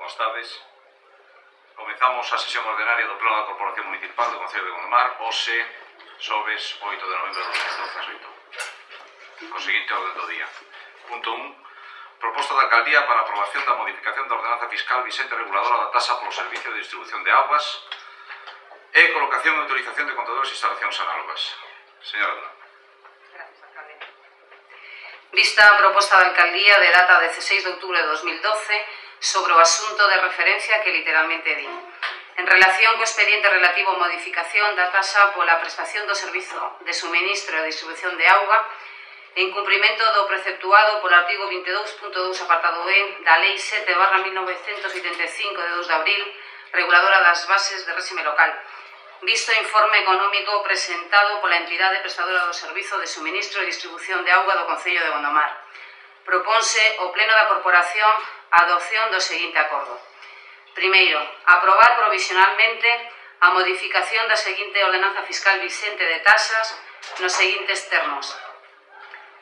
Boas tardes. Comezamos a sesión ordenaria do Pleno da Corporación Municipal do Concello de Gondomar, hoxe, xoves 8 de novembro de 2012, co seguinte orden do día. Punto 1. Proposta da Alcaldía para a aprobación da modificación da ordenanza fiscal vixente reguladora da tasa polo servicio de distribución de augas e colocación e utilización de contadores e instalacións análogas. Señora Dona. Vista a proposta da Alcaldía de data 16 de outubro de 2012 sobre o asunto de referencia que literalmente di. En relación co expediente relativo a modificación da tasa pola prestación do servizo de suministro e distribución de auga, en cumprimento do preceptuado polo artigo 22.2 apartado E da Lei 7/1985 de 2 de abril, reguladora das bases de réxime local, visto o informe económico presentado pola entidade prestadora do servizo de suministro e distribución de auga do Concello de Gondomar, proponse o Pleno da Corporación a adopción do seguinte acordo. Primeiro, aprobar provisionalmente a modificación da seguinte ordenanza fiscal vixente de tasas nos seguintes termos.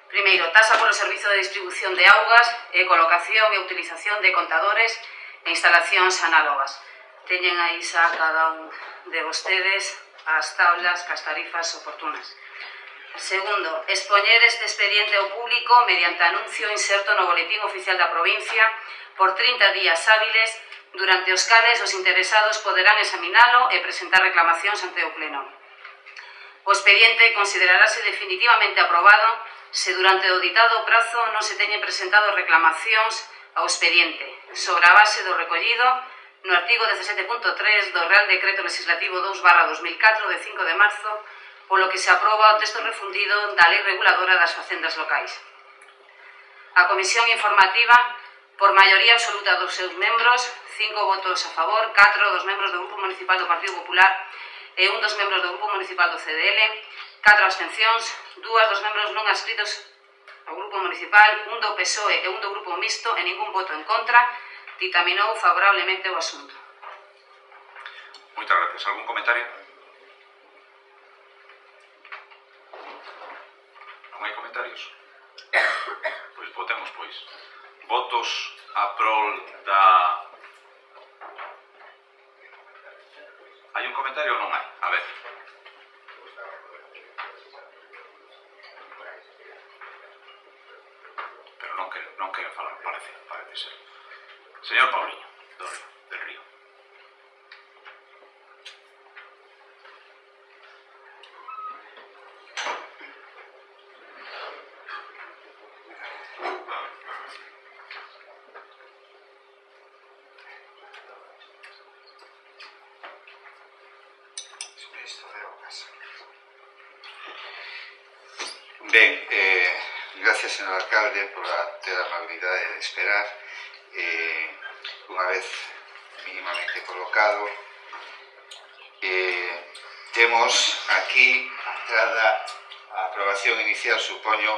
Primeiro, tasa polo servizo de distribución de augas e colocación e utilización de contadores e instalacións análogas. Teñen aí xa cada un de vostedes as tablas cas tarifas oportunas. Segundo, expoñer este expediente ao público mediante anuncio inserto no boletín oficial da provincia por 30 días hábiles, durante os cales os interesados poderán examinalo e presentar reclamacións ante o Pleno. O expediente considerarase definitivamente aprobado se durante o ditado prazo non se teñen presentado reclamacións ao expediente, sobre a base do recollido no artigo 17.3 do Real Decreto Legislativo 2/2004 de 5 de marzo, polo que se aproba o texto refundido da Lei Reguladora das Facendas Locais. A Comisión Informativa, por maioría absoluta dos seus membros, 5 votos a favor, 4 dos membros do Grupo Municipal do Partido Popular e 1 dos membros do Grupo Municipal do CDL, 4 abstencións, 2 dos membros non adscritos ao Grupo Municipal, 1 do PSOE e 1 do Grupo Mixto e ningún voto en contra, ditaminou favorablemente o asunto. Moitas gracias. Algún comentario? Non hai comentarios? Pois votemos, pois. Votos a prol da... Hai un comentario ou non hai? A ver. Pero non queren falar, parece ser. Señor Pauliño, del Río. Ben, gracias, señor alcalde, por ter a amabilidade de esperar. Unha vez mínimamente colocado, temos aquí a entrada, a aprobación inicial, supoño,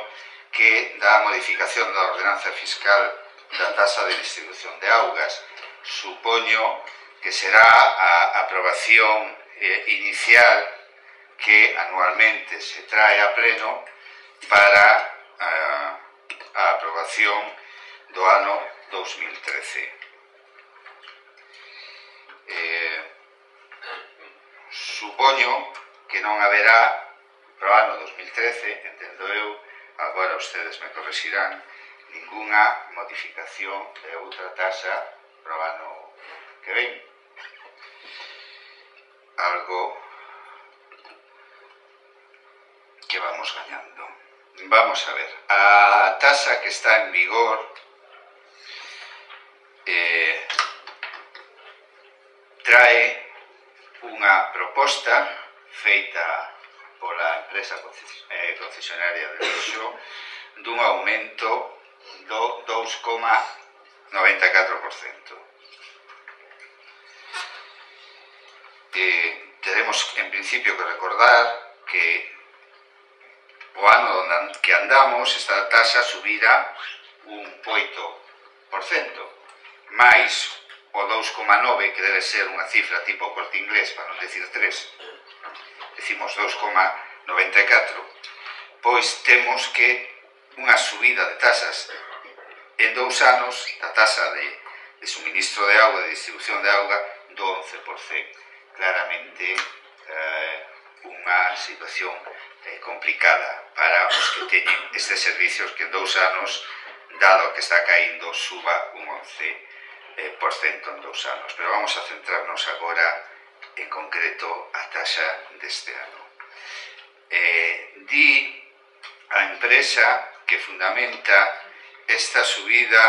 que da modificación da ordenanza fiscal da tasa de distribución de augas. Supoño que será a aprobación inicial que anualmente se trae a pleno para a aprobación do ano 2013. Supoño que non haberá pro ano 2013, entendo eu, agora ustedes me correxirán, ningunha modificación de outra tasa pro ano que ven. Algo que vamos gañando. Vamos a ver, a tasa que está en vigor trae unha proposta feita pola empresa concesionaria de luxo dun aumento do 2,94%. Teremos en principio que recordar que o ano que andamos esta tasa subirá un 8%, máis o 2,9, que debe ser unha cifra tipo Corte Inglés, para non decir 3, decimos 2,94, pois temos que unha subida de tasas en 2 anos da tasa de suministro de auga, de distribución de auga, do 11%. Claramente unha situación complicada para os que teñen estes servicios que en 2 anos, dado que está caíndo, suba un 11% en 2 anos. Pero vamos a centrarnos agora en concreto a taxa deste ano. Di a empresa que fundamenta esta subida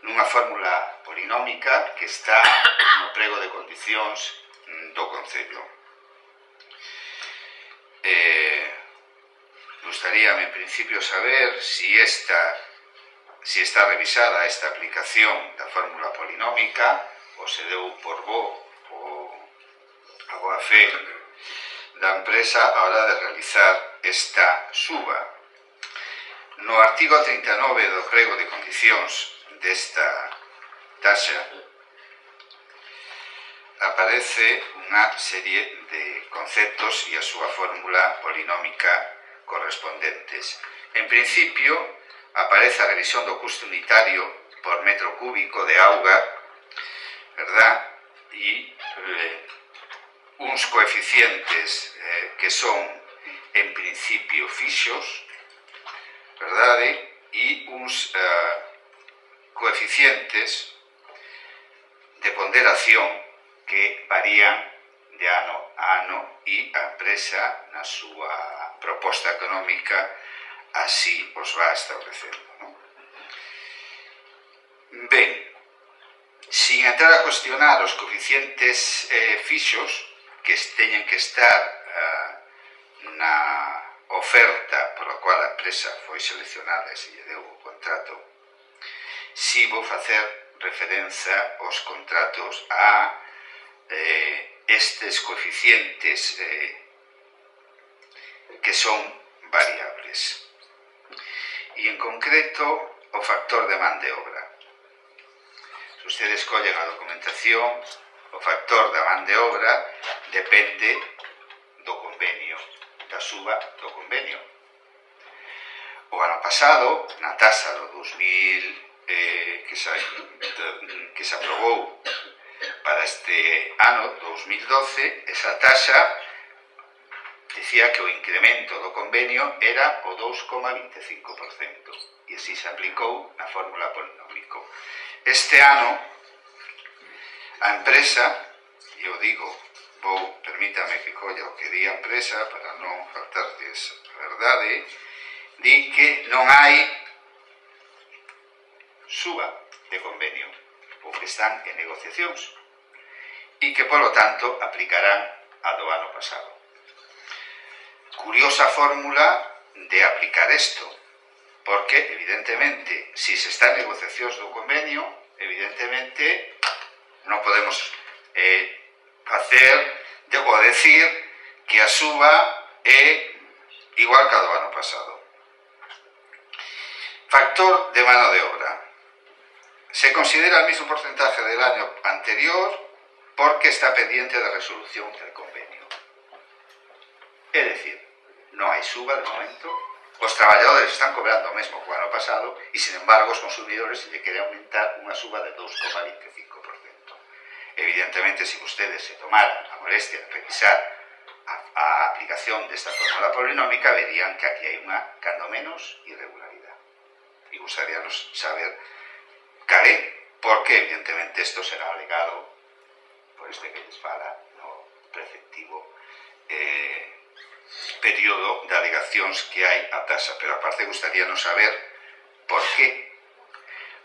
nunha fórmula polinómica que está no prego de condicións do Concello. Gustaríame en principio saber si está revisada esta aplicación da fórmula polinómica ou se deu por a boa fe da empresa a hora de realizar esta suba. No artigo 39 do prego de condicións desta taxa aparece unha serie de conceptos e a súa fórmula polinómica correspondentes. En principio, aparece a revisión do custo unitario por metro cúbico de auga, verdad? E uns coeficientes que son, en principio, fixos, verdade? E uns coeficientes de ponderación que varían de ano a ano e a empresa na súa proposta económica así os va establecendo, non? Ben, sin entrar a cuestionar os coeficientes fixos que teñen que estar na oferta pola cual a empresa foi seleccionada e se lle deu o contrato, si vou facer referencia aos contratos a estes coeficientes que son variables. E en concreto o factor de man de obra. Se ustedes collen a documentación, o factor da man de obra depende do convenio, da suba do convenio. O ano pasado, na tasa do 2000 que se aprobou para este ano 2012, esa taxa decía que o incremento do convenio era o 2,25% e así se aplicou na fórmula polinómico. Este ano a empresa, e eu digo, permítame que colla o que di a empresa para non faltarles a verdade, di que non hai suba de convenio, ou que están en negociacións, e que, polo tanto, aplicarán a do ano pasado. Curiosa fórmula de aplicar isto, porque, evidentemente, si se está en negociacións do convenio, evidentemente, non podemos facer ou decir que a suba é igual que a do ano pasado. Factor de mano de obra. Se considera el mismo porcentaje del año anterior porque está pendiente de resolución del convenio. Es decir, non hai suba de momento, os traballadores están cobrando o mesmo que o ano pasado e, sin embargo, os consumidores se lle quere aumentar unha suba de 2,25%. Evidentemente, se ustedes se tomaran a molestia de revisar a aplicación desta fórmula polinómica, verían que aquí hai unha, cando menos, irregularidade. E gustaríanos saber cal é, porque, evidentemente, isto será alegado por este que les fala no preceptivo período de alegacións que hai a taxa. Pero, aparte, gustaríanos saber por qué.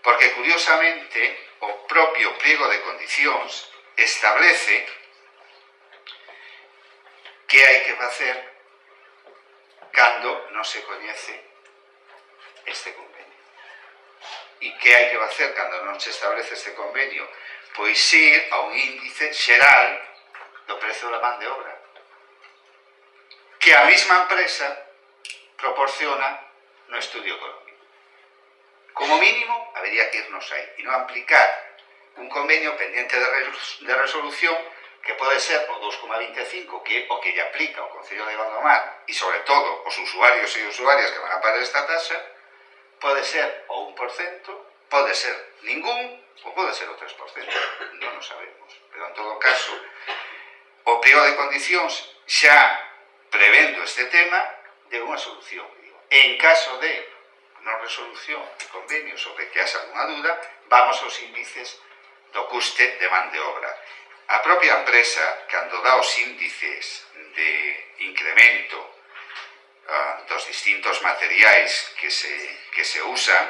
Porque, curiosamente, o propio pliego de condicións establece que hai que facer cando non se coñece este convenio. E que hai que facer cando non se establece este convenio? Pois ir a un índice xeral do prezo da man de obra, que a mesma empresa proporciona no estudio económico. Como mínimo, habería que irnos aí e non aplicar un convenio pendiente de resolución que pode ser o 2,25, que é o que lle aplica o Concello de Gondomar, e sobre todo os usuarios e usuarias que van a pagar esta taxa, pode ser o 1%, pode ser ningún ou pode ser o 3%, non o sabemos, pero en todo caso o pliego de condicións xa prevendo este tema de unha solución. En caso de non resolución de convenio sobre que haxa alguna duda, vamos aos índices do custe de man de obra. A propia empresa, cando dá os índices de incremento dos distintos materiais que se usan,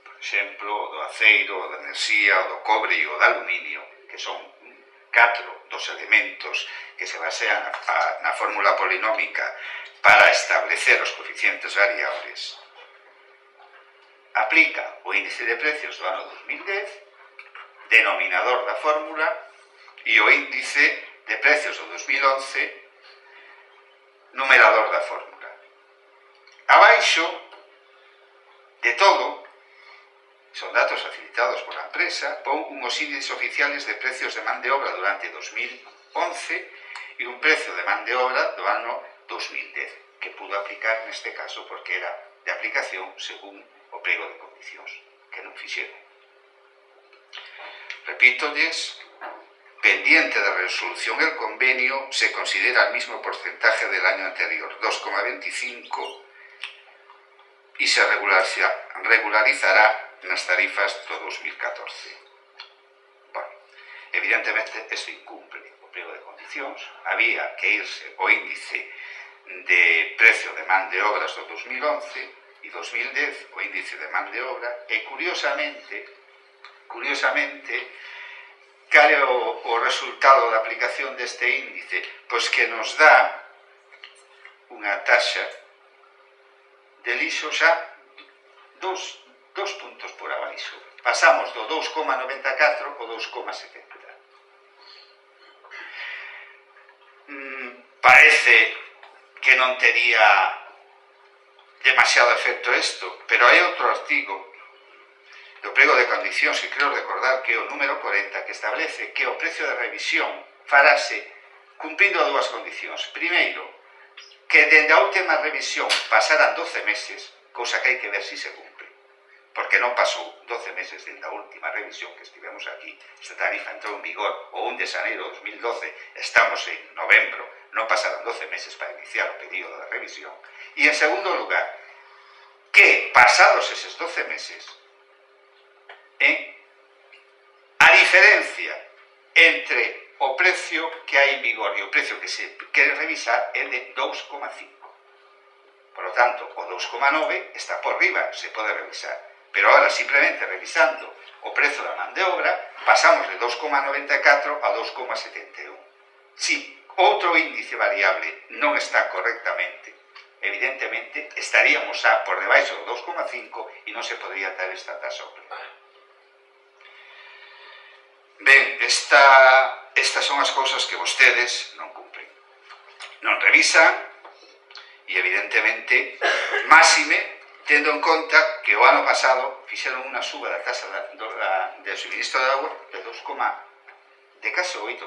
por exemplo, o do aceiro, o da enerxía, o do cobre e o do aluminio, que son 4 dos elementos que se basean na fórmula polinómica para establecer os coeficientes variables, aplica o índice de precios do ano 2010, denominador da fórmula, e o índice de precios do 2011, numerador da fórmula. Abaixo de todo, son datos facilitados pola empresa, pon unhos índices oficiales de precios de man de obra durante 2011 e un precio de man de obra do ano 2010, que pudo aplicar neste caso porque era de aplicación según o pliego de condicións, que non fixeron. Repítolles, pendiente de resolución el convenio, se considera el mismo porcentaje del año anterior, 2,25, y se regularizará nas tarifas do 2014. Bueno, evidentemente, isto incumple o pliego de condicións. Había que irse o índice de precio de man de obras do 2011 e 2010, o índice de man de obra, e curiosamente, cal é o resultado da aplicación deste índice? Pois que nos dá unha taxa de lixo xa dos puntos por abaixo. Pasamos do 2,94 ao 2,70. Parece que non tería demasiado efecto isto, pero hai outro artigo do pliego de condicións que creo recordar que é o número 40, que establece que o precio de revisión farase cumprindo dúas condicións. Primeiro, que dende a última revisión pasaran 12 meses, cousa que hai que ver si se cumple, porque non pasou 12 meses dende a última revisión que estivemos aquí. Esta tarifa entrou en vigor o 1 de xaneiro de 2012, estamos en novembro, non pasaron 12 meses para iniciar o período de revisión. E en segundo lugar, que pasados eses 12 meses, a diferencia entre o precio que hai en vigor e o precio que se quere revisar é de 2,5. Por lo tanto, o 2,9 está por riba, se pode revisar. Pero ahora, simplemente revisando o prezo da man de obra, pasamos de 2,94 a 2,71. Si outro índice variable non está correctamente, evidentemente estaríamos por debaixo do 2,5 e non se podría ter esta taxa operada. Ben, estas son as cousas que vostedes non cumpren. Non revisan e, evidentemente, máxime, tendo en conta que o ano pasado fixeron unha suba da taxa de suministro de agua de case o 8%.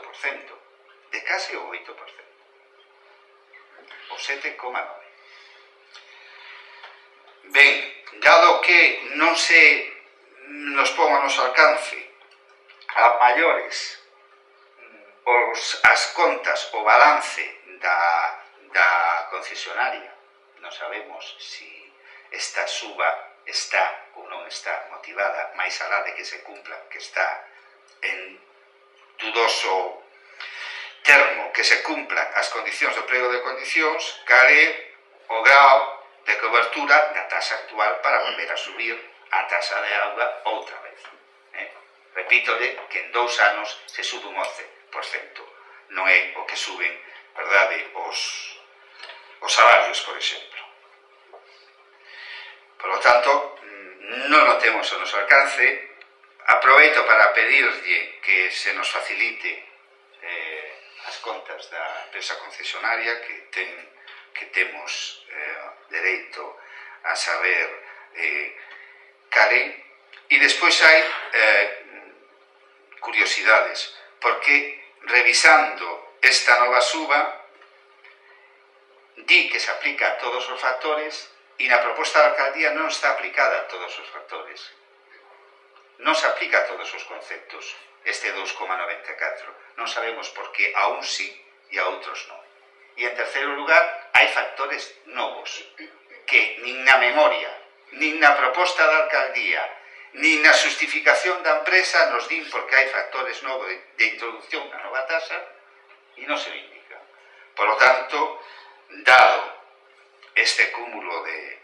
De case o 8%. O 7,9%. Ben, dado que non se nos pon a noso alcance a maiores as contas, o balance da concesionaria, non sabemos si esta suba está ou non está motivada máis alá de que se cumpla, que está en dudoso termo que se cumplan as condicións do pliego de condicións, cal é o grao de cobertura da taxa actual para volver a subir a taxa de auga outra vez. Repítole que en 2 anos se sube un 11%. Non é o que suben, verdade, os salarios, por exemplo. Por lo tanto, non o temos ao noso alcance. Aproveito para pedirlle que se nos facilite as contas da empresa concesionaria, que temos dereito a saber cal é. E despois hai curiosidades, porque revisando esta nova suba di que se aplica a todos os factores e na proposta da alcaldía non está aplicada a todos os factores. non se aplica a todos os conceptos este 2,94. Non sabemos por que a uns sí e a outros non. E en terceiro lugar, hai factores novos que nin na memoria, nin na proposta da alcaldía, nin na justificación da empresa nos din porque hai factores novos de introducción na nova tasa e non se indica. Por lo tanto, dado este cúmulo de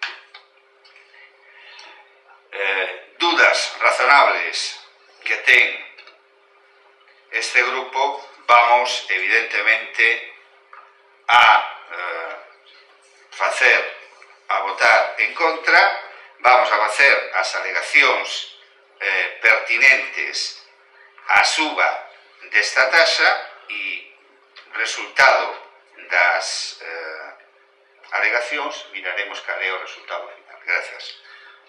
dudas razonables que ten este grupo, vamos evidentemente a votar en contra, vamos a facer as alegacións pertinentes á suba desta taxa e resultado das alegacións miraremos cal é o resultado final. Gracias.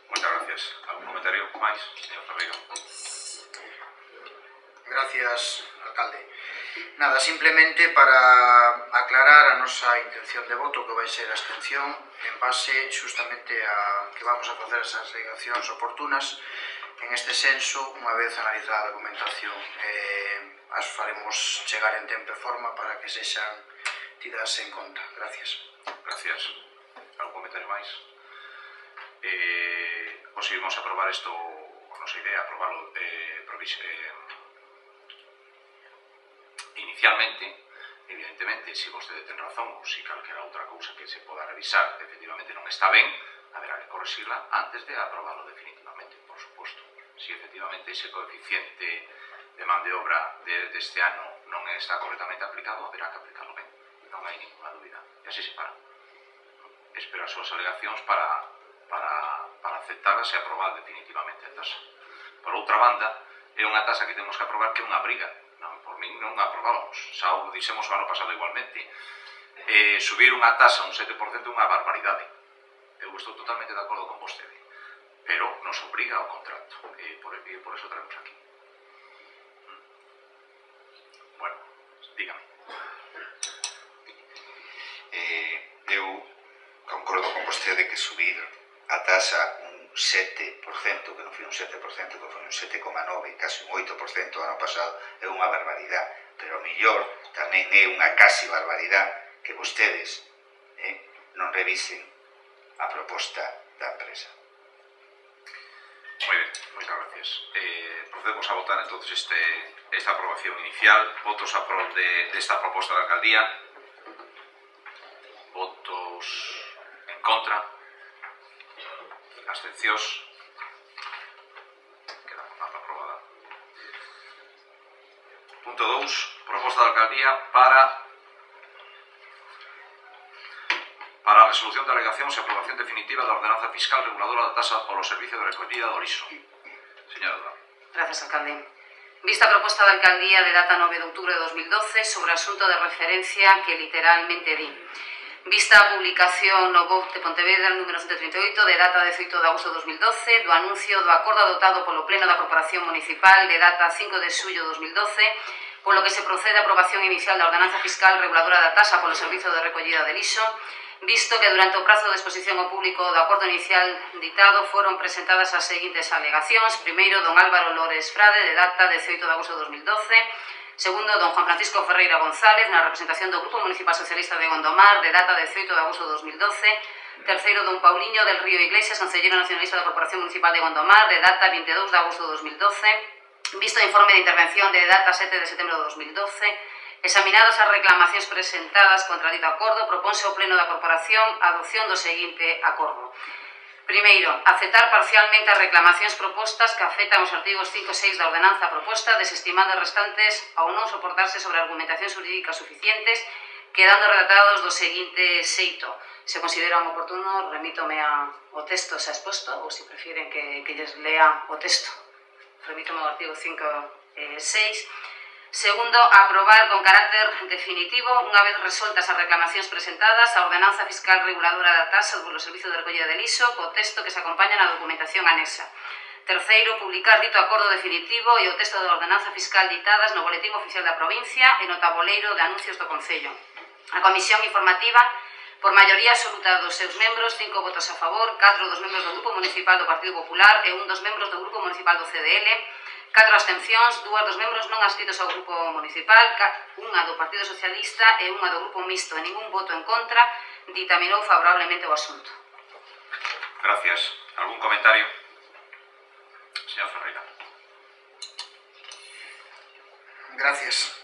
Moitas gracias. Algún comentario máis, señor Ferreiro? Gracias, alcalde. Nada, simplemente para aclarar a nosa intención de voto, que vai ser a abstención, en base justamente a que vamos a facer esas alegacións oportunas. En este senso, unha vez analizada a documentación, as faremos chegar en tempo e forma para que sexan tidas en conta. Gracias. Gracias. Algún comentario máis? Conseguimos aprobar isto, a nosa idea, aprobarlo inicialmente. Evidentemente, se vostede ten razón ou se calquera outra cousa que se poda revisar efectivamente non está ben, haberá que corrixirla antes de aprobarlo definitivamente, por suposto. Se efectivamente ese coeficiente de man de obra deste ano non está correctamente aplicado, haberá que aplicarlo ben, non hai ninguna dúbida. E así se para. Espero as súas alegacións para aceptarlas e aprobar definitivamente a tasa. Por outra banda, é unha tasa que temos que aprobar que é unha briga. Por min non a aprobábamos, xa o dixemos o ano pasado igualmente. Subir unha tasa un 7% é unha barbaridade. Eu estou totalmente de acordo con vostede, pero nos obriga ao contrato, por eso traemos aquí. Bueno, dígame. Eu concordo con vostede que subir a tasa un 7%, que non foi un 7%, que foi un 7,9%, casi un 8% do ano pasado, é unha barbaridade. Pero o mellor tamén é unha casi barbaridade que vostedes non revisen a proposta da empresa. Moi ben, moitas gracias. Procedemos a votar entonces esta aprobación inicial. Votos a prol desta proposta da alcaldía. Votos en contra. Abstencións. Queda aprobada. Punto 2. Proposta da alcaldía para a resolución de alegacións e aprobación definitiva da ordenanza fiscal reguladora da tasa polo servicio de recollida do lixo. Señora Dura. Gracias, alcalde. Vista a proposta da alcaldía de data 9 de outubro de 2012 sobre asunto de referencia que literalmente di. Vista a publicación no BOP de Pontevedra número 138 de data 18 de agosto de 2012 do anuncio do acordo adoptado polo Pleno da Corporación Municipal de data 5 de xullo de 2012 polo que se procede a aprobación inicial da ordenanza fiscal reguladora da tasa polo servizo de recollida de lixo, visto que durante o prazo de exposición ao público do acordo inicial ditado foron presentadas as seguintes alegacións. Primeiro, don Álvaro Lores Frade, de data 18 de agosto de 2012. Segundo, don Juan Francisco Ferreira González, na representación do Grupo Municipal Socialista de Gondomar, de data 18 de agosto de 2012. Terceiro, don Pauliño del Río Iglesias, concelleiro nacionalista da Corporación Municipal de Gondomar, de data 22 de agosto de 2012. Visto o informe de intervención de data 7 de setembro de 2012, examinadas as reclamacións presentadas contra dito acordo, proponse ao Pleno da Corporación a adopción do seguinte acordo. Primeiro, aceptar parcialmente as reclamacións propostas que afectan os artigos 5 e 6 da ordenanza proposta, desestimando as restantes ao non soportarse sobre argumentacións jurídicas suficientes, quedando redactados do seguinte xeito. Se consideran oportuno, remítome ao texto xa exposto, ou se prefieren que lles lea o texto. Remítome ao artigo 5 e 6. Segundo, aprobar con carácter definitivo, unha vez resoltas as reclamacións presentadas, a ordenanza fiscal reguladora da tasa polo servizo de recollida de lixo, co texto que se acompaña na documentación anexa. Terceiro, publicar dito acordo definitivo e o texto da ordenanza fiscal ditadas no boletín oficial da provincia e no tabuleiro de anuncios do Concello. A Comisión Informativa Por maioría absoluta dos seus membros, 5 votos a favor, 4 dos membros do Grupo Municipal do Partido Popular e 1 dos membros do Grupo Municipal do CDL, 4 abstencións, 2 dos membros non adscritos ao Grupo Municipal, 1 do Partido Socialista e 1 do Grupo Mixto e ningún voto en contra, ditaminou favorablemente o asunto. Gracias. ¿Algún comentario? Señor Ferreira. Gracias.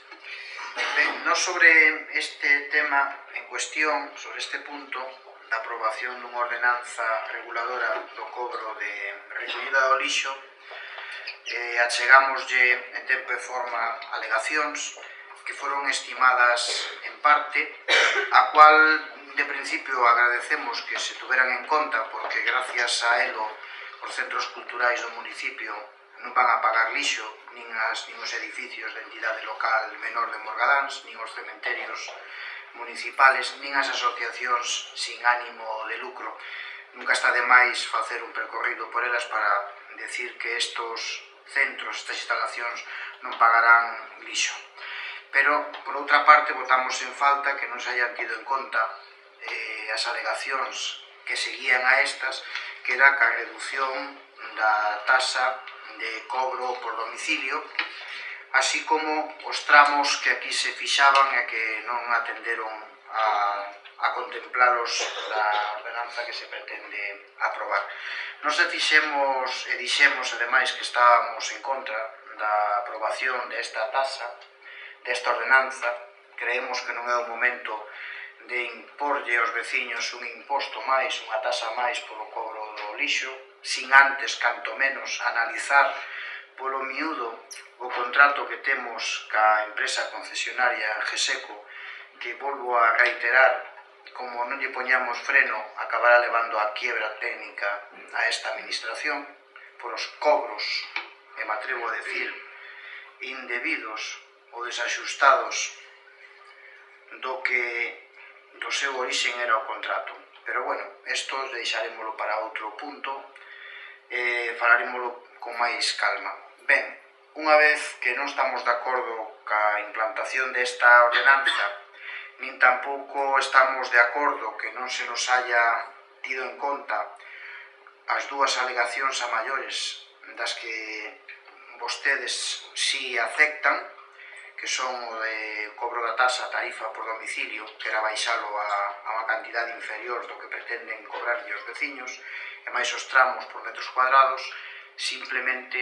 Ben, no sobre este tema en cuestión, sobre este punto da aprobación dunha ordenanza reguladora do cobro de recollida do lixo, achegámoslle en tempo e forma alegacións que foron estimadas en parte, a cual de principio agradecemos que se tuveran en conta porque gracias a elo os centros culturais do municipio non van a pagar lixo, nin os edificios de entidade local menor de Morgadáns, nin os cementerios municipales, nin as asociacións sin ánimo de lucro. Nunca está de máis facer un percorrido por elas para decir que estos centros, estas instalacións non pagarán lixo. Pero, por outra parte, votamos en falta que non se hayan tido en conta as alegacións que seguían a estas, que era a reducción da tasa de cobro por domicilio, así como os tramos que aquí se fixaban e que non atenderon a contemplalos da ordenanza que se pretende aprobar. Nos fixemos e dixemos, ademais, que estábamos en contra da aprobación desta tasa, desta ordenanza. Creemos que non é o momento de imporlle aos veciños un imposto máis, unha tasa máis polo cobro do lixo, sin antes, canto menos, analizar polo miúdo o contrato que temos ca empresa concesionaria GESECO, que volvo a reiterar, como non lle poñamos freno, acabará levando a quiebra técnica a esta administración por os cobros, e me atrevo a decir, indebidos ou desaxustados do seu orixen era o contrato. Pero, bueno, isto deixarémolo para outro punto e falarémolo con máis calma. Ben, unha vez que non estamos de acordo ca implantación desta ordenanza, nin tampouco estamos de acordo que non se nos haya tido en conta as dúas alegacións a maiores das que vostedes si aceptan, que son o de cobro da tasa, tarifa por domicilio, que era baixalo a unha cantidade inferior do que pretenden cobrarlle os veciños, e máis os tramos por metros cuadrados. Simplemente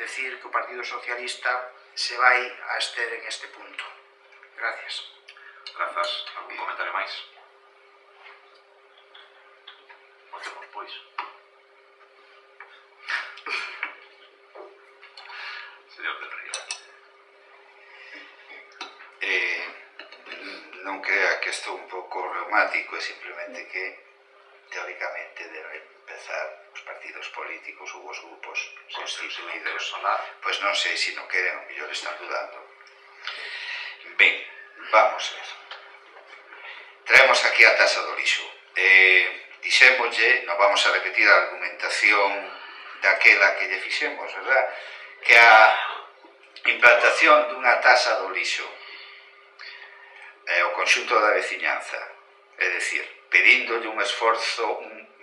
decir que o Partido Socialista se vai a abster en este punto. Gracias. Grazas. Algún comentario máis? Votemos, pois. Señor del Río. Non crea que estou un pouco reumático, é simplemente que teóricamente deben empezar os partidos políticos ou os grupos constituídos. Pois non sei se non queren, o mellor están dudando. Ben, vamos a ver. Traemos aquí a tasa do lixo. Dixémoslle, non vamos a repetir a argumentación daquela que lle fixemos, verdad? Que a implantación dunha tasa do lixo o conxunto da veciñanza, é dicir, pedíndolle un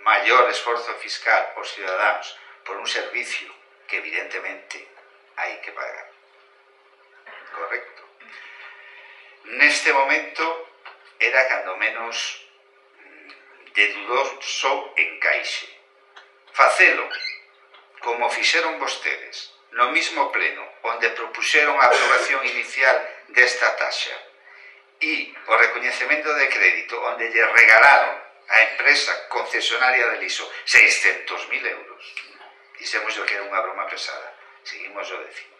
maior esforzo fiscal aos cidadáns por un servicio que evidentemente hai que pagar. Correcto? Neste momento era cando menos de dudoso encaixe. Facelo como fixeron vostedes no mismo pleno onde propuxeron a aprobación inicial desta taxa e o recoñecemento de crédito onde lle regalaron a empresa concesionaria de lixo 600.000 euros. Dixemos que era unha broma pesada. Seguimos o décimo.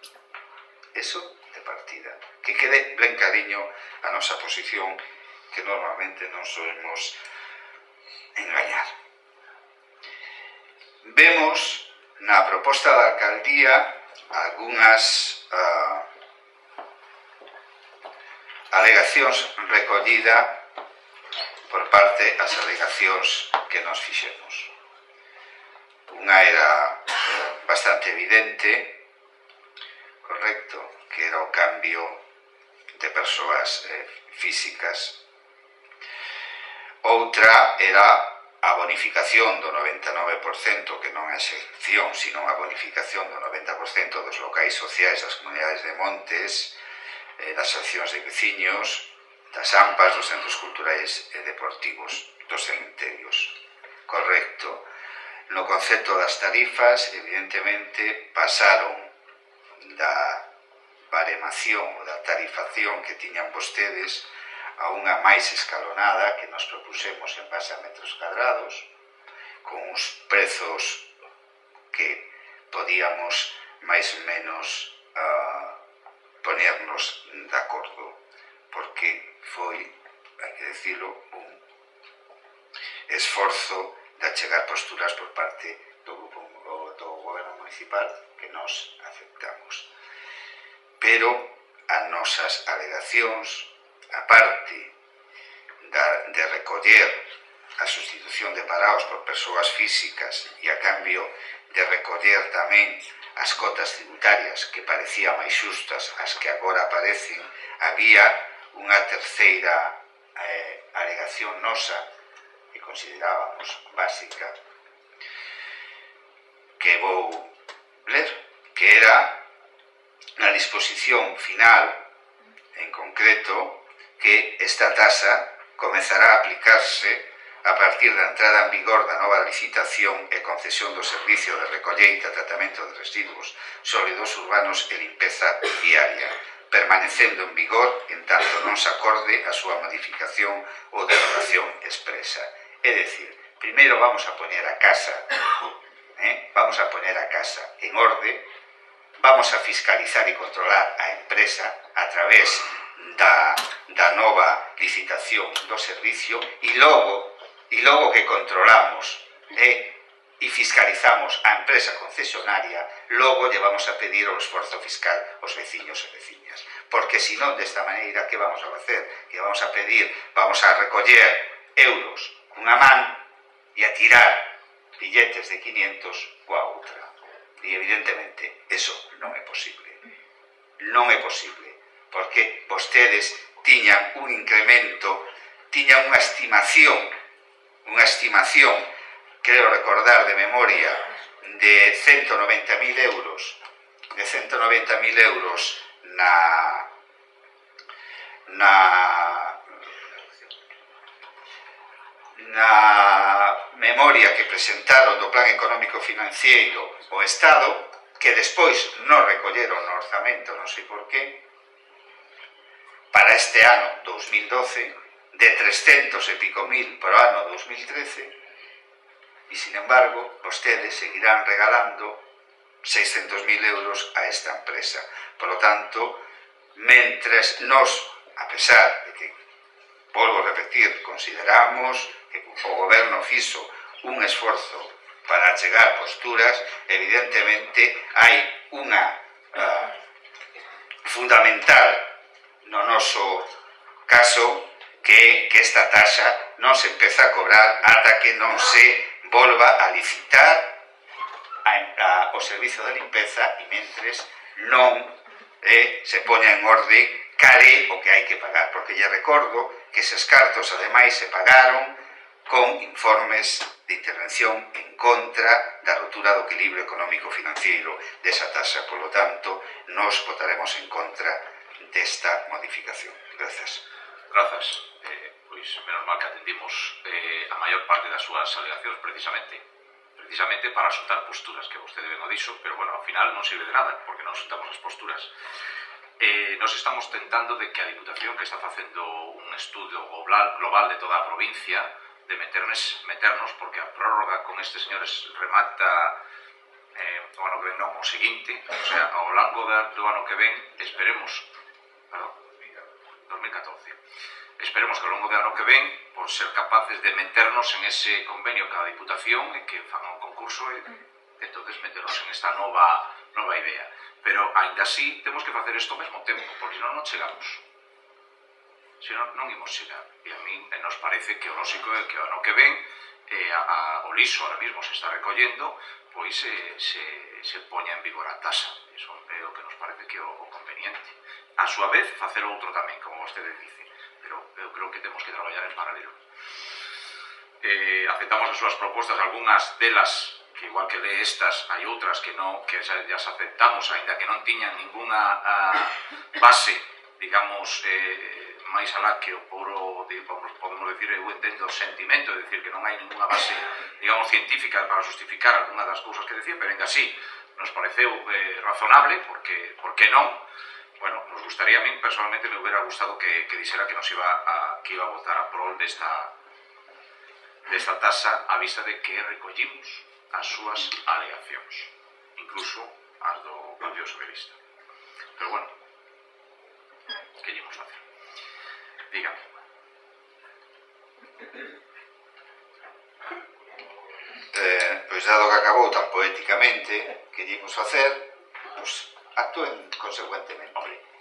Eso de partida. Que quede ben cariño a nosa posición, que normalmente non solemos engañar. Vemos na proposta da alcaldía algunhas alegacións recollida por parte das alegacións que nos fixemos. Unha era bastante evidente, correcto, que era o cambio de persoas físicas. Outra Outra era a bonificación do 99%, que non é excepción, sino a bonificación do 90% dos locais sociais das comunidades de montes, das asociacións de veciños, das AMPAs, dos centros culturais e deportivos, dos cementerios. Correcto. No concepto das tarifas, evidentemente, pasaron da baremación ou da tarifación que tiñan vostedes a unha máis escalonada que nos propusemos en base a metros cadrados, con uns prezos que podíamos máis ou menos ponernos de acordo, porque foi, hai que decirlo, un esforzo de achegar posturas por parte do grupo do goberno municipal que nos aceptamos. Pero as nosas alegacións, a parte de recoller a sustitución de parados por persoas físicas e a cambio de recoller tamén as cotas tributarias que parecía máis xustas as que agora aparecen, había unha terceira alegación nosa que considerábamos básica, que vou ler, que era na disposición final, en concreto, que esta tasa comezará a aplicarse a partir da entrada en vigor da nova licitación e concesión do servicio de recolleita e tratamento de residuos sólidos urbanos e limpeza viaria, permanecendo en vigor en tanto non se acorde a súa modificación ou derogación expresa. É dicir, primeiro vamos a poñer a casa en orde, vamos a fiscalizar e controlar a empresa a través da nova licitación do servicio e logo que controlamos e fiscalizamos a empresa concesionaria, logo lle vamos a pedir o esforzo fiscal aos veciños e veciñas. Porque senón, desta maneira, que vamos a facer? Que vamos a pedir, vamos a recoller euros cunha man e a tirar billetes de 500 coa outra. E evidentemente, eso non é posible. Non é posible, porque vostedes tiñan un incremento, tiñan unha estimación, creo recordar de memoria, de 190.000 euros, na memoria que presentaron do Plan Económico Financiero o Estado, que despois non recolleron no orzamento, non sei por qué, para este ano 2012, de 300 e pico mil para o ano 2013, e, sin embargo, vostedes seguirán regalando 600.000 euros a esta empresa. Por lo tanto, mentres nos, a pesar de que, volvo a repetir, consideramos que o goberno fixo un esforzo para achegar posturas, evidentemente hai unha fundamental no noso caso, que esta taxa non se empeza a cobrar ata que non se volva a licitar o servizo de limpeza e mentres non se poña en orde cale o que hai que pagar, porque lle recordo que eses cartos ademais se pagaron con informes de intervención en contra da rotura do equilibrio económico financiero desa taxa. Por lo tanto, nos votaremos en contra desta modificación. Grazas. Grazas. Pois, menos mal que atendimos a maior parte das súas alegacións precisamente para asuntar posturas que vostede ben o dixo, pero, bueno, ao final non sirve de nada, porque non asuntamos as posturas. Nos estamos tentando de que a Diputación, que está facendo un estudio global de toda a provincia, de meternos, porque a prórroga con estes señores remata o ano que ven, non, o seguinte, o sea, ao longo do ano que ven, esperemos, perdón, 2014, esperemos que ao longo do ano que ven, por ser capaces de meternos en ese convenio cada Diputación e que fan un concurso e entonces meternos en esta nova idea. Pero, ainda así, temos que facer isto ao mesmo tempo, porque senón non chegamos. Senón non imos chegar. E a mí nos parece que o lógico é que o ano que ven o liso ahora mismo se está recollendo, pois se poña en vigor a tasa. Iso é o que nos parece que é o conveniente. A súa vez, facer outro tamén, como vostede dice. Pero eu creo que temos que traballar en paralelo. aceptamos as súas propostas, algunhas delas que igual que de estas hai outras que non, que xa as aceptamos, aínda que non tiñan ninguna base, digamos, máis alá que o puro, podemos decir, eu entendo o sentimento, é dicir, que non hai ninguna base, digamos, científica para justificar algunha das cousas que decía, pero ainda así nos pareceu razonable, porque non. Bueno, nos gustaría, a mí personalmente me hubiera gustado que dixera que nos iba a votar a prol desta tasa a vista de que recollimos as súas alegacións, incluso as do Partido Socialista. Pero bueno, que lle imos facer? Dígame. Pois dado que acabou tan poéticamente, que lle imos facer, pois actúen consecuentemente.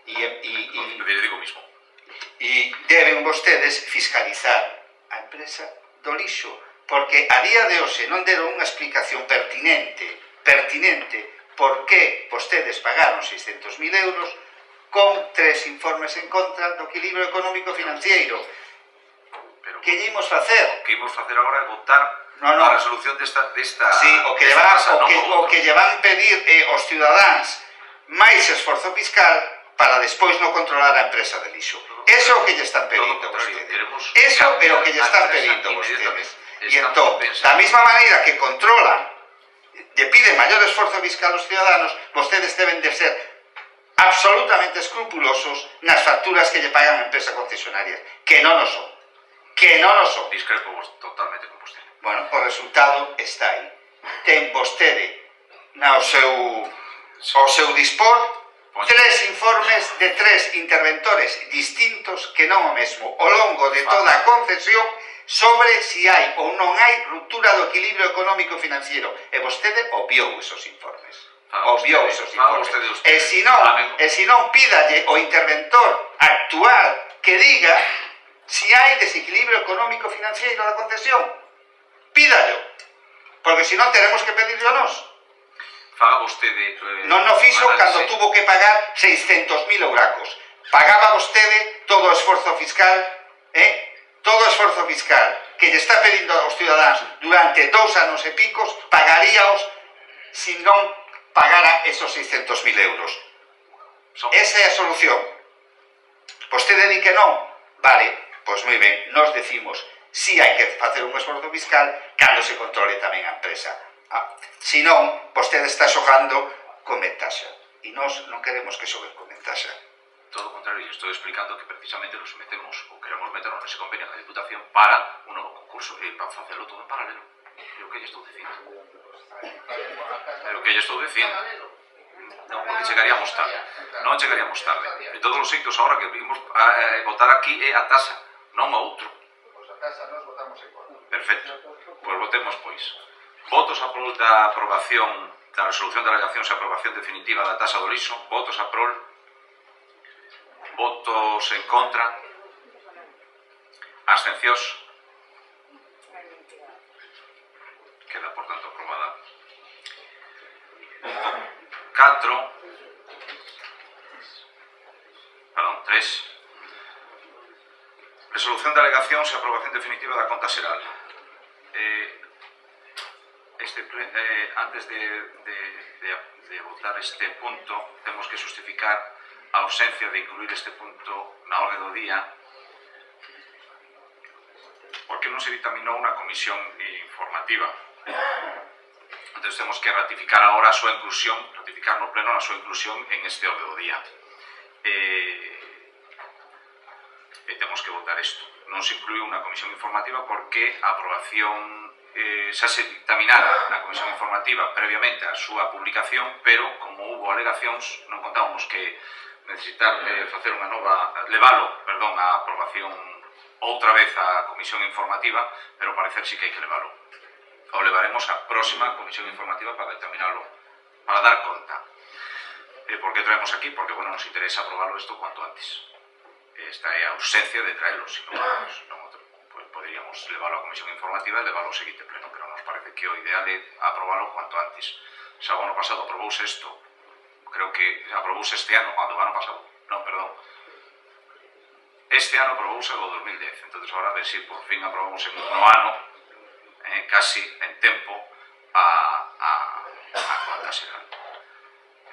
Digo mismo. E deben vostedes fiscalizar a empresa do lixo, porque a día de hoxe non deron unha explicación pertinente por que vostedes pagaron 600.000 euros con 3 informes en contra do equilibrio económico financiero. Que lle imos facer? O que imos facer agora é votar a resolución desta... Sí, o que lle van pedir aos cidadáns máis esforzo fiscal para despois non controlar a empresa de lixo. Eso é o que lle están pedindo vostedes. Eso é o que lle están pedindo vostedes. E entón, da mesma maneira que controlan, lle piden maior esforzo fiscal aos ciudadanos, vostedes deben de ser absolutamente escrupulosos nas facturas que lle pagan a empresas concesionarias, que non o son. Que non o son. Discrepo totalmente con vostede. Bueno, o resultado está aí. Ten vostede ao seu dispor 3 informes de 3 interventores distintos que non o mesmo ao longo de toda a concesión sobre si hai ou non hai ruptura do equilibrio económico financiero, e vostede obviou esos informes. E se non pídalle o interventor actual que diga si hai desequilibrio económico financiero da concesión. Pídallo, porque se non teremos que pedirlo nós. Faga vostede... Non o fixo cando tuvo que pagar 600.000 euracos. Pagaba vostede todo o esforzo fiscal, todo o esforzo fiscal que lle está pedindo aos cidadáns durante 2 anos e picos, pagaríaos se non pagara esos 600.000 euros. Esa é a solución. Vostede di que non? Vale, pois moi ben, nos decimos si hai que facer un esforzo fiscal cando se controle tamén a empresa. Se non, vostede está xogando con ventaxa. E nós non queremos que xoguen con ventaxa. Todo o contrario, estou explicando que precisamente nos metemos, ou queremos meternos nese convenio da Diputación para un novo concurso e para facelo todo en paralelo. É o que lle estou dicindo. Non, porque chegaríamos tarde. Non chegaríamos tarde. De todos os xeitos, agora que vimos a votar aquí é a tasa, non a outro. Pois a tasa nós votamos en contra. Perfecto. Pois votemos, pois. Votos a prol da aprobación da resolución de alegacións e aprobación definitiva da tasa do lixo. Votos a prol. Votos en contra. Abstencións. Queda, por tanto, aprobada. 3. Resolución de alegacións e aprobación definitiva da conta xeral. Antes de votar este punto, temos que justificar a ausencia de incluir este punto na orde do día porque non se ditaminou unha comisión informativa. Entón temos que ratificar agora a súa inclusión, ratificar no pleno a súa inclusión en este orde do día. E temos que votar isto. Non se incluiu unha comisión informativa porque a aprobación xa se dictaminara na comisión informativa previamente a súa publicación, pero como hubo alegacións non contábamos que necesitar facer unha nova, levalo, perdón, a aprobación outra vez a comisión informativa, pero parecer sí que hai que levalo. O levaremos a próxima comisión informativa para determinarlo, para dar conta. Por que traemos aquí? Porque, bueno, nos interesa aprobarlo isto cuanto antes. Esta é a ausencia de traerlo, se non poderíamos levarlo a comisión informativa e levarlo ao seguinte pleno, pero nos parece que o ideal é aprobarlo cuanto antes. Xa o ano pasado aprobouse isto, creo que aprobouse este ano, do ano pasado, non, perdón. Este ano aprobouse o 2010, entón agora a ver se por fin aprobamos no ano casi en tempo a conta xeral.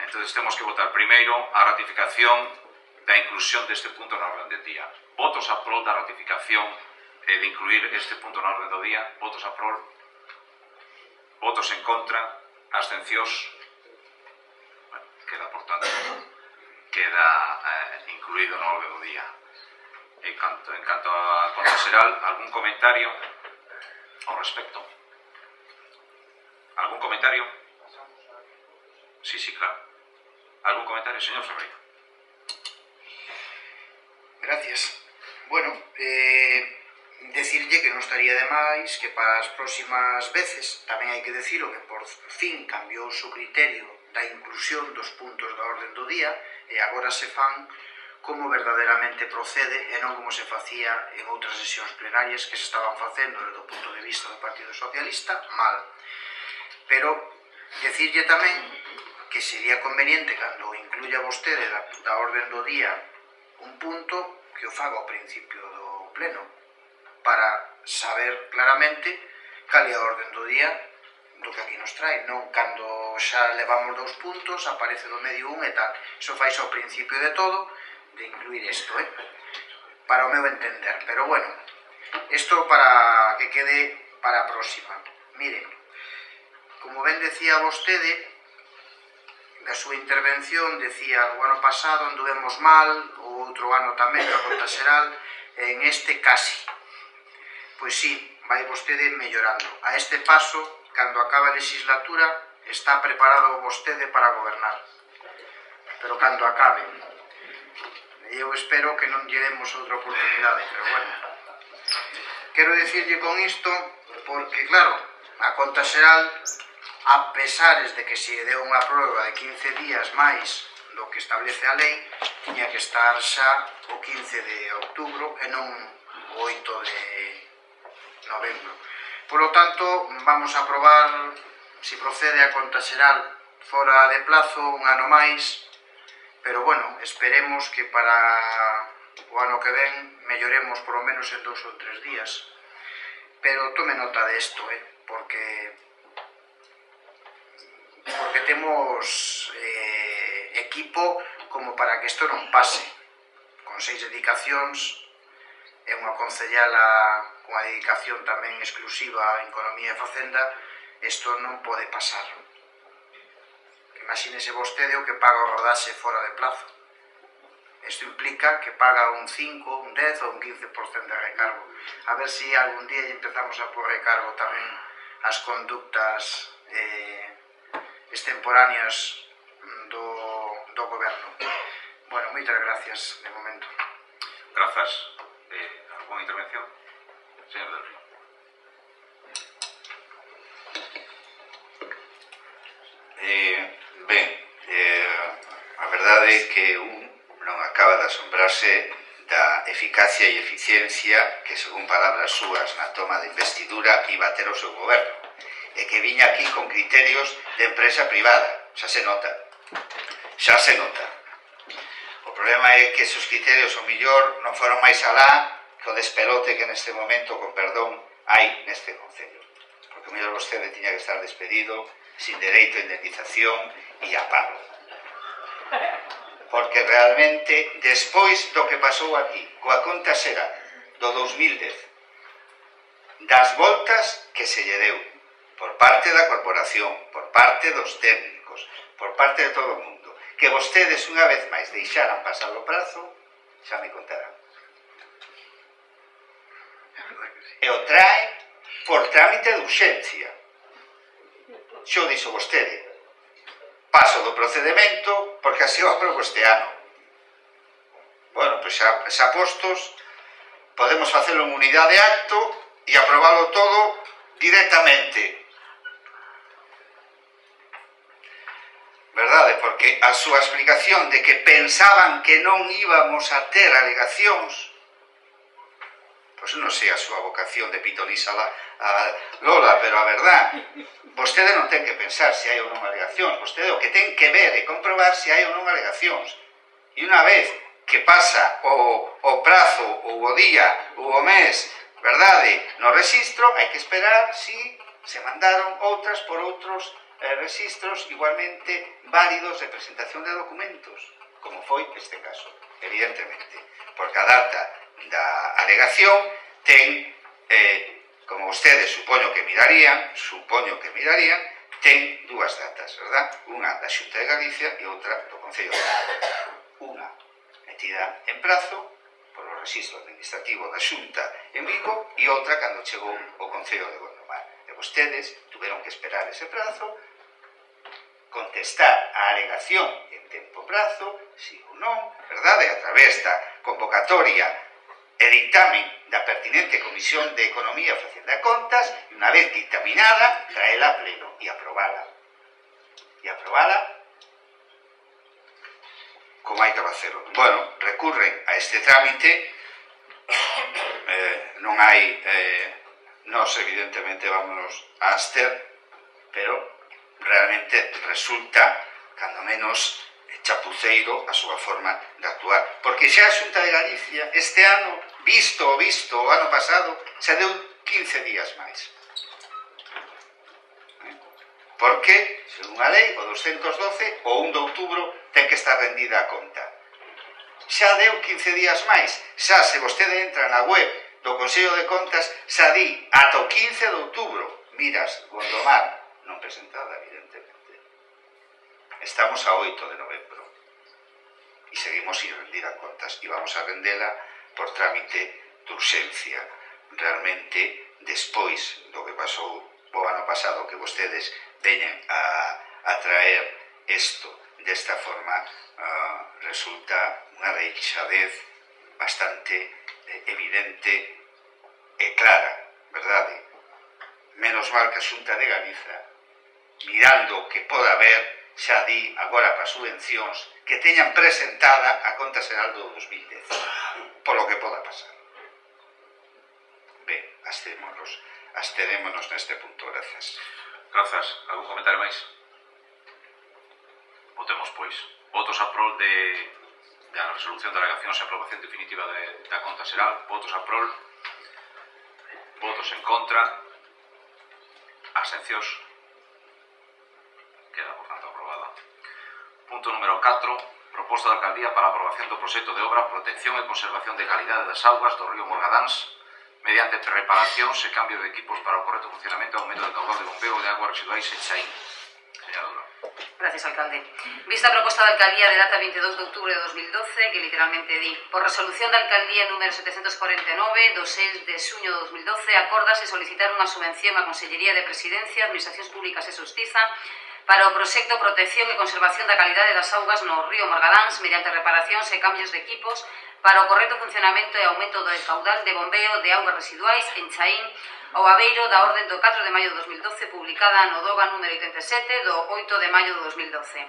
Entón, temos que votar primeiro a ratificación da inclusión deste punto na orden del día. Votos a prol da ratificación de incluir este punto na orden do día. Votos a prol. Votos en contra. Abstencións. Bueno, queda, por tanto, incluído na orden do día. En canto a conta xeral, algún comentario ao respecto? Algún comentario? Sí, claro. ¿Algún comentario, señor Ferreira? Gracias. Bueno, decirlle que non estaría de máis que para as próximas veces tamén hai que decirlo que por fin cambiou o criterio da inclusión dos puntos da orden do día e agora se fan como verdadeiramente procede e non como se facía en outras sesións plenarias que se estaban facendo desde o punto de vista do Partido Socialista mal. Pero decirlle tamén que sería conveniente cando incluya vostede da orden do día un punto que o faga ao principio do pleno para saber claramente cal é a orden do día do que aquí nos trae, non cando xa levamos 2 puntos aparece do medio un e tal. Iso fai ao principio de todo de incluir isto, para o meu entender, pero bueno, isto para que quede para a próxima. Mire, como ben decía vostede, da súa intervención decía o ano pasado anduvemos mal, o outro ano tamén na conta xeral, e en este casi. Pois sí, vai vostede mellorando. A este paso, cando acaba a legislatura, está preparado vostede para gobernar. Pero cando acabe, eu espero que non lle demos outra oportunidade, pero bueno. Quero dicirlle con isto, porque claro, a conta xeral, a pesares de que se deu unha prórroga de 15 días máis do que establece a lei, tiña que estar xa o 15 de outubro e non o 8 de novembro. Por lo tanto, vamos a aprobar, se procede a conta xeral fora de plazo, un ano máis, pero bueno, esperemos que para o ano que ven melloremos por lo menos en 2 ou 3 días. Pero tome nota de isto, porque temos equipo como para que isto non pase. Con 6 dedicacións e unha concellala con a dedicación tamén exclusiva a Economía e Facenda, isto non pode pasar. Imagínese vostede o que paga o rodaxe fora de plazo. Isto implica que paga un 5, un 10 ou un 15% de recargo. A ver se algún día empezamos a pôr recargo tamén as conductas extemporáneas do goberno. Bueno, moitas gracias de momento. Grazas. Alguna intervención? Señor Del Río. Ben, a verdade é que non acaba de asombrarse da eficacia e eficiencia que, según palabras súas na toma de investidura, iba a ter o seu goberno, e que viña aquí con criterios de empresa privada. Xa se nota. O problema é que esos criterios, o millor, non foron máis alá que o despelote que neste momento, con perdón, hai neste concello. Porque o mellor vostede tiña que estar despedido, sin dereito a indemnización e a pago. Porque realmente, despois do que pasou aquí, coa conta xeral do 2010, das voltas que se lle deu por parte da corporación, por parte dos técnicos, por parte de todo o mundo, que vostedes unha vez máis deixaran pasar o prazo, xa me contarán. E o trae por trámite de urxencia. Xo dixo vostede, paso do procedimento porque así o aprobo este ano. Bueno, pois xa postos, podemos facelo en unidade de acto e aprobalo todo directamente. Verdade? Porque a súa explicación de que pensaban que non íbamos a ter alegacións, pois non sei a súa vocación de pitoniza a Lola, pero a verdad, vostede non ten que pensar se hai ou non alegacións, vostede o que ten que ver e comprobar se hai ou non alegacións. E unha vez que pasa o prazo, ou o día, ou o mes verdade? No rexistro hai que esperar si se mandaron outras por outros rexistros igualmente válidos de presentación de documentos, como foi este caso, evidentemente, porque a data da alegación ten, como vostedes supoño que mirarían, ten dúas datas, verdad? Unha da Xunta de Galicia e outra do Concello de Vigo. Unha metida en prazo polo registro administrativo da Xunta en Vigo e outra cando chegou o Concello de Gondomar. E vostedes tuveron que esperar ese prazo, contestar a alegación en tempo prazo, si ou non, verdade? A través da convocatoria e dictamen da pertinente Comisión de Economía e Facenda e Contas, e unha vez dictaminada, traela a pleno e aprobala. E aprobala como hai que facelo. Bueno, recurren a este trámite, non hai, nós evidentemente vámonos a abster, pero realmente resulta, cando menos, chapuceiro a súa forma de actuar. Porque xa a Xunta de Galicia este ano, visto o ano pasado, xa deu 15 días máis. Porque, según a lei, o 212, o 1 de outubro, ten que estar rendida a conta. Xa deu 15 días máis. Xa, se vostede entra na web do Consello de Contas, xa di ata o 15 de outubro. Miras, Gondomar, non presentada, evidentemente. Estamos a 8 de novembro e seguimos sin rendir a contas e vamos a rendela por trámite de urxencia. Realmente, despois do que pasou o ano pasado, que vostedes veñen a traer isto desta forma, resulta unha deixadez bastante evidente e clara, verdade? Menos mal que a Xunta de Galiza, mirando o que poda haber, xa di agora para subvencións que teñan presentada a conta xeral do 2010, polo que poda pasar. Ben, absterémonos neste punto, gracias. Grazas. Algún comentario máis? Votemos, pois. Votos a prol da resolución de alegacións e aprobación definitiva da conta xeral. Votos a prol. Votos en contra. Abstencións. Queda, por tanto, aprobada. Punto número 4. Proposta da Alcaldía para a aprobación do proxecto de obra Protección e Conservación de Calidade das Augas do río Morgadáns mediante reparacións e cambios de equipos para o correcto funcionamento e aumento do caudal de bombeo de aguas residuais en Chaín. Señora. Gracias, alcalde. Vista a proposta da Alcaldía de data 22 de outubro de 2012, que literalmente di: por resolución da Alcaldía número 749 do 6 de xuño de 2012, acórdase solicitar unha subvención á Consellería de Presidencia, Administracións Públicas e Xustiza para o proxecto Protección e Conservación da Calidade das Augas no río Morgadáns mediante reparacións e cambios de equipos para o correcto funcionamento e aumento do caudal de bombeo de augas residuais en Chaín, ao abeiro da orden do 4 de maio de 2012, publicada no DOGA número 87 do 8 de maio de 2012.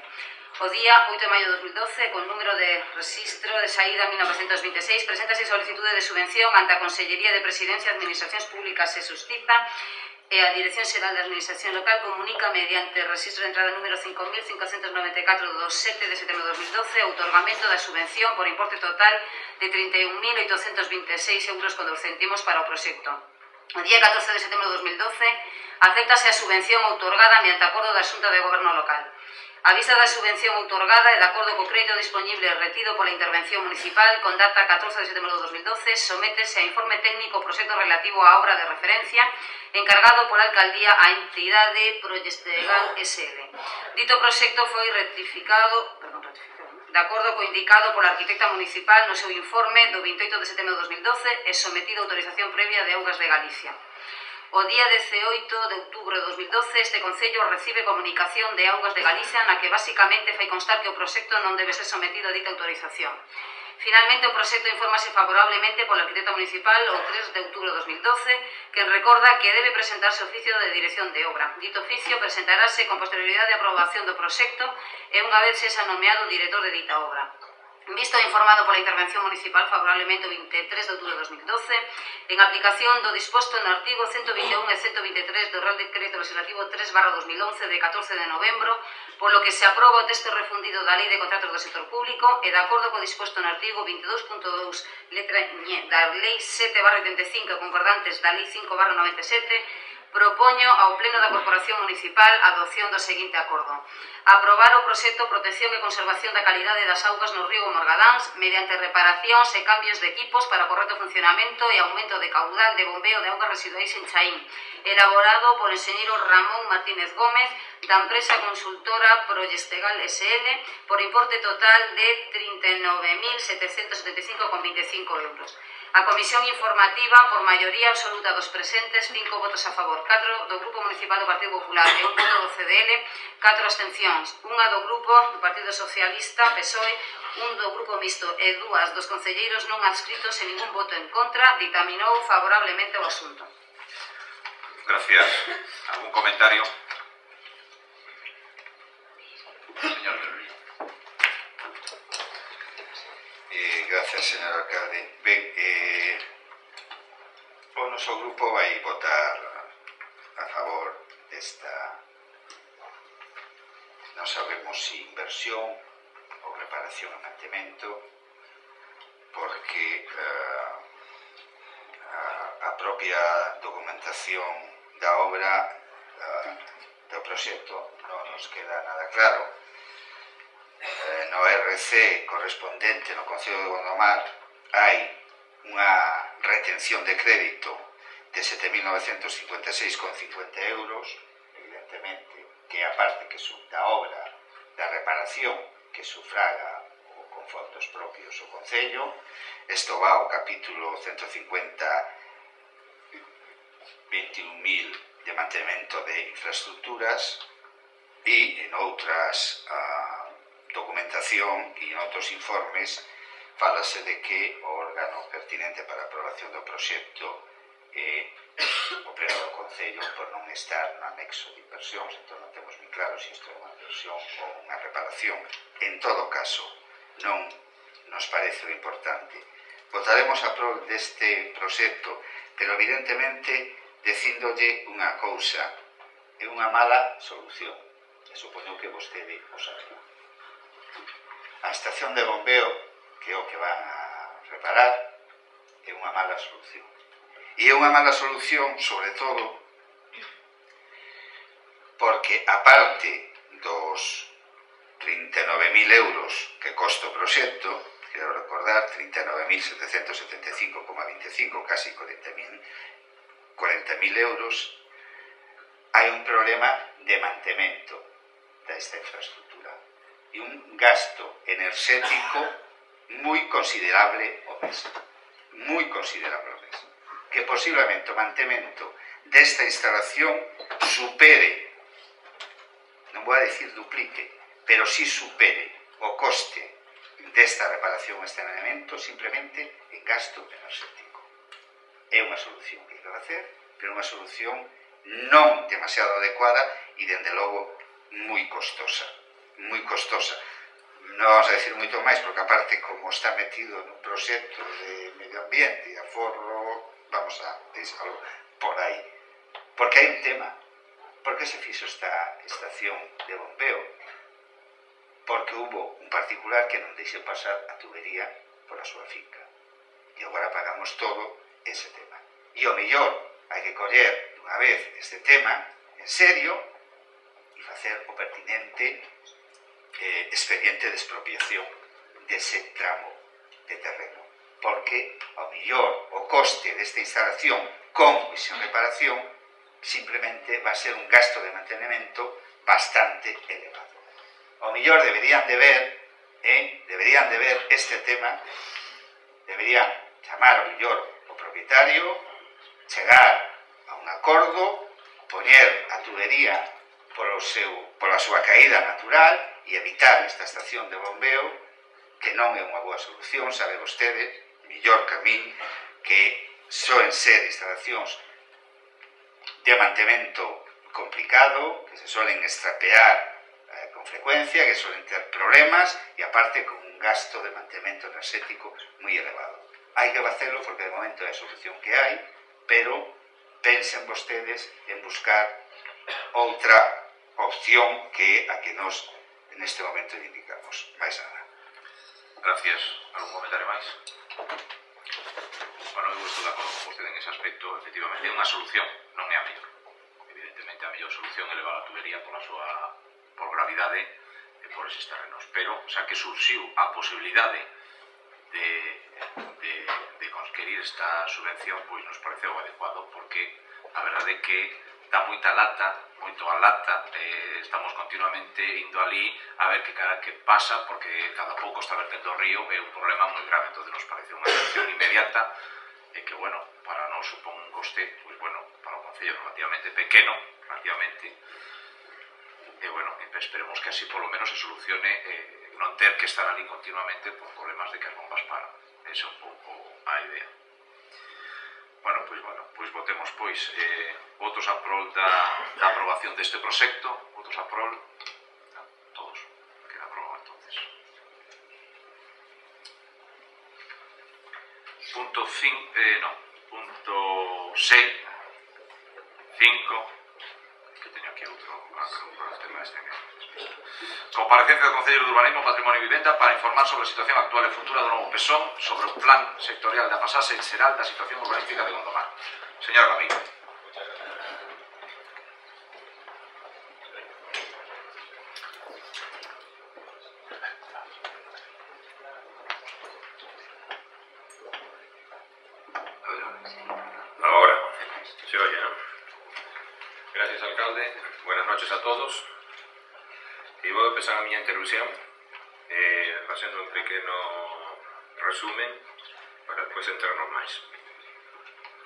O día 8 de maio de 2012, con número de registro de saída 1926, preséntase solicitude de subvención ante a Consellería de Presidencia, Administracións Públicas e Xustiza, e a Dirección Xeral de Administración Local comunica mediante registro de entrada número 5.594 do 7 de setembro de 2012 o outorgamento da subvención por importe total de 31.826 euros con 2 céntimos para o proxecto. O día 14 de setembro de 2012 acéptase a subvención outorgada mediante acordo da Xunta de Goberno Local. A vista da subvención outorgada e de acordo co crédito disponible retido pola intervención municipal con data 14 de setembro de 2012, sométese a informe técnico o proxecto relativo á obra de referencia encargado pola Alcaldía á entidade Proyestegal SL. Dito proxecto foi ratificado de acordo co indicado pola arquitecta municipal no seu informe do 28 de setembro de 2012 e sometido a autorización previa de Augas de Galicia. O día 18 de outubro de 2012, este Concello recibe comunicación de Augas de Galicia na que basicamente fai constar que o proxecto non debe ser sometido a dita autorización. Finalmente, o proxecto infórmase favorablemente pola arquitecta municipal o 3 de outubro de 2012, que recorda que debe presentarse oficio de dirección de obra. Dito oficio presentarase con posterioridade a aprobación do proxecto e unha vez sexa nomeado o director de dita obra. Visto e informado pola intervención municipal favorablemente o 23 de outubro de 2012, en aplicación do disposto no artigo 121 e 123 do Real Decreto Legislativo 3/2011 de 14 de novembro, polo que se aproba o texto refundido da Lei de Contratos do Sector Público e de acordo co disposto no artigo 22.2 letra ñ da Lei 7/85 concordantes da Lei 5/97, propoño ao Pleno da Corporación Municipal a adopción do seguinte acordo. Aprobar o proxecto Protección e Conservación da Calidade das Augas no río Morgadáns mediante reparacións e cambios de equipos para o correcto funcionamento e aumento de caudal de bombeo de augas residuais en Chaín, elaborado polo enxeñeiro Ramón Martínez Gómez da empresa consultora Proyestegal SL por importe total de 39.775,25 euros. A Comisión Informativa, por maioría absoluta dos presentes, 5 votos a favor, 4 do Grupo Municipal do Partido Popular e 1 voto do CDL, 4 abstencións, 1 do Grupo do Partido Socialista, PSOE, 1 do Grupo Mixto e 2 dos concelleiros non adscritos e ningún voto en contra, ditaminou favorablemente o asunto. Gracias. ¿Algún comentario? Señor Berlín. Gracias, señor alcalde. Ben, o noso grupo vai votar a favor desta, non sabemos se inversión ou reparación e mantemento, porque a propia documentación da obra do proxecto non nos queda nada claro. No RC correspondente no Concello de Gondomar hai unha retención de crédito de 7.956,50 euros, evidentemente, que a parte que da obra da reparación que sufraga con fondos propios o Concello. Isto va ao capítulo 150, 21.000 de mantemento de infraestructuras e en outras documentación e en outros informes fálase de que o órgano pertinente para a aprobación do proxecto é o Pleno do Concello por non estar no anexo de inversións. Entón non temos moi claro se isto é unha inversión ou unha reparación. En todo caso, non nos parece o importante. Votaremos a prol deste proxecto, pero evidentemente dicíndolle unha cousa, é unha mala solución, e supoño que vostede o saberá. A estación de bombeo, que é o que van a reparar, é unha mala solución. E é unha mala solución, sobre todo, porque a parte dos 39.000 euros que costa o proxecto, quero recordar, 39.775,25, casi 40.000 euros, hai un problema de mantemento desta infraestructura e un gasto enerxético moi considerable o mesmo, que posiblemente o mantemento desta instalación supere, non vou a dicir duplique, pero si supere o coste desta reparación e saneamento simplemente en gasto enerxético. É unha solución que hai que facer, pero unha solución non demasiado adecuada e, dende logo, moi costosa. Non vamos a decir moito máis, porque aparte, como está metido nun proxecto de medio ambiente e aforro, vamos a deixalo por aí. Porque hai un tema. Por que se fixo esta estación de bombeo? Porque hubo un particular que non deixou pasar a tubería por a súa finca. E agora pagamos todo ese tema. E o mellor, hai que coller dunha vez este tema en serio e facer o pertinente expediente de expropiación dese tramo de terreno, porque ao mellor o coste desta instalación con e sen reparación simplemente va a ser un gasto de mantenimento bastante elevado. Ao mellor deberían de ver este tema, deberían chamar ao mellor o propietario, chegar a un acordo, poñer a tubería pola súa caída natural e evitar esta estación de bombeo, que non é unha boa solución. Sabe vostede, mellor que a min, que soen ser instalacións de mantemento complicado, que se solen estropear con con frecuencia, que suelen ter problemas e aparte con un gasto de mantemento enerxético moi elevado. Hai que facelo porque de momento é a solución que hai, pero pensen vostedes en buscar outra opción que a que nos neste momento indicamos. Mais nada. Gracias. Algún comentario máis? Bueno, eu estou de acordo con vostede en ese aspecto. Efectivamente, é unha solución, non é a mellor. Evidentemente, a mellor solución é levar a tubería por gravidade e por eses terrenos. Pero, xa que surxiu a posibilidade de conseguir esta subvención, pois nos pareceu adecuado, porque a verdade é que dá moito a lata, estamos continuamente indo ali a ver que pasa, porque cada pouco está vertendo o río, é un problema moi grave. Entón nos parece unha solución inmediata e que, bueno, para non supón un coste, pois, bueno, para o Concello relativamente pequeno, e, bueno, esperemos que así polo menos se solucione non ter que estar ali continuamente por problemas de que as bombas paran. Esa é un pouco a idea. Bueno, pois votemos, votos a prol da aprobación deste proxecto, votos a prol, todos, queda aprobado entonces. Punto 6, 5, que teño aquí outro tema este que... Comparecencia do Concello de Urbanismo, Patrimonio e Vivenda para informar sobre a situación actual e futura do novo PSON sobre o plan sectorial da pasase xeral da situación urbanística de Gondomar. Señor Ramiro. Ahora, se oye, ¿no? Gracias, alcalde. Buenas noches a todos. Y voy a empezar a mi intervención haciendo un pequeño resumen para después entrarnos más.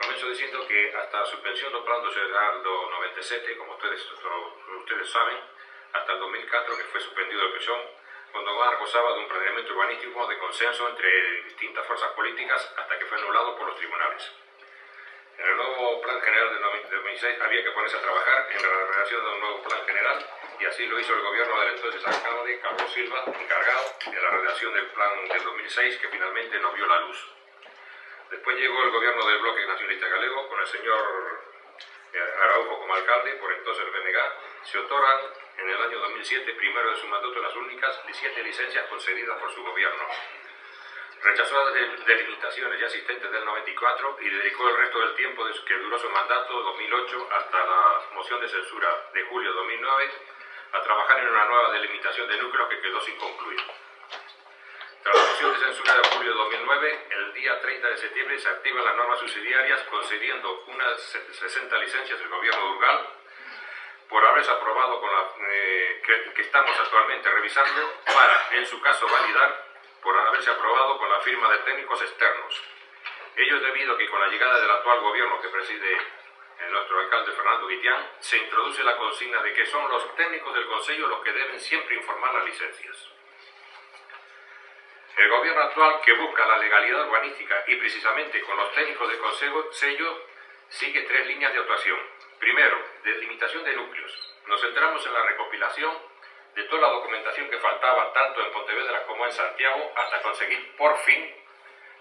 Comienzo diciendo que hasta la suspensión del Plan Xeral do 97, como ustedes saben, hasta el 2004, que fue suspendido el PSON, Gondomar gozaba de un planeamiento urbanístico de consenso entre distintas fuerzas políticas hasta que fue anulado por los tribunales. En el nuevo Plan General de 2006 había que ponerse a trabajar en la redacción de un nuevo Plan General y así lo hizo el gobierno del entonces alcalde Carlos Silva, encargado de la redacción del Plan del 2006, que finalmente no vio la luz. Después llegó el gobierno del Bloque Nacionalista Galego con el señor Araujo como alcalde, por entonces el BNG. Se otorgan en el año 2007, primero de su mandato, las únicas 17 licencias concedidas por su gobierno. Rechazó las delimitaciones ya existentes del 94 y dedicó el resto del tiempo que duró su mandato, 2008, hasta la moción de censura de julio de 2009, a trabajar en una nueva delimitación de núcleos que quedó sin concluir. Tras la moción de censura de julio de 2009, el día 30 de septiembre se activan las normas subsidiarias concediendo unas 60 licencias del gobierno de Urgal por haberse aprobado con que estamos actualmente revisando para, en su caso, validar por haberse aprobado con la firma de técnicos externos. Ello es debido a que con la llegada del actual gobierno que preside nuestro alcalde Fernando Guitián, se introduce la consigna de que son los técnicos del Concello los que deben siempre informar las licencias. El gobierno actual, que busca la legalidad urbanística y precisamente con los técnicos del Concello, sigue 3 líneas de actuación. Primero, delimitación de núcleos. Nos centramos en la recopilación de toda la documentación que faltaba tanto en Pontevedra como en Santiago hasta conseguir por fin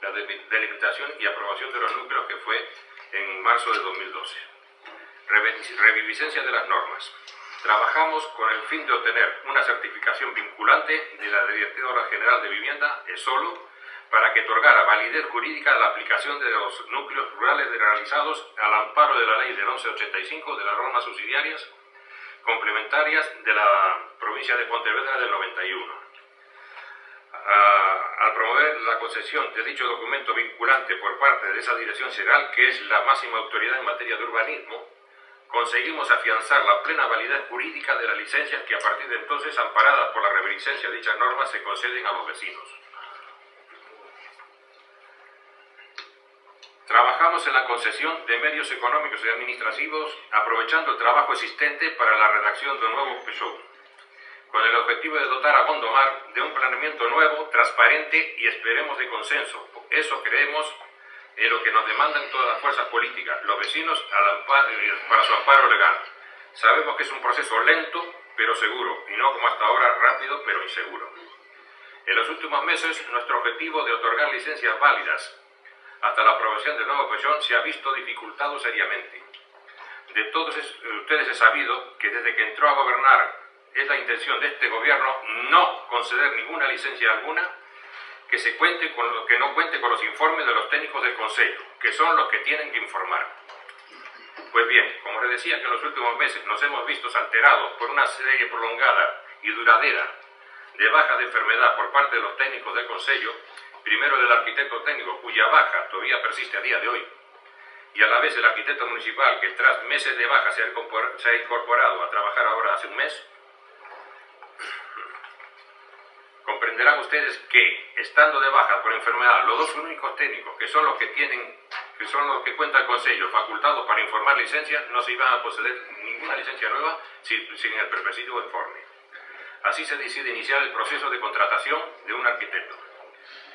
la delimitación y aprobación de los núcleos, que fue en marzo de 2012. Reviviscencia de las normas. Trabajamos con el fin de obtener una certificación vinculante de la Directora General de Vivienda, ESOLO, para que otorgara validez jurídica a la aplicación de los núcleos rurales realizados al amparo de la Ley del 1185 de las normas subsidiarias complementarias de la provincia de Pontevedra del 91. Al promover la concesión de dicho documento vinculante por parte de esa Dirección General, que es la máxima autoridad en materia de urbanismo, conseguimos afianzar la plena validez jurídica de las licencias que a partir de entonces, amparadas por la reviviscencia de dichas normas, se conceden a los vecinos. Trabajamos en la concesión de medios económicos y administrativos, aprovechando el trabajo existente para la redacción de un nuevo PSON, con el objetivo de dotar a Gondomar de un planeamiento nuevo, transparente y esperemos de consenso. Eso creemos en lo que nos demandan todas las fuerzas políticas, los vecinos para su amparo legal. Sabemos que es un proceso lento, pero seguro, y no como hasta ahora rápido, pero inseguro. En los últimos meses, nuestro objetivo de otorgar licencias válidas hasta la aprobación del nuevo PESON se ha visto dificultado seriamente. De todos ustedes he sabido que desde que entró a gobernar es la intención de este gobierno no conceder ninguna licencia alguna que no cuente con los informes de los técnicos del Consejo, que son los que tienen que informar. Pues bien, como les decía que en los últimos meses nos hemos visto alterados por una serie prolongada y duradera de bajas de enfermedad por parte de los técnicos del Consejo, primero del arquitecto técnico cuya baja todavía persiste a día de hoy, y a la vez el arquitecto municipal que tras meses de baja se ha incorporado a trabajar ahora hace un mes, comprenderán ustedes que, estando de baja por enfermedad, los dos únicos técnicos que son los que cuenta el Consejo facultados para informar licencias, no se iban a conceder ninguna licencia nueva sin el preciso informe. Así se decide iniciar el proceso de contratación de un arquitecto,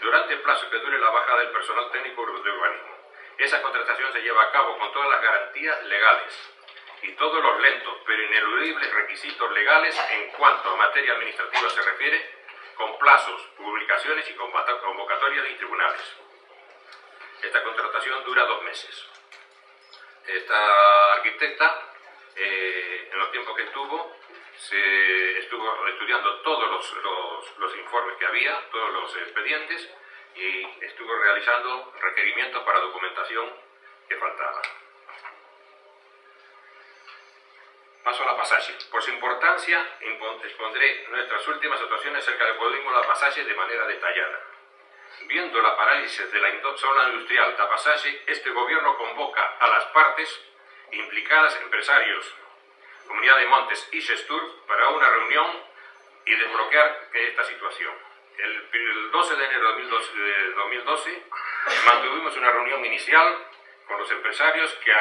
durante el plazo que dure la baja del personal técnico de urbanismo. Esa contratación se lleva a cabo con todas las garantías legales y todos los lentos pero ineludibles requisitos legales en cuanto a materia administrativa se refiere, con plazos, publicaciones y convocatorias de tribunales. Esta contratación dura 2 meses. Esta arquitecta, en los tiempos que estuvo estudiando todos los informes que había, todos los expedientes, y estuvo realizando requerimientos para documentación que faltaba. Paso a la pasaje. Por su importancia, expondré nuestras últimas actuaciones cerca del polígono La Pasaje de manera detallada. Viendo la parálisis de la zona industrial da Pasaje, este gobierno convoca a las partes implicadas, empresarios, Comunidad de Montes y Gestur, para una reunión y desbloquear esta situación. El 12 de enero de 2012 mantuvimos una reunión inicial con los empresarios que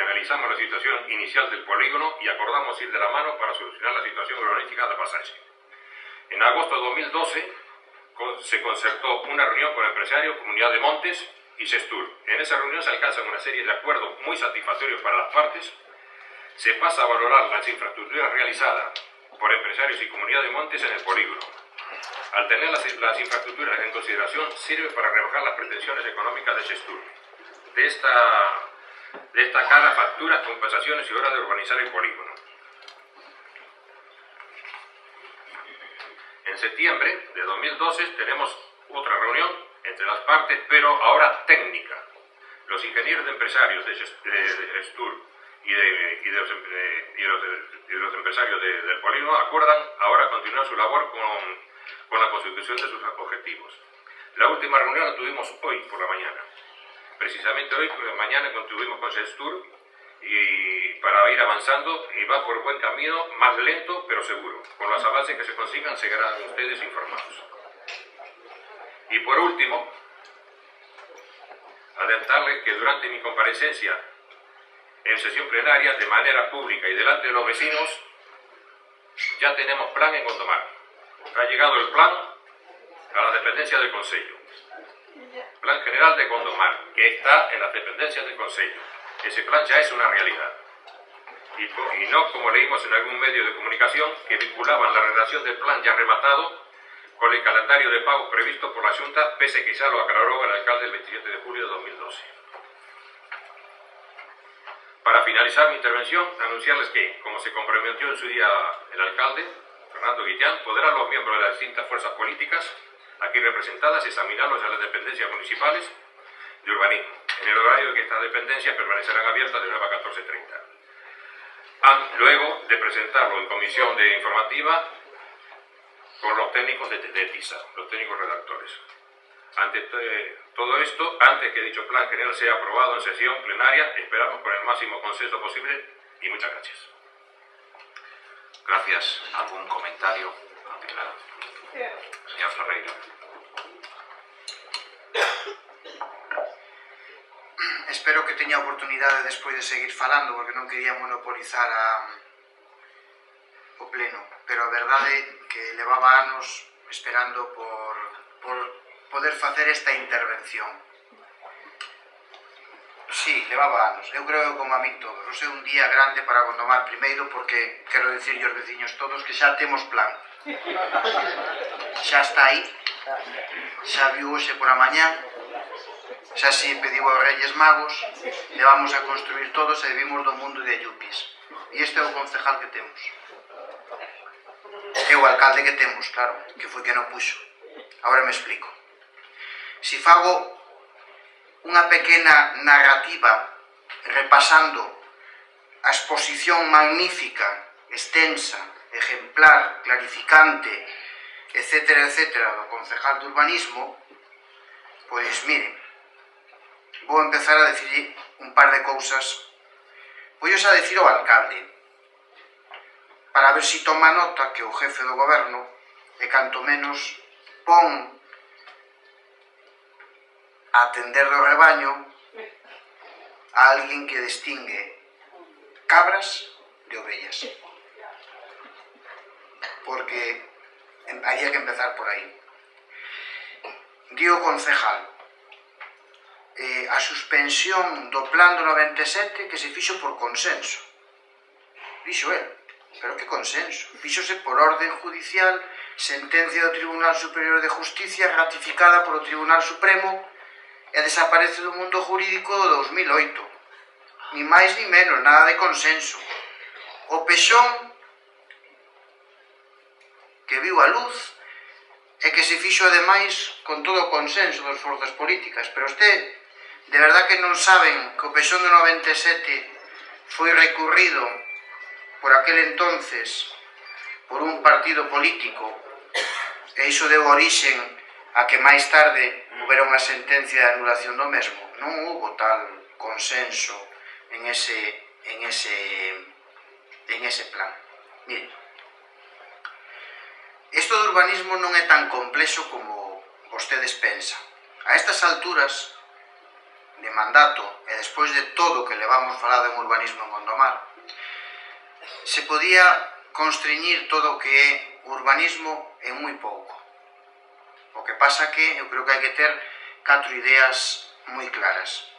analizamos la situación inicial del polígono y acordamos ir de la mano para solucionar la situación urbanística de Pasaje. En agosto de 2012 se concertó una reunión con empresarios, Comunidad de Montes y Gestur. En esa reunión se alcanzan una serie de acuerdos muy satisfactorios para las partes. Se pasa a valorar las infraestructuras realizadas por empresarios y Comunidad de Montes en el polígono. Al tener las infraestructuras en consideración, sirve para rebajar las pretensiones económicas de Gestur. De esta cara, facturas, compensaciones y horas de urbanizar el polígono. En septiembre de 2012 tenemos otra reunión entre las partes, pero ahora técnica. Los ingenieros de empresarios de Gestur y los empresarios del polígono acuerdan ahora continuar su labor con la consecución de sus objetivos. La última reunión la tuvimos hoy por la mañana. Precisamente hoy por la mañana estuvimos con Gestur y para ir avanzando, y va por buen camino, más lento pero seguro. Con los avances que se consigan serán ustedes informados. Y por último, adelantarles que durante mi comparecencia en sesión plenaria, de manera pública y delante de los vecinos, ya tenemos plan en Gondomar. Ha llegado el plan a la dependencia del Consejo. Plan General de Gondomar, que está en las dependencias del Consejo. Ese plan ya es una realidad. Y no como leímos en algún medio de comunicación que vinculaban la redacción del plan ya rematado con el calendario de pagos previsto por la Junta, pese que ya lo aclaró el alcalde el 27 de julio de 2012. Para finalizar mi intervención, anunciarles que, como se comprometió en su día el alcalde, Fernando Guillán, podrán los miembros de las distintas fuerzas políticas aquí representadas examinarlos en las dependencias municipales de urbanismo, en el horario de que estas dependencias permanecerán abiertas de 9 a 14:30. Luego de presentarlo en comisión de informativa con los técnicos de TISA, los técnicos redactores. Ante todo esto, antes que dicho plan general sea aprobado en sesión plenaria, esperamos por el máximo consenso posible y muchas gracias. Gracias. ¿Algún comentario? Señor Ferreira. Espero que teña oportunidade despois de seguir falando, porque non quería monopolizar o pleno, pero a verdade que levaba anos esperando por poder facer esta intervención. Sí, levaba anos. Eu creo como a min todos. O sea, un día grande para Gondomar primeiro porque quero dicir aos veciños todos que xa temos plan. Xa está aí. Xa viu hoxe por a mañán. Xa si pediu aos Reyes Magos. Le vamos a construir todos e vivimos do mundo de Ayupis. E este é o concejal que temos. E o alcalde que temos, claro, que foi que non puxo. Agora me explico. Si fago unha pequena narrativa repasando a exposición magnífica, extensa, ejemplar, clarificante, etcétera, etcétera, do concejal de urbanismo, pois miren, vou empezar a decir un par de cousas, vou a decir ao alcalde, para ver si toma nota que o jefe do goberno e canto menos pon a atender do rebaño a alguén que distingue cabras de ovellas. Porque había que empezar por aí. Di o concejal a suspensión do plan do 97 que se fixo por consenso. Dixo el, pero que consenso? Fíxose por orden judicial, sentencia do Tribunal Superior de Justicia ratificada polo Tribunal Supremo e desaparece do mundo jurídico do 2008. Ni máis ni menos, nada de consenso. O pexón que viu a luz e que se fixo ademais con todo o consenso das forzas políticas. Pero usted, de verdad que non saben que o pexón do 97 foi recurrido por aquel entonces por un partido político e iso deu orixen a que máis tarde houbera unha sentencia de anulación do mesmo. Non houbo tal consenso en ese plan. Miren, isto do urbanismo non é tan complexo como vostedes pensan. A estas alturas de mandato e despois de todo o que levamos falado en urbanismo en Gondomar, se podía constreñir todo o que é urbanismo en moi pouco. O que pasa que eu creo que hai que ter 4 ideas moi claras.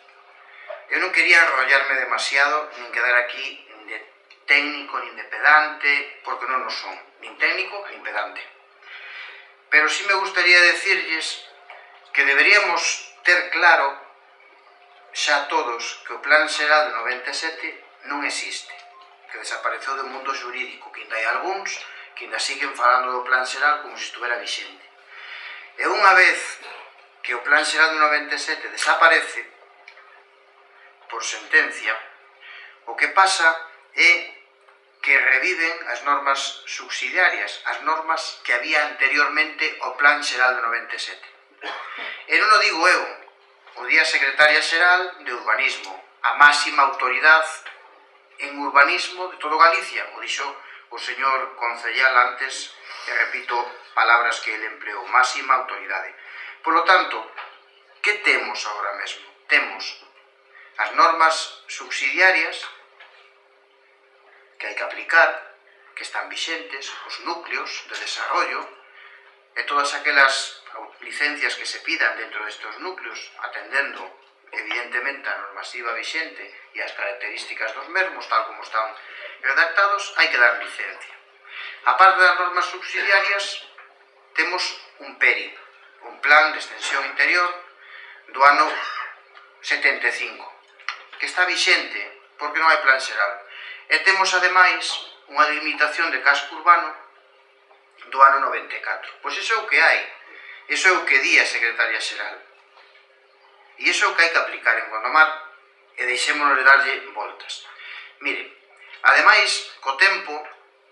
Eu non quería enrollarme demasiado, nin quedar aquí de técnico, nin de pedante, porque non o son, nin técnico, nin pedante. Pero sí me gustaría decirlles que deberíamos ter claro xa todos que o Plan Xeral de 97 non existe, que desapareceu do mundo xurídico, que ainda hai algúns que ainda siguen falando do Plan Xeral como se estuvera vixente. E unha vez que o Plan Xeral do 97 desaparece por sentencia, o que pasa é que reviven as normas subsidiarias, as normas que había anteriormente ao Plan Xeral do 97. E non o digo eu, o di a Secretaria Xeral de Urbanismo, a máxima autoridade en urbanismo de todo Galicia, o dixo o señor concellal antes, e repito palabras que ele empleou, máxima autoridade. Por lo tanto, que temos agora mesmo? Temos as normas subsidiarias que hai que aplicar, que están vixentes, os núcleos de desarrollo e todas aquelas licencias que se pidan dentro destes núcleos, atendendo evidentemente a normativa vixente e as características dos mesmos, tal como están redactados, hai que dar licencia. A parte das normas subsidiarias, temos un PERI, un Plan de Extensión Interior do ano 75, que está vixente porque non hai Plan Xeral. E temos, ademais, unha limitación de casco urbano do ano 94. Pois iso é o que hai, iso é o que di a Secretaria Xeral. E iso é o que hai que aplicar en Gondomar e deixémonos de darlle voltas. Mire, ademais, co tempo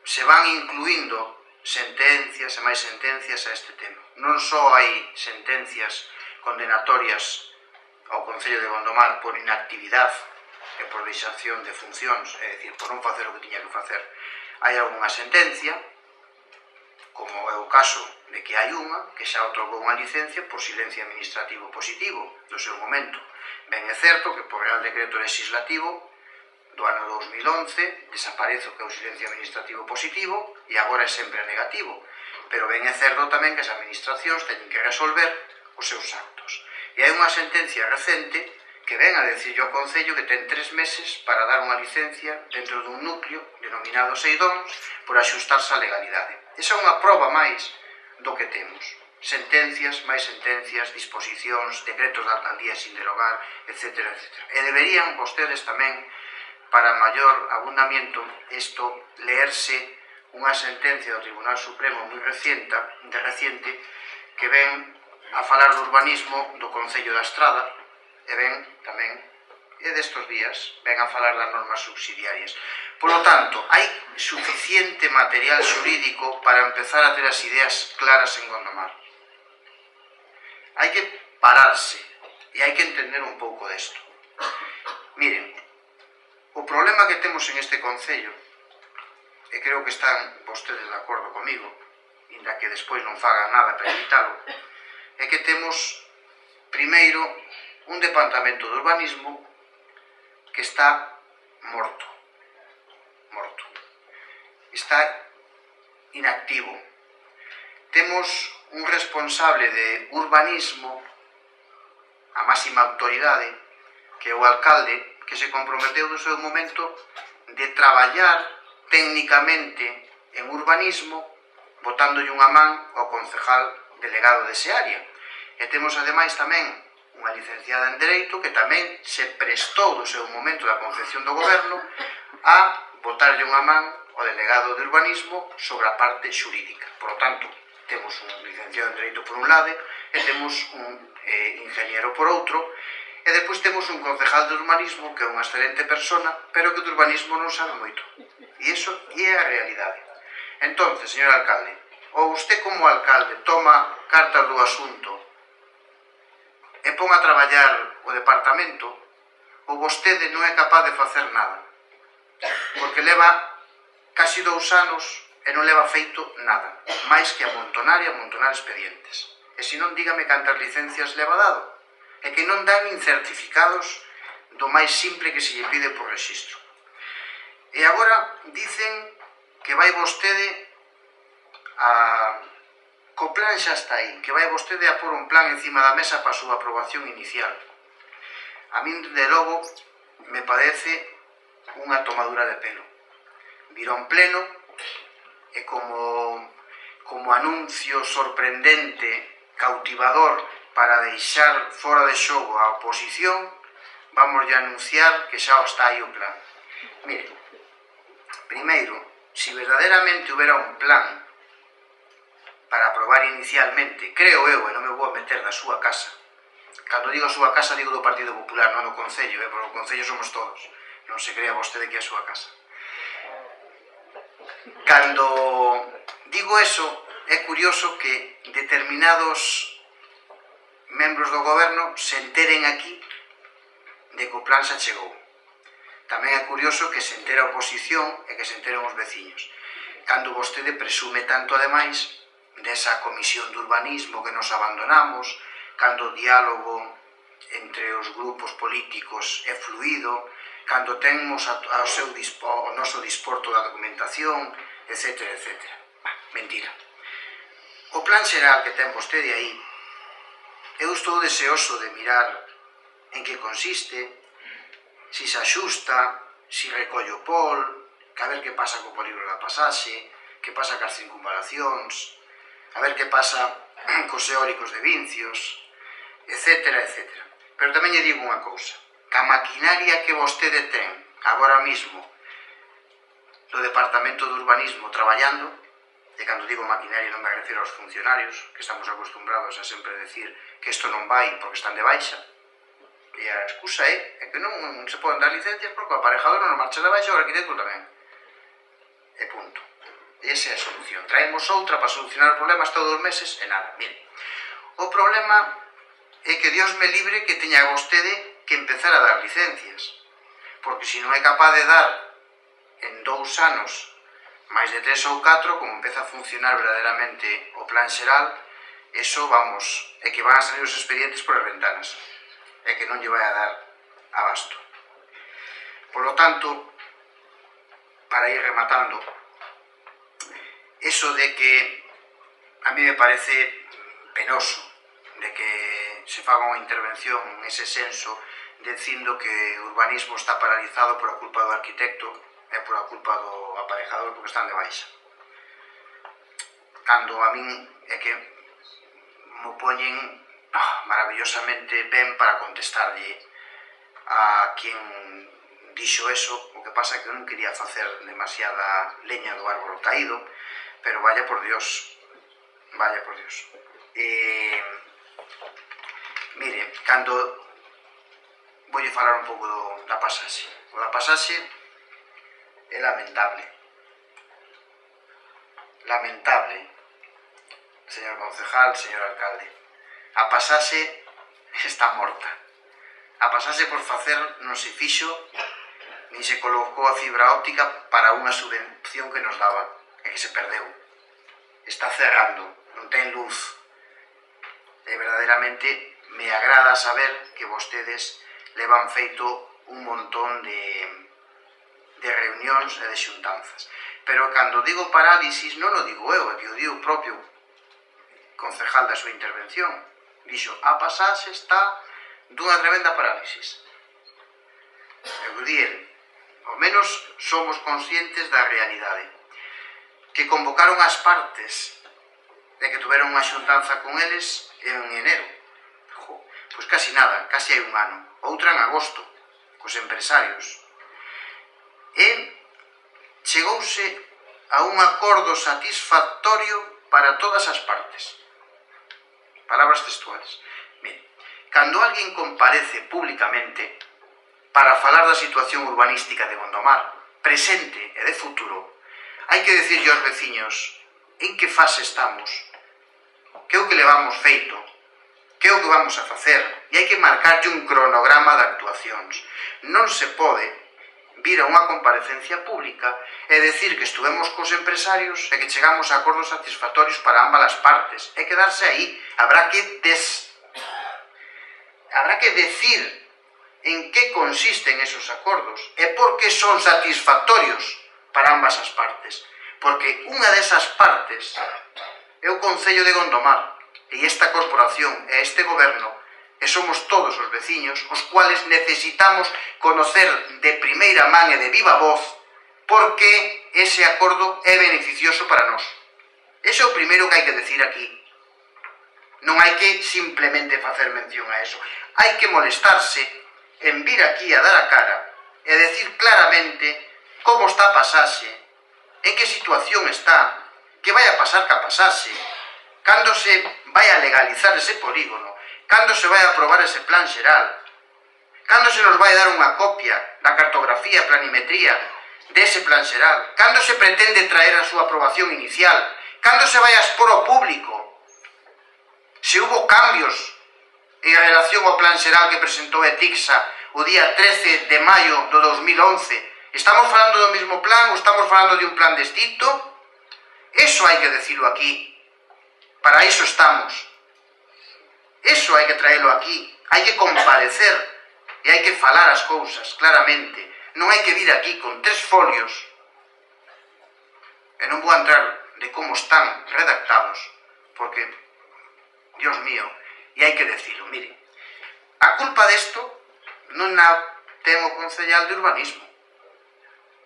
se van incluindo sentencias e máis sentencias a este tema. Non só hai sentencias condenatorias ao Concello de Gondomar por inactividade e por deixación de funcións, é dicir, por non facer o que tiña que facer. Hai algunha sentencia, como é o caso de que hai unha que xa otorgou unha licencia por silencio administrativo positivo do seu momento. Ben é certo que por Real Decreto Legislativo do ano 2011 desaparece o que é o silencio administrativo positivo e agora é sempre negativo, pero ben é certo tamén que as administracións teñen que resolver os seus actos. E hai unha sentencia recente que que ven a decir ao Concello que ten 3 meses para dar unha licencia dentro dun núcleo denominado Seidóns por axustarse á legalidade. Esa é unha proba máis do que temos. Sentencias, máis sentencias, disposicións, decretos de alcaldía sin derogar, etc. E deberían vostedes tamén, para maior abundamiento, leerse unha sentencia do Tribunal Supremo moi reciente que ven a falar do urbanismo do Concello da Estrada e ven tamén, destos días, ven a falar das normas subsidiarias. Por lo tanto, hai suficiente material xurídico para empezar a ter as ideas claras en Gondomar. Hai que pararse e hai que entender un pouco desto. Miren, o problema que temos en este Concello, e creo que están vostedes de acordo comigo, inda que despois non fagan nada para evitalo, é que temos, primeiro, un departamento de urbanismo que está morto. Está inactivo. Temos un responsable de urbanismo, a máxima autoridade, que é o alcalde, que se comprometeu no seu momento de traballar técnicamente en urbanismo, botándolle unha man ao concejal delegado dese área. E temos ademais tamén unha licenciada en Dereito que tamén se prestou do seu momento da concepción do goberno a botarlle unha man ao delegado de urbanismo sobre a parte xurídica. Por lo tanto, temos un licenciado en Dereito por un lado e temos un ingeniero por outro, e depois temos un concejal de urbanismo que é unha excelente persona, pero que de urbanismo non sabe moito. E iso é a realidade. Entonces, señor alcalde, ou usted como alcalde toma cartas do asunto e pon a traballar o departamento, ou vostede non é capaz de facer nada, porque leva casi 2 anos e non leva feito nada, máis que amontonar e amontonar expedientes. E se non, dígame cantas licencias leva dado, e que non dan nin certificados do máis simple que se lle pide por rexistro. E agora dicen que vai vostede co plan xa está aí, que vai vostede a pôr un plan encima da mesa para a súa aprobación inicial. A min, de logo, me parece unha tomadura de pelo. Virá un pleno e como anuncio sorprendente, cautivador, para deixar fora de xogo a oposición, vamos a anunciar que xa está aí o plan. Mire, primeiro, se verdadeiramente houbera un plan para aprobar inicialmente, creo eu, e non me vou a meter da súa casa. Cando digo a súa casa, digo do Partido Popular, non do Concello, porque o Concello somos todos. Non se crea vostede que é a súa casa. Cando digo eso, é curioso que determinados membros do goberno se enteren aquí de que o plan xa chegou. Tamén é curioso que se entere a oposición e que se enteren os veciños. Cando vostede presume tanto, ademais, desa comisión de urbanismo que nos abandonamos, cando o diálogo entre os grupos políticos é fluido, cando temos o noso disporto da documentación, etc. Mentira. O plan xeral que ten vostede aí, eu estou deseoso de mirar en que consiste, si se axusta, si recolle o pol, a ver que pasa co polígono da pasaxe, que pasa cas circunvalacións, a ver que pasa cos eólicos de Vincios, etc. Pero tamén lle digo unha cousa, que a maquinaria que vostede ten agora mismo do Departamento de Urbanismo traballando, e cando digo maquinaria non me refiro aos funcionarios, que estamos acostumbrados a sempre decir que isto non vai porque están de baixa, e a excusa é que non se poden dar licencias porque o aparejador non marcha de baixa, o arquitecto tamén. E punto. Esa é a solución. Traemos outra para solucionar problemas todos os meses e nada. Mire, o problema é que Dios me libre que teña vostede que empezar a dar licencias, porque se non é capaz de dar en 2 anos máis de 3 ou 4, como empeza a funcionar verdadeiramente o plan xeral, eso, vamos, é que van a salir os expedientes por as ventanas, é que non lle vai a dar abasto. Por lo tanto, para ir rematando, eso de que a mí me parece penoso de que se faga unha intervención en ese senso dicindo que o urbanismo está paralizado por a culpa do arquitecto e por a culpa do aparejador porque están de baixa. Cando a min é que mo poñen maravillosamente ben para contestarlle a quen dixo eso. O que pasa é que eu non quería facer demasiada leña do árbol caído, pero vaya por Dios, vaya por Dios. Mire, cando voulle falar un pouco da pasaxe. O da pasaxe é lamentable. Lamentable, señor concejal, señor alcalde. A pasaxe está morta. A pasaxe por facer non se fixo, nin se colocou a fibra óptica para unha subvención que nos daban, e que se perdeu. Está cerrando, non ten luz. E verdadeiramente me agrada saber que vostedes levan feito un montón de reunións e de xuntanzas. Pero cando digo parálisis non o digo eu, é que o digo o propio concejal da súa intervención. Dixo, a pasaxe está dunha tremenda parálisis. Eu di el, ao menos somos conscientes da realidade. Que convocaron as partes e que tuveron unha xuntanza con eles en enero. Pois casi nada, casi hai un ano. Outra en agosto, cos empresarios. E chegouse a un acordo satisfactorio para todas as partes. Palabras textuales. Mire, cando alguén comparece públicamente para falar da situación urbanística de Gondomar, presente e de futuro, hai que decirlle aos veciños en que fase estamos, que é o que levamos feito, que é o que vamos a facer, e hai que marcarlle un cronograma de actuacións. Non se pode vir a unha comparecencia pública e decir que estuvemos cos empresarios e que chegamos a acordos satisfactorios para ambas as partes e quedarse aí. Habrá que decir en que consisten esos acordos e por que son satisfactorios para ambas as partes. Porque unha desas partes é o Concello de Gondomar, e esta corporación e este goberno, e somos todos os veciños, os cuales necesitamos conocer de primeira man e de viva voz porque ese acordo é beneficioso para nós. Ese é o primeiro que hai que decir aquí. Non hai que simplemente facer mención a eso. Hai que molestarse en vir aquí a dar a cara e decir claramente como está a pasaxe, en que situación está, que vai a pasar ca pasaxe, cando se vai a legalizar ese polígono, cando se vai a aprobar ese plan xeral, cando se nos vai dar unha copia da cartografía e planimetría dese plan xeral, cando se pretende traer a súa aprobación inicial, cando se vai a expor ao público, se hubo cambios en relación ao plan xeral que presentou Etixa o día 13 de maio do 2011. Estamos falando do mesmo plan ou estamos falando de un plan distinto? Eso hai que decirlo aquí. Para iso estamos. Eso hai que traelo aquí. Hai que comparecer e hai que falar as cousas claramente. Non hai que vir aquí con 3 folios. E non vou entrar de como están redactados, porque, Dios mío, e hai que decirlo, mire, a culpa desto non a ten o concellal de urbanismo.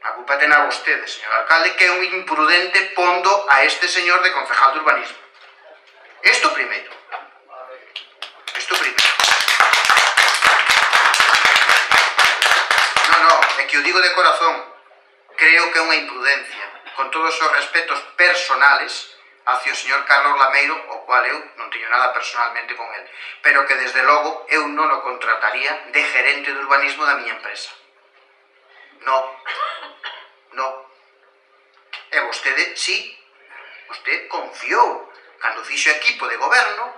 A culpa ten a vostede, señor alcalde, que é un imprudente pondo a este señor de concejal de urbanismo. Esto primeiro. Esto primeiro. Non, é que o digo de corazón. Creo que é unha imprudencia, con todos os respetos personales hacia o señor Carlos Lameiro, o cual eu non teño nada personalmente con él, pero que desde logo eu non o contrataría de gerente de urbanismo da miña empresa. No. E vostede, sí, vostede confiou cando fixo equipo de goberno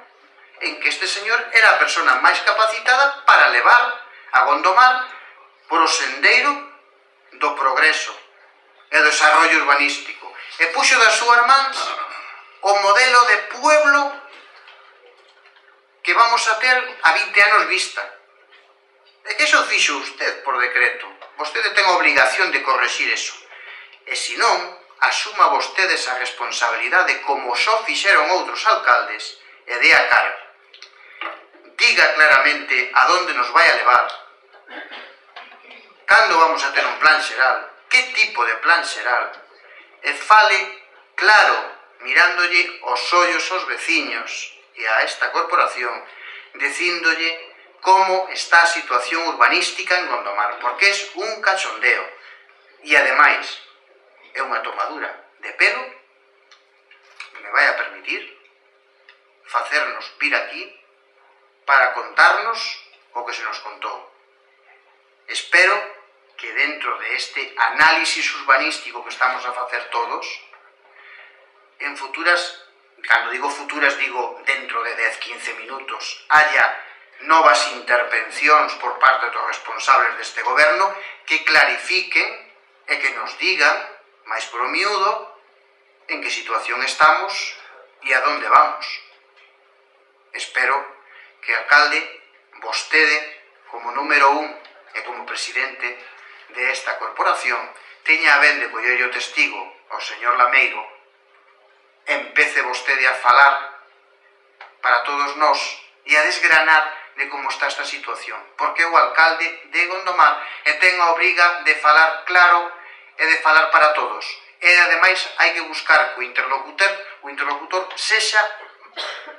en que este señor era a persona máis capacitada para levar a Gondomar por o sendeiro do progreso e do desarrollo urbanístico, e puxo das súas mans o modelo de pueblo que vamos a ter a 20 anos vista. E que iso fixo usted por decreto. Vostede ten a obligación de correxir eso. E se non, asuma vostede esa responsabilidade como só fixeron outros alcaldes e dé a cara. Diga claramente a donde nos vai a levar cando vamos a ter un plan xeral, que tipo de plan xeral, e fale claro, mirándolle os ollos aos veciños e a esta corporación, dicíndolle como está a situación urbanística en Gondomar, porque é un cachondeo. E ademais, é unha tomadura de pelo, me vai a permitir facernos vir aquí para contarnos o que se nos contou. Espero que dentro de este análisis urbanístico que estamos a facer todos, en futuras, cando digo futuras, digo dentro de 10-15 minutos, haya novas intervencións por parte dos responsables deste goberno que clarifiquen e que nos digan, máis por o miúdo, en que situación estamos e a donde vamos. Espero que, alcalde, vostede, como número 1 e como presidente de esta corporación, teña a ben de coller o testigo ao señor Lameiro, empece vostede a falar para todos nós e a desgranar de como está esta situación, porque é o alcalde de Gondomar e ten a obriga de falar claro e de falar para todos. E ademais hai que buscar que o interlocutor sexa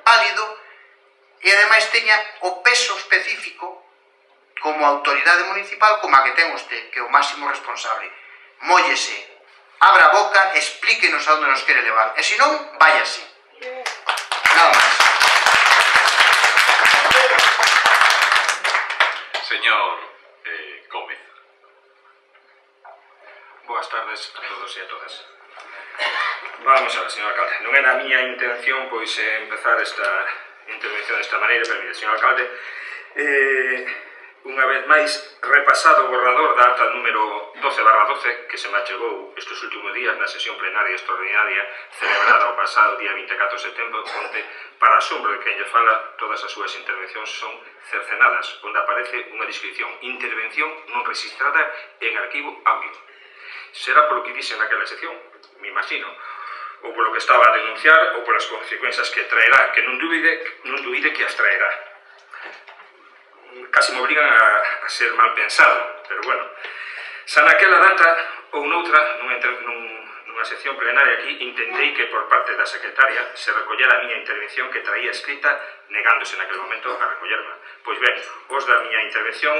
válido e ademais teña o peso específico como autoridade municipal como a que ten usted, que é o máximo responsable. Móllese, abra a boca, explíquenos a onde nos quere levar. E se non, váyase. Nada máis. Señor Gómez. Boas tardes a todos e a todas. Vamos a ver, señor alcalde. Non era a miña intención, pois, empezar esta intervención desta maneira, permite, señor alcalde. Unha vez máis, repasado o borrador da acta número 12/12 que se me achegou estes últimos días na sesión plenaria extraordinaria celebrada o pasado día 24 de setembro, onde, para asombro de quen lle fala, todas as súas intervencións son cercenadas, onde aparece unha descripción, intervención non registrada en arquivo audio. Será polo que dixen naquela sección, me imagino, ou polo que estaba a denunciar, ou polas consecuencias que traerá, que non duvide que as traerá. Casi me obrigan a ser mal pensado, pero bueno, xa naquela data ou noutra, nunha sección plenaria aquí, intentei que por parte da secretaria se recollera a miña intervención que traía escrita, negándose naquele momento a recollerma. Pois ben, os da miña intervención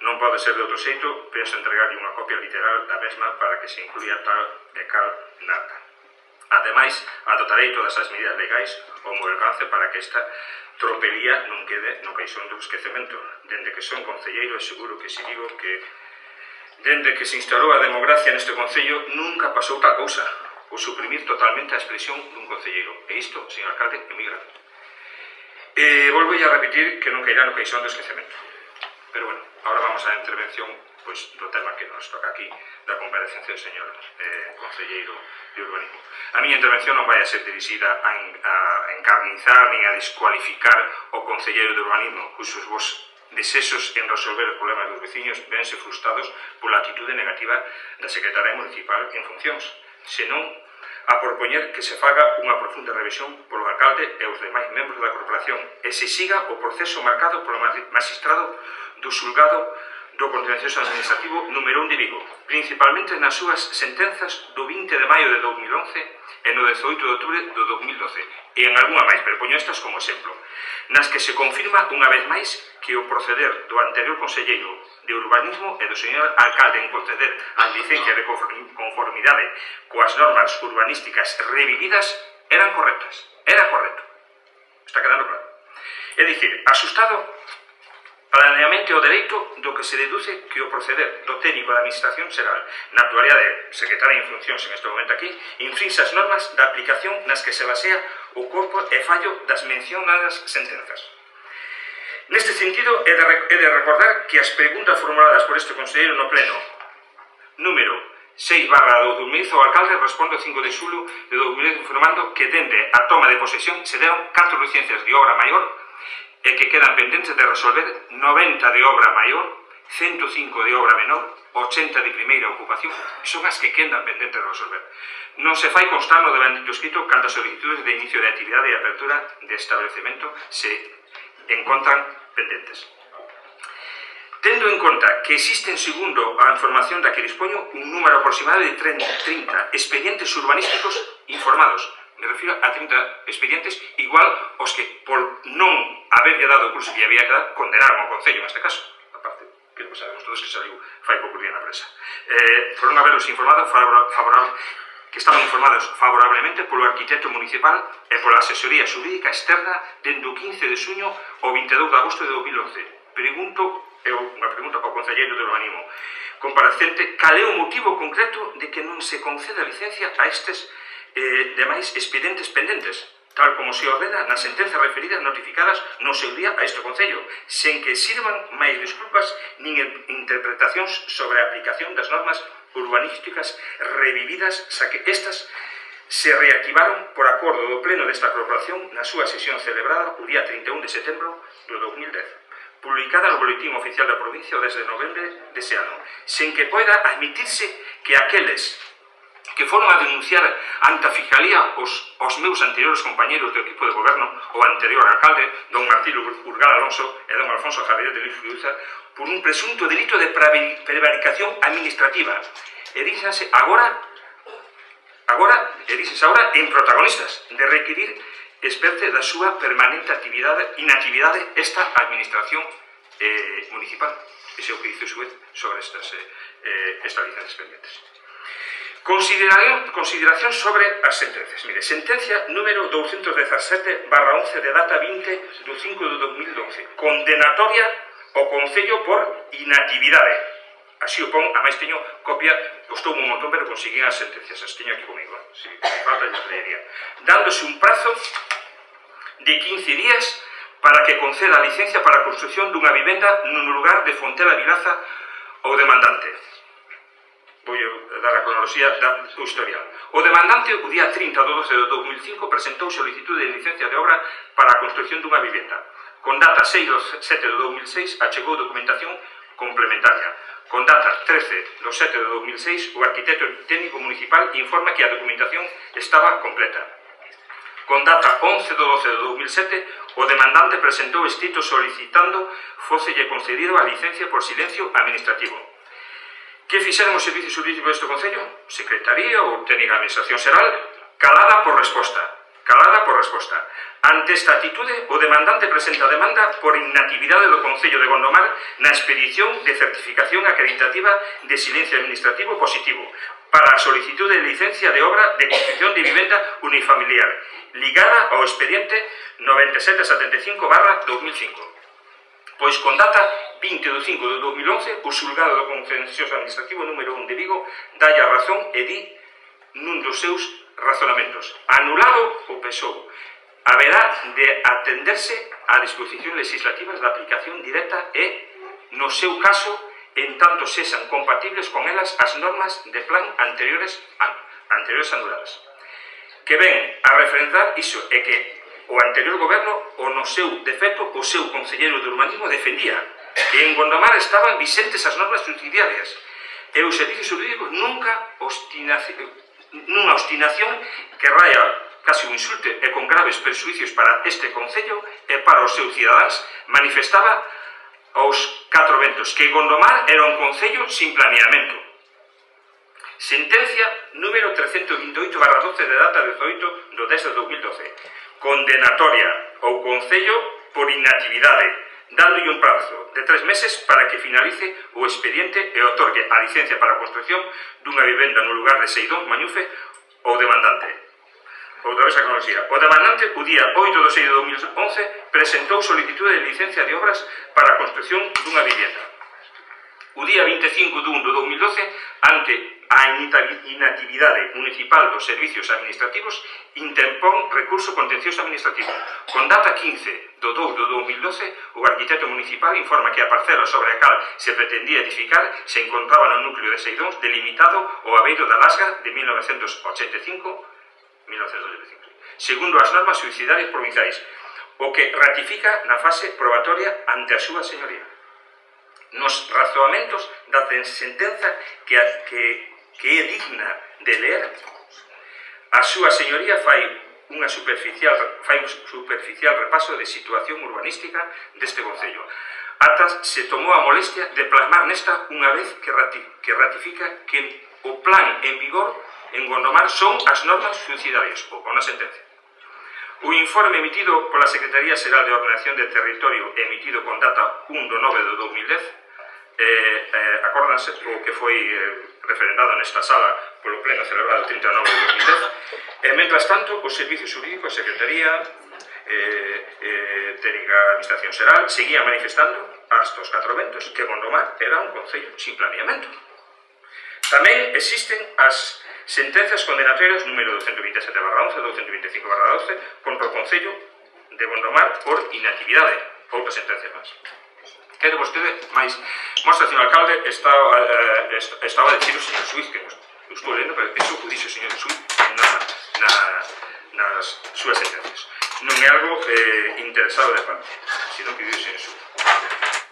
non pode ser de outro xeito, penso entregarlle unha copia literal da mesma para que se incluya tal e cal nata. Ademais, adoptarei todas as medidas legais ao meu alcance para que esta tropelía non quede no caixón do esquecemento. Dende que son concelleiro, é seguro que se digo que dende que se instalou a democracia neste concello nunca pasou tal cousa, o suprimir totalmente a expresión dun concelleiro. E isto, señor alcalde, é moi grave. Volvo a repetir que non cairá no caixón do esquecemento. Pero bueno, ahora vamos á intervención do tema que nos toca aquí, da comparecencia do señor concelleiro de urbanismo. A miña intervención non vai a ser dirixida a encarnizar nin a descualificar o concelleiro de urbanismo, cuxos vos desexos en resolver os problemas dos veciños vense frustrados pola actitude negativa da secretaria municipal en funcións, senón a propoñer que se faga unha profunda revisión polo alcalde e os demais membros da corporación e se siga o proceso marcado polo magistrado do xulgado do contencioso administrativo número 1 de Vigo, principalmente nas súas sentenzas do 20 de maio de 2011 e no 18 de outubro do 2012, e en algunha máis, pero poño estas como exemplo, nas que se confirma unha vez máis que o proceder do anterior conselleiro de urbanismo e do señor alcalde en conceder as licencias de conformidade coas normas urbanísticas revividas eran correctas, era correcto. Está quedando claro. É dicir, asustado planeamente o dereito do que se deduce que o proceder do técnico da Administración Xeral, na actualidade secretaria en funcións en este momento aquí, infrinxe as normas da aplicación nas que se basea o corpo e fallo das mencionadas sentenzas. Neste sentido, é de recordar que as preguntas formuladas por este conselleiro no pleno número 6/2010, o alcalde responde o 5 de xulho de 2010 informando que dende a toma de posesión se deron 4 licencias de obra maior e que quedan pendentes de resolver 90 de obra maior, 105 de obra menor, 80 de primeira ocupación, son as que quedan pendentes de resolver. Non se fai constar no bendito escrito cantas solicitudes de inicio de actividade e apertura de establecemento se encontran pendentes. Tendo en conta que existen, segundo a información da que dispoño, un número aproximado de 30 expedientes urbanísticos informados. Me refiro a 30 expedientes, igual os que, por non haberlle dado o curso que había que dar, condenaron ao Concello, neste caso. Aparte, que sabemos todos que saliu fai pouco día na prensa. Por non haberlos informado, que estaban informados favorablemente polo arquitecto municipal e pola asesoría xurídica externa dende o 15 de xuño ao 22 de agosto de 2011. Unha pregunta ao concelleiro de urbanismo comparacente, cal é o motivo concreto de que non se conceda licencia a estes demais expedientes pendentes, tal como se ordena nas sentenzas referidas notificadas no seu día a este Concello, sen que sirvan máis desculpas nin interpretacións sobre a aplicación das normas urbanísticas revividas, xa que estas se reactivaron por acordo do Pleno desta Corporación na súa sesión celebrada o día 31 de setembro do 2010. Publicada no Boletín Oficial da Provincia o 10 de novembro dese ano, sen que poida admitirse que aqueles que foron a denunciar ante a Fiscalía os meus anteriores compañeros do equipo de goberno, o anterior alcalde, don Martín Urgal Alonso e don Alfonso Javier de Luis Fiuza, por un presunto delito de prevaricación administrativa. E díxense agora en protagonistas de requerir esperte da súa permanente inactividade esta administración municipal. Ese é o que dice o xuez sobre estas licencias pendientes. Consideración sobre as sentencias. Mire, sentencia número 217/11 de data 20 do 5 de 2012. Condenatoria ao Concello por inactividade. Así o pon, a máis teño copia, costou un montón, pero conseguí as sentencias, as teño aquí comigo. Si falta, ya leería. Dándose un prazo de 15 días para que conceda a licencia para a construción dunha vivenda nun lugar de Fontela Vilaza ao demandante. Vou dar a cronoloxía do historial. O demandante, o día 30 de 12 de 2005, presentou solicitud de licencia de obra para a construción dunha vivenda. Con data 6 de 7 de 2006, achegou documentación complementaria. Con data 13 de 7 de 2006, o arquitecto técnico municipal informa que a documentación estaba completa. Con data 11 de 12 de 2007, o demandante presentou escrito solicitando fóselle concedido a licencia por silencio administrativo. Que fixeron os servicios jurídicos deste Concello? Secretaría ou Técnica de Administración Xeral? Calada por resposta. Ante esta atitude, o demandante presenta demanda por inactividade do Concello de Gondomar na expedición de certificación acreditativa de silencio administrativo positivo para a solicitud de licencia de obra de construcción de vivenda unifamiliar, ligada ao expediente 9775/2005. Pois con data 20 de 5 de 2011, o xulgado do Contencioso Administrativo número 1 de Vigo dalle a razón e di nun dos seus razonamentos. Anulado o PSOE. Haberá de atenderse a disposicións legislativas de aplicación directa e, no seu caso, en tanto sexan compatibles con elas as normas de plan anteriores anuladas. Que ven a referendar iso é que o anterior goberno, o no seu defecto, o seu concelleiro de urbanismo defendía que en Gondomar estaban vicentes as normas subsidiarias e os servicios jurídicos nunha obstinación que raya casi un insulte e con graves perxuicios para este Concello e para os seus cidadáns, manifestaba aos 4 ventos que Gondomar era un Concello sin planeamento. Sentencia número 328/12 de data 18 do 10 de 2012. Condenatoria ao Concello por inactividade, dándolle un prazo de 3 meses para que finalice o expediente e otorgue a licencia para a construcción dunha vivenda no lugar de Seidón, Mañufe, ou demandante. Outra vez a cronoloxía. O demandante, o día 8 de 6 de 2011, presentou solicitud de licencia de obras para a construcción dunha vivenda. O día 25 de 1 de 2012, ante a inactividade municipal dos servicios administrativos, interpón recurso contencioso administrativo. Con data 15 de 2 de 2012, o arquitecto municipal informa que a parcela sobre a cal se pretendía edificar se encontraba no núcleo de Seidóns, delimitado ao abeiro da Lasga de 1985, segundo as normas suicidarias provinciais, o que ratifica na fase probatoria ante a súa señoría. Nos razoamentos da sentenza que é digna de ler, a súa señoría fai fai un superficial repaso de situación urbanística deste concello. Ata se tomou a molestia de plasmar nesta unha vez que ratifica que o plan en vigor en Gondomar son as normas suicidarias, ou unha sentencia. O informe emitido pola Secretaría Xeral de Ordenación de Territorio, emitido con data 1/9/2010, acórdanse o que foi referendado nesta sala polo pleno celebrado 30 de nove de 2010, e, mentras tanto, o Servicio Xurídico, a Secretaría Técnica de Administración Xeral, seguía manifestando hasta os 4 ventos que Gondomar era un concello sin planeamento. Tamén existen as sentencias condenatorias número 227/11 e 225/12 contra o concello de Gondomar por inactividade, outras sentencias máis. Quere vostede máis? Mostra, señor alcalde, estaba a decir o señor Suiz, que estou lendo, pero eso o dixe o señor Suiz nas súas sentencias. Non é algo interesado de parte, sino que dixe o señor Suiz.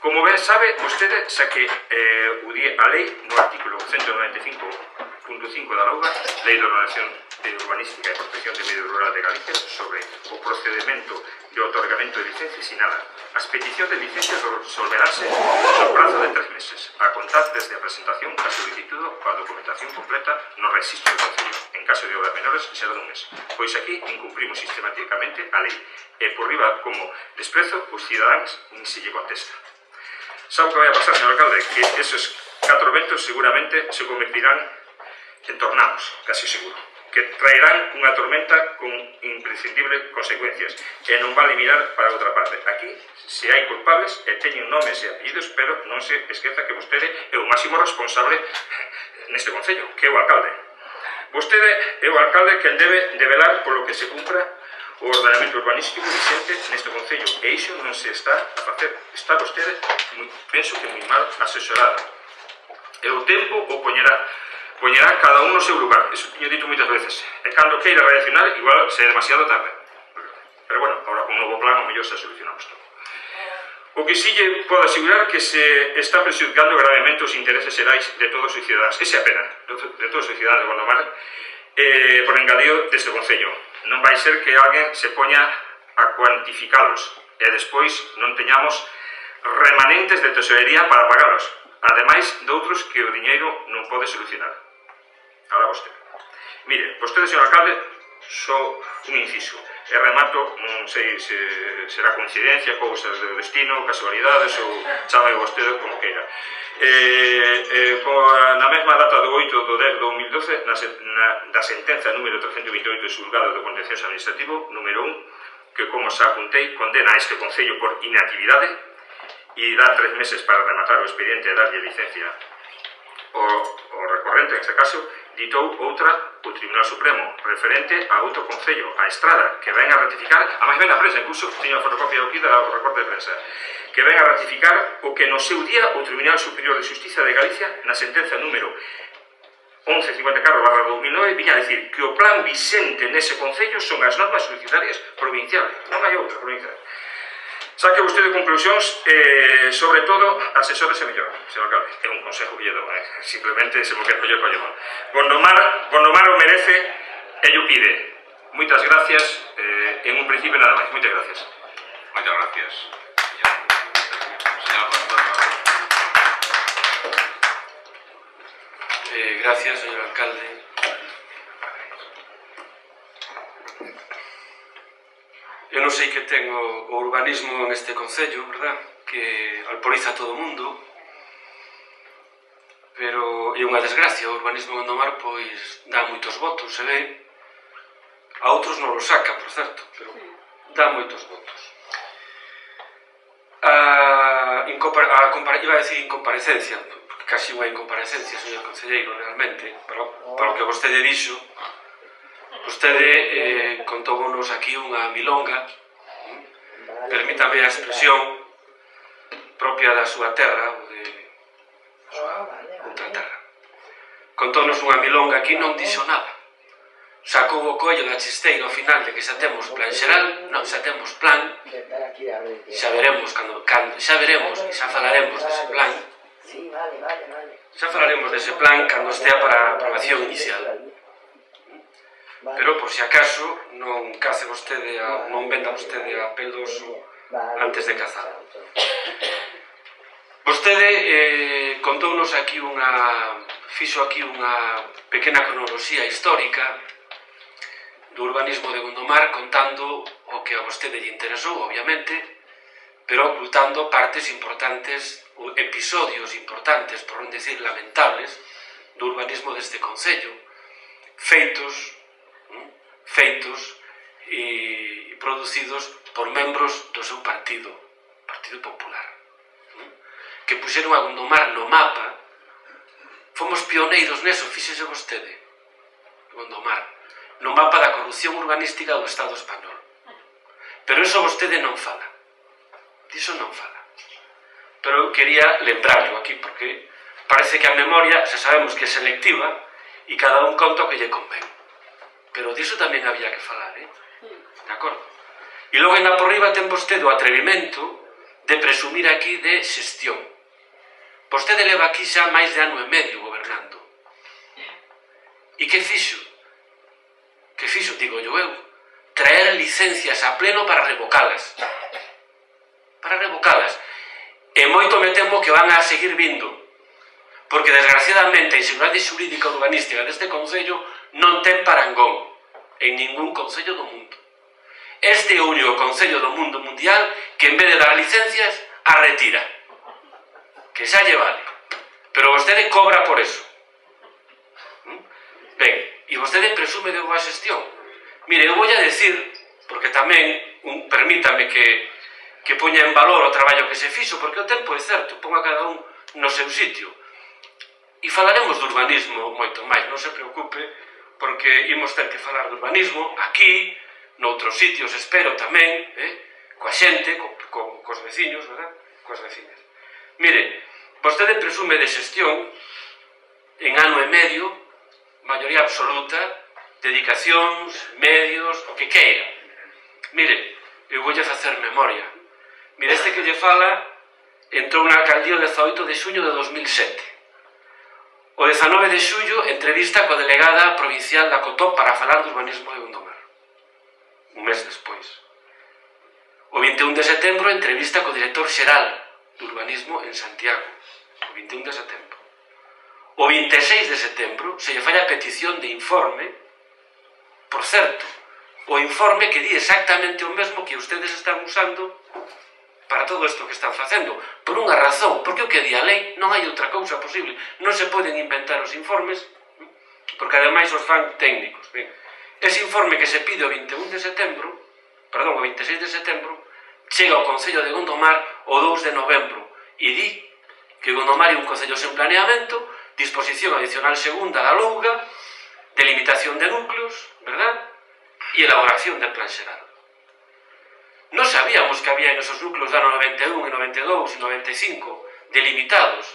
Como ben sabe, vostede xa que a lei no artículo 195.5 da LOUGA, Lei de Ordenación Urbanística e Protección de Medio Rural de Galicia, sobre o procedimento de otorgamento de licencias, sinala: as peticións de licencias resolverase no prazo de 3 meses, a contar desde a presentación da solicitude coa documentación completa no registro do concello. En caso de obras menores, será dun mes. Pois aquí incumprimos sistemáticamente a lei, e por riba como desprezo, os cidadáns nin se lle contesta. Sabe o que vai a pasar, señor alcalde? Que esos 4 ventos seguramente se convertirán en tornados, casi seguro, que traerán unha tormenta con imprescindibles consecuencias e non vale mirar para outra parte. Aquí, se hai culpables, e teñen nomes e apellidos, pero non se esqueza que vostede é o máximo responsable neste concello, que é o alcalde. Vostede é o alcalde quen debe de velar polo que se cumpra o ordenamento urbanístico vigente neste concello, e iso non se está a facer. Está vostede, penso que moi mal asesorado. E o tempo o poñerá cada un no seu lugar, iso teño dito moitas veces, e cando queira reaccionar, igual se é demasiado tarde. Pero bueno, agora con un novo plan, o mellor se solucionamos todo. O que si lle podo asegurar que se está prexudicando gravemente os intereses xerais de todos os cidadáns, esa é a pena, de todos os cidadáns de Gondomar, por engadío deste concello. Non vai ser que alguén se poña a cuantificalos e despois non teñamos remanentes de tesorería para pagalos, ademais de outros que o diñeiro non pode solucionar. Ahora vostede. Mire, vostede, señor alcalde, só un inciso, e remato, non sei se será coincidencia, cousas do destino, casualidades, ou chame vostede como queira. Na mesma data do 8 de 10 de 2012, da sentenza número 328 do Xulgado de Contencioso Administrativo, número 1, que, como xa apuntei, condena a este concello por inactividade e dá 3 meses para rematar o expediente e darlle licencia o recorrente, en este caso, ditou outra o Tribunal Supremo referente a outro concello, a Estrada, que ven a ratificar, a máis ben a prensa, incluso teño a fotocopia aquí do recorte de prensa, que ven a ratificar o que no seu día o Tribunal Superior de Xustiza de Galicia, na sentenza número 1154/2009, viña a decir que o plan vicente nese concello son as normas suicidarias provinciales, non hai outra provincial. Saque vostede conclusións, sobre todo, asesórese mellor, señor alcalde. É un consejo que lle dou, simplemente se mo quero coller collo mal. Gondomar o merece e lle pide. Moitas gracias, en un principio nada máis. Moitas gracias. Moitas gracias. Señor Gracias, señor alcalde. Eu non sei que ten o urbanismo en este concello, verdad? Que alporiza a todo o mundo, pero é unha desgracia. O urbanismo en Gondomar pois dá moitos votos, se ve. A outros non lo saca, por certo, pero dá moitos votos. Iba a decir incomparecencia, porque casi unha incomparecencia, señor concelleiro, realmente, para o que vostede dixo. Vostede contounos aquí unha milonga, permítame a expresión propia da súa terra, ou de outra terra. Contounos unha milonga aquí, non dixo nada. Sacou o collo da chisteira ao final de que xa temos plan xeral, non, xa temos plan, xa veremos xa veremos e xa falaremos dese plan. Xa falaremos dese plan cando estea para a aprobación inicial. pero por si acaso non cace vostede, non venda vostede a pel do oso antes de cazar. Vostede contounos aquí fixo aquí unha pequena cronoloxía histórica do urbanismo de Gondomar, contando o que a vostede lle interesou, obviamente, pero ocultando partes importantes, episodios importantes, por non decir lamentables, do urbanismo deste concello, feitos e producidos por membros do seu partido, Partido Popular, que puxeron a Gondomar no mapa. Fomos pioneiros neso, fíxese vostede, Gondomar, no mapa da corrupción urbanística do Estado español. Pero iso vostede non fala, diso non fala. Pero eu quería lembrarlo aquí, porque parece que a memoria, se sabemos que é selectiva, e cada un conta o que lle convén. Pero diso tamén había que falar, de acordo? E logo ainda por riba ten vostede o atrevimento de presumir aquí de xestión. Vostede leva aquí xa máis de ano e medio gobernando. E que fixo? Que fixo, digo eu, traer licencias a pleno para revocalas. Para revocalas. E moito me temo que van a seguir vindo. Porque, desgraciadamente, a inseguridade xurídica urbanística deste concello non ten parangón en ningún concello do mundo. Este é o único concello do mundo mundial que, en vez de dar licencias, a retira. Que xa lle vale. Pero vostede cobra por eso. Ben, e vostede presume de boa xestión. Mire, eu vou a decir, porque tamén, permítame que poña en valor o traballo que se fixo, porque o tempo é certo, ponga cada un no seu sitio. E falaremos do urbanismo moito máis, non se preocupe, porque imos ter que falar do urbanismo aquí, noutros sitios, espero tamén, coa xente, cos veciños, verdad? Coas veciñas. Mire, vostede presume de xestión en ano e medio, maioría absoluta, dedicacións, medios, o que queira. Mire, eu voulle facer memoria. Mire, este que lle fala entrou na alcaldía o 18 de xuño de 2007. O 19 de xullo, entrevista coa delegada provincial da COTOP para falar do urbanismo de Gondomar. Un mes despois. O 21 de setembro, entrevista co director xeral do urbanismo en Santiago. O 21 de setembro. O 26 de setembro se lle fai a petición de informe. Por certo, o informe que di exactamente o mesmo que ustedes están usando para todo isto que están facendo, por unha razón, porque o que di a lei non hai outra cousa posible, non se poden inventar os informes, porque ademais os fan técnicos. Ben, ese informe que se pide o 21 de setembro, perdón, o 26 de setembro, chega ao Concello de Gondomar o 2 de novembro e di que Gondomar é un concello sen planeamento, disposición adicional segunda da Louga, delimitación de núcleos, verdad? E elaboración del plan xeral. Non sabíamos que había en esos núcleos do ano 91 e 92 e 95 delimitados,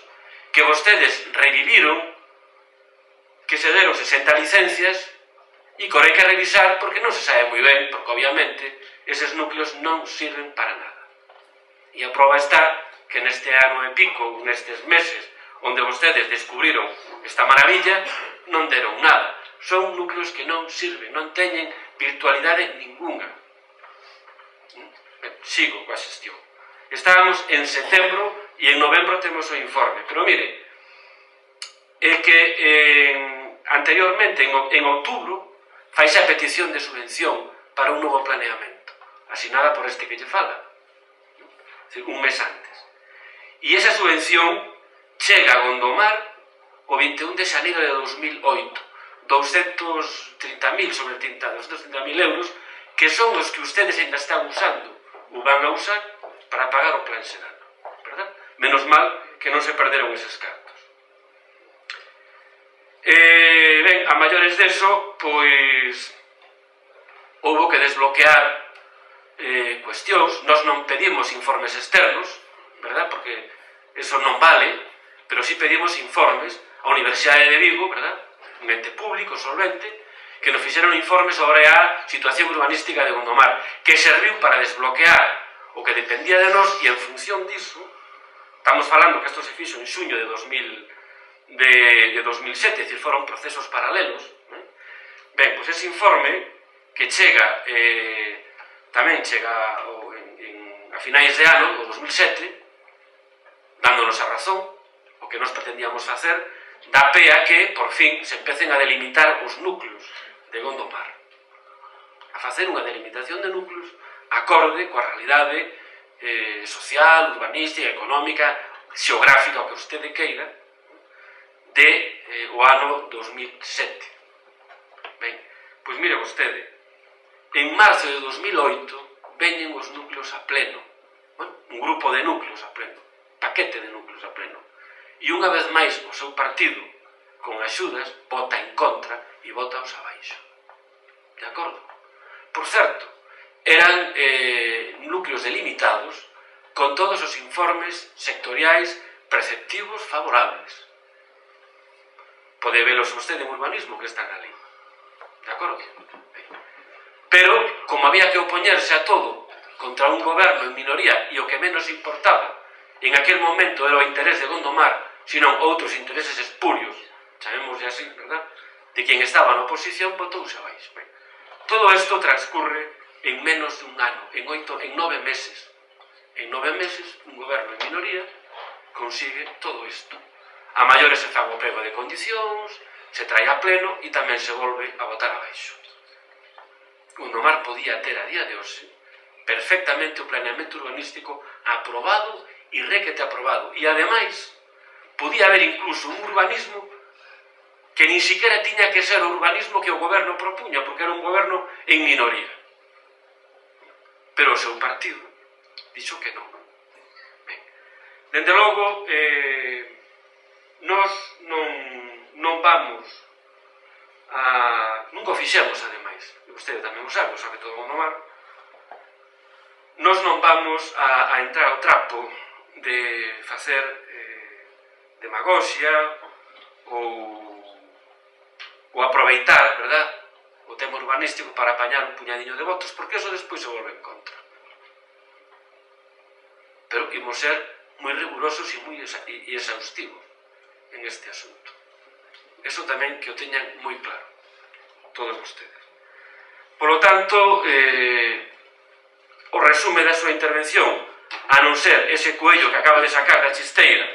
que vostedes reviviron, que se deron 60 licencias e que hai que revisar porque non se sabe moi ben, porque obviamente eses núcleos non sirven para nada. E a prova está que neste ano e pico, nestes meses, onde vostedes descubriron esta maravilla, non deron nada. Son núcleos que non sirven, non teñen virtualidade ninguna. Sigo coa xestión. Estábamos en setembro e en novembro temos o informe. Pero mire, é que anteriormente, en outubro, faise a petición de subvención para un novo planeamento, asinada por este que lle fala, un mes antes. E esa subvención chega a Gondomar o 21 de xaneiro de 2008, 230.000 sobre 230.000 euros, que son os que ustedes ainda están usando, ou van a usar para pagar o plan xeral, verdad? Menos mal que non se perderon eses cartos. Ben, a maiores deso, pois houbo que desbloquear cuestións. Nós non pedimos informes externos, verdad? Porque eso non vale, pero sí pedimos informes á Universidade de Vigo, verdad? Un ente público, solvente, que nos fixeron informes sobre a situación urbanística de Gondomar, que serviu para desbloquear o que dependía de nós, e en función diso, estamos falando que isto se fixo en xuño de 2007, é dicir, foron procesos paralelos, Ben, pois ese informe que chega, tamén chega a finais de ano, do 2007, dándonos a razón, o que nos pretendíamos facer, dá pé a que, por fin, se empecen a delimitar os núcleos de Gondomar. A facer unha delimitación de núcleos acorde coa realidade social, urbanística, económica, xeográfica, o que vostede queira, de o ano 2007. Ben, pois mire vostede, en marzo de 2008 veñen os núcleos a pleno, un grupo de núcleos a pleno, paquete de núcleos a pleno, e unha vez máis o seu partido, con axudas, vota en contra e vota os abaixo. De acordo? Por certo, eran núcleos delimitados con todos os informes sectoriais preceptivos favorables. Pode velos vostede en urbanismo que están ali. De acordo? Pero, como había que opoñerse a todo contra un goberno en minoría e o que menos importaba en aquel momento era o interés de Gondomar, senón outros intereses espurios, chamémosle así, verdad? De quen estaba na oposición, botouse abaixo. Todo isto transcurre en menos de un ano, en 9 meses. En 9 meses, un goberno en minoría consigue todo isto. A maiores se fan o prego de condicións, se trae a pleno e tamén se volve a botar abaixo. Gondomar podía ter a día de hoxe perfectamente o planeamento urbanístico aprobado e requete aprobado. E ademais, podía haber incluso un urbanismo que nin siquiera tiña que ser o urbanismo que o goberno propuña, porque era un goberno en minoría. Pero o seu partido dixo que non. Ben, dende logo, nós non vamos a... Nunca o fixemos, ademais, e vostede tamén o sabe todo o Gondomar, nós non vamos a entrar ao trapo de facer demagoxia ou aproveitar, verdad, o tema urbanístico para apañar un puñadiño de votos, porque eso despois se volve en contra. Pero imos ser moi rigurosos e moi exhaustivos en este asunto. Eso tamén que o teñan moi claro, todos vostedes. Por lo tanto, o resume da súa intervención, a non ser ese coello que acaba de sacar da chisteira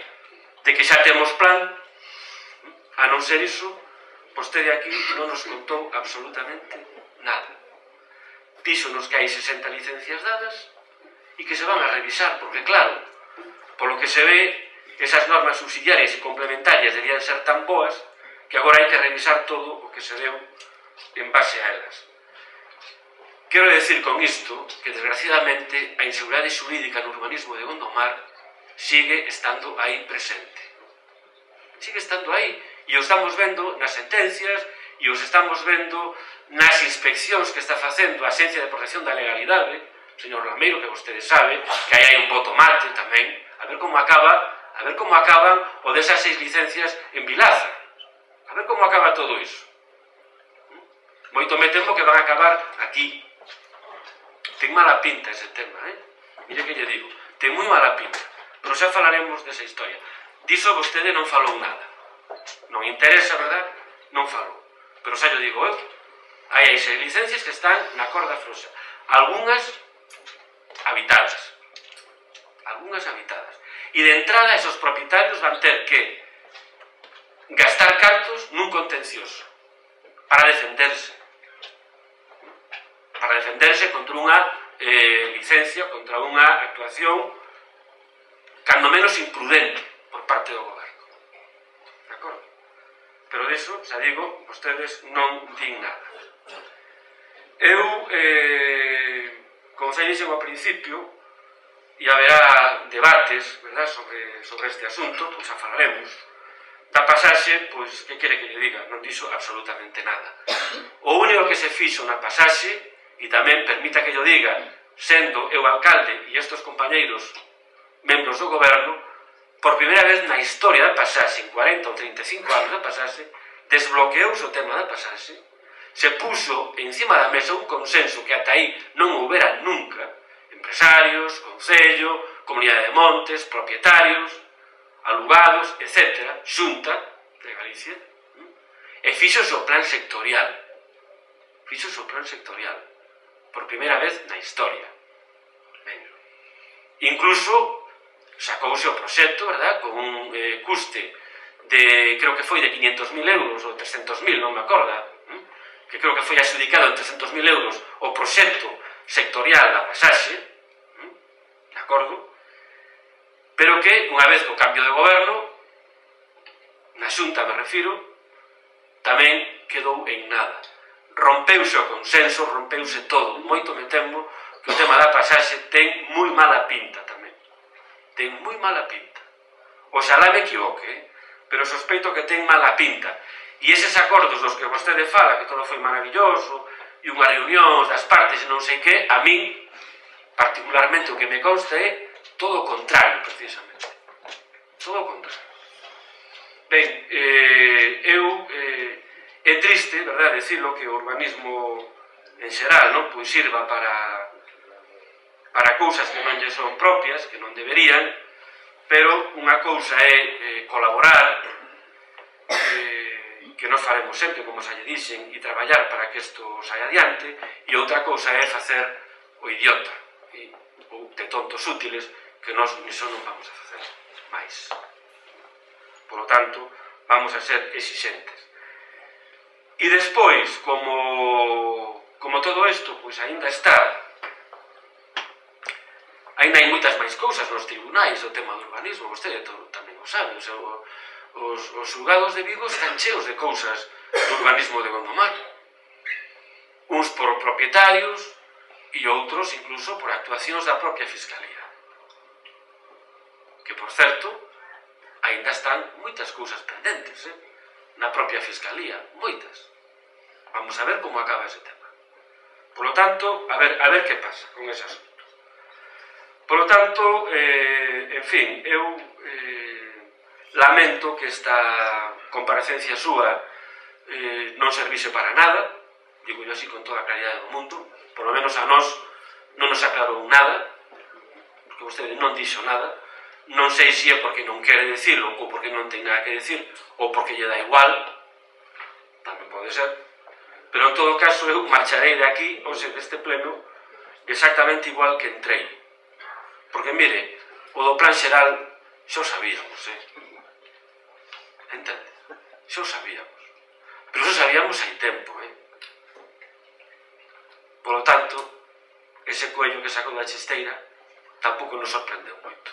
de que xa temos plan, a non ser iso, vostede aquí non nos contou absolutamente nada. Díxonos que hai 60 licencias dadas e que se van a revisar, porque claro, polo que se ve, esas normas subsidiarias e complementarias debían ser tan boas que agora hai que revisar todo o que se deu en base a elas. Quero decir con isto que, desgraciadamente, a inseguridade xurídica no urbanismo de Gondomar sigue estando aí presente. Sigue estando aí. E o estamos vendo nas sentencias e os estamos vendo nas inspeccións que está facendo a Axencia de Protección da Legalidade, señor Lameiro, que vostede sabe, que aí hai un voto mate tamén, a ver como acaban o desas 6 licencias en Vilaza. A ver como acaba todo iso. Moito me temo que van a acabar aquí. Ten mala pinta ese tema, Mire que lle digo, ten moi mala pinta. Pero xa falaremos desa historia. Diso vostede non falou nada. Non interesa, verdad? Non falou. Pero xa lle digo eu, hai 6 licencias que están na corda frouxa. Algúnas habitadas. E de entrada esos propietarios van ter que gastar cartos nun contencioso para defenderse contra unha licencia, contra unha actuación cando menos imprudente por parte do goberno. De acordo? Pero diso, xa digo, vostedes non din nada. Eu, como xa dixen ao principio, e haberá debates, verdad, sobre este asunto, pois xa falaremos. Da pasaxe, pois, que quere que lle diga? Non dixo absolutamente nada. O único que se fixo na pasaxe, e tamén permita que yo diga, sendo eu alcalde e estes compañeiros membros do goberno, por primeira vez na historia da pasaxe, en 40 ou 35 anos da pasaxe, desbloqueouse o tema da pasaxe, se puxo encima da mesa un consenso que ata aí non houbera nunca, empresarios, concello, comunidade de montes, propietarios, alugados, etc., Xunta de Galicia, e fíxose o plan sectorial. fixo o plan sectorial, por primeira vez na historia. Incluso sacouse o proxecto, verdad, con un custe de, creo que foi de 500.000 euros ou 300.000, non me acorda, que creo que foi adjudicado en 300.000 euros o proxecto sectorial da pasaxe, de acordo, pero que, unha vez co cambio de goberno, na xunta me refiro, tamén quedou en nada. Rompeuse o consenso, rompeuse todo. Moito me temo que o tema da pasaxe ten moi mala pinta tamén. Ten moi mala pinta. Oxalá me equivoque, pero sospeito que ten mala pinta. E eses acordos dos que vostede fala, que todo foi maravilloso, e unhas reunións das partes e non sei que, a min, particularmente o que me consta é todo o contrario, precisamente. Todo o contrario. Ben, é triste, verdad, decirlo, que o urbanismo en xeral, non, pois sirva para cousas que non lle son propias, que non deberían, pero unha cousa é colaborar, que nos faremos sempre, como xa lle dixen, e traballar para que isto saia adiante, e outra cousa é facer o idiota, ou de tontos útiles, que nós niso non vamos a facer máis. Por lo tanto, vamos a ser exixentes. E despois, como todo isto, pois aínda está, aínda hai moitas máis cousas nos tribunais, o tema do urbanismo, vostede tamén o sabe, os xulgados de Vigo están cheos de cousas do urbanismo de Gondomar. Uns por propietarios e outros incluso por actuacións da propia Fiscalía. Que, por certo, aínda están moitas cousas pendentes, na propia Fiscalía, moitas. Vamos a ver como acaba ese tema. Por lo tanto, a ver que pasa con ese asunto. Por lo tanto, en fin, eu lamento que esta comparecencia súa non servise para nada, digo yo así con toda a claridade do mundo, por lo menos a nós non nos aclarou nada, porque vostede non dixo nada, non sei se é porque non quere decirlo, ou porque non ten nada que decir, ou porque lle dá igual, tamén pode ser, pero en todo caso eu marcharei de aquí, ou sea, deste pleno, exactamente igual que entrei. Porque, mire, o do plan xeral xa o sabíamos, entende? Xa o sabíamos. Pero xa sabíamos hai tempo, Por lo tanto, ese coello que sacou da chesteira tampouco nos sorprendeu moito.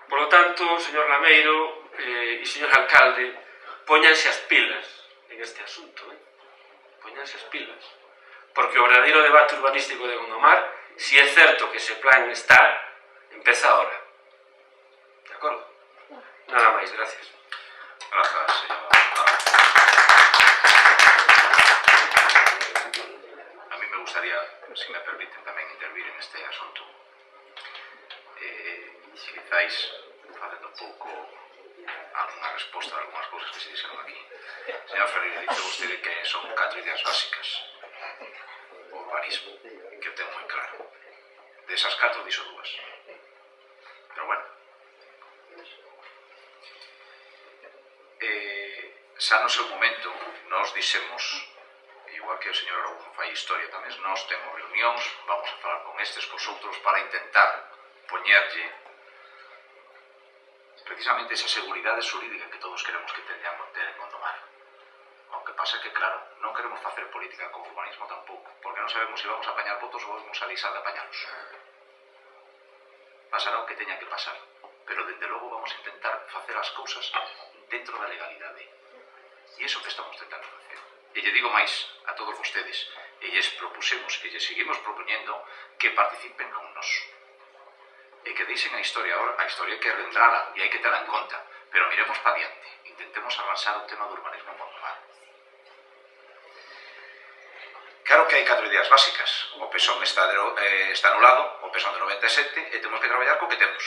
Por lo tanto, señor Lameiro e señor alcalde, póñanse as pilas en este asunto, póñanse as pilas. Porque o verdadeiro debate urbanístico de Gondomar, si é certo que ese plan está, empeza ahora. De acordo? Nada máis, gracias. Grazas, señor. A mí me gustaría, si me permiten, tamén intervir en este asunto. Se quizáis facendo un pouco alguna resposta a algunas cousas que se dixeron aquí. Señor Ferreira, dice vostede que son 4 ideas básicas o urbanismo, que eu tengo moi claro. Desas 4 dixo 2. Pero bueno, xa no seu momento nos dixemos, igual que o señor Araujo fai historia tamén, nos temos reunións, vamos a falar con estes, cos outros, para intentar poñerlle precisamente esa seguridade xurídica que todos queremos que teñamos ter en Gondomar. O que pasa é que, claro, non queremos facer política con urbanismo tampouco, porque non sabemos se vamos a apañar votos ou vamos a lisar de apañalos. Pasará o que teña que pasar, pero dende logo vamos a intentar facer as cousas dentro da legalidade. E iso que estamos tentando facer. E lle digo máis a todos vostedes, e lles propusemos e lles seguimos propoñendo que participen con nos. E que deixen a historia ahora, a historia hai que rendrala e hai que tela en conta, pero miremos para diante, intentemos avanzar o tema do urbanismo en Gondomar. Claro que hai 4 ideas básicas, o PSOE está anulado, o PSOE de 97, e temos que traballar co que temos.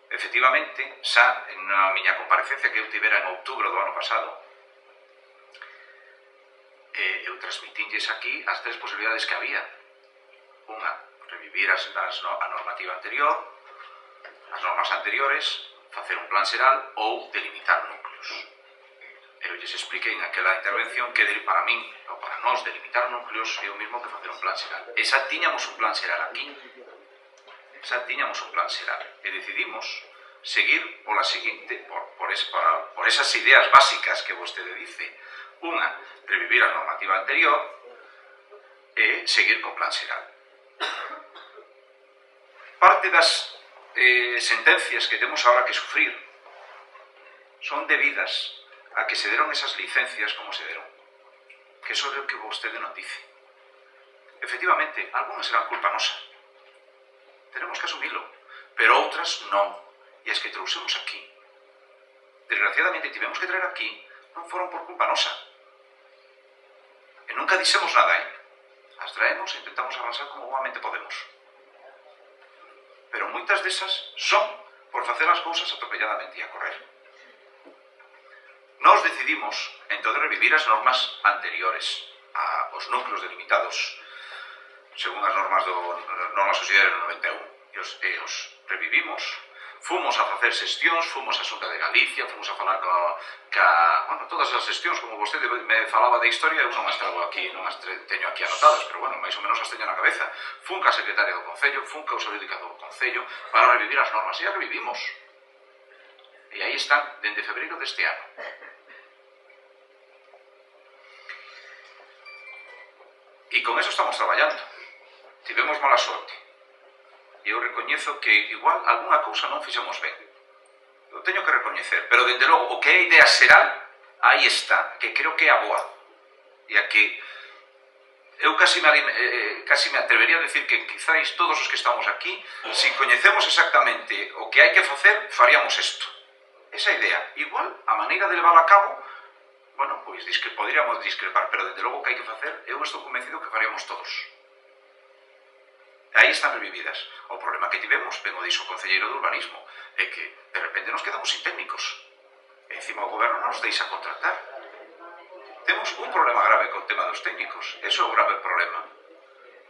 Efectivamente, xa na miña comparecencia que eu tivera en outubro do ano pasado, eu transmitinlles aquí as 3 posibilidades que había. Unha, revivir a normativa anterior, as normas anteriores, facer un plan xeral ou delimitar núcleos. eu lles expliquei en aquela intervención que para min, ou para nós, delimitar núcleos é o mesmo que facer un plan xeral. E xa tiñamos un plan xeral aquí. Xa tiñamos un plan xeral. E decidimos seguir pola seguinte, por esas ideas básicas que vostede dice. Unha, revivir a normativa anterior e seguir co plan xeral. Parte das sentencias que temos agora que sufrir son debidas a que se deron esas licencias como se deron. Que eso é o que vostede nos dice. Efectivamente, algunhas eran culpa nosa. Tenemos que asumilo. Pero outras non. E as que trouxemos aquí, desgraciadamente tivemos que traer aquí, non foron por culpa nosa. E nunca dixemos nada, As traemos e intentamos avanzar como boamente podemos. Pero moitas desas son por facer as cousas atropelladamente e a correr. Nós decidimos, entón, revivir as normas anteriores aos núcleos delimitados según as normas subsidiarias do 91. E os revivimos. Fomos a facer xestións, fomos a Xunta de Galicia, fomos a falar bueno, todas as xestións, como vostede me falaba de historia, eu non as trago aquí, non as teño aquí anotadas, pero bueno, máis ou menos as teño na cabeza. Fun ca secretaria do Concello, fun ca auxiliar do Concello, para revivir as normas, e as revivimos. E aí están, dende febreiro deste ano. E con eso estamos traballando. Tivemos mala sorte. E eu recoñezo que igual algunha cousa non fixemos ben. Eu teño que recoñecer, pero dende logo o que é idea xeral, aí está, que creo que é a boa. E a que eu casi me atrevería a decir que quizáis todos os que estamos aquí, se coñecemos exactamente o que hai que facer, faríamos isto. Esa idea. Igual, a maneira de levar a cabo, bueno, pois poderíamos discrepar, pero dende logo o que hai que facer, eu estou convencido que faríamos todos. Aí están revividas. O problema que tivemos, ben o dixo o concelleiro de urbanismo, é que de repente nos quedamos sin técnicos. E encima o goberno nos deixa contratar. Temos un problema grave co tema dos técnicos. Eso é un grave problema.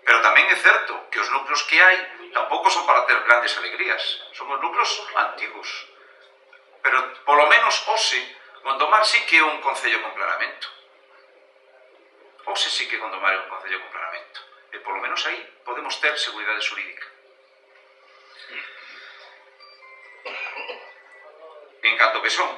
Pero tamén é certo que os núcleos que hai tampouco son para ter grandes alegrías. Son os núcleos antigos. Pero, polo menos, hoxe, Gondomar sí que é un concello con planeamento. Hoxe sí que Gondomar é un concello con planeamento. E polo menos aí podemos ter seguridade xurídica. En canto que son,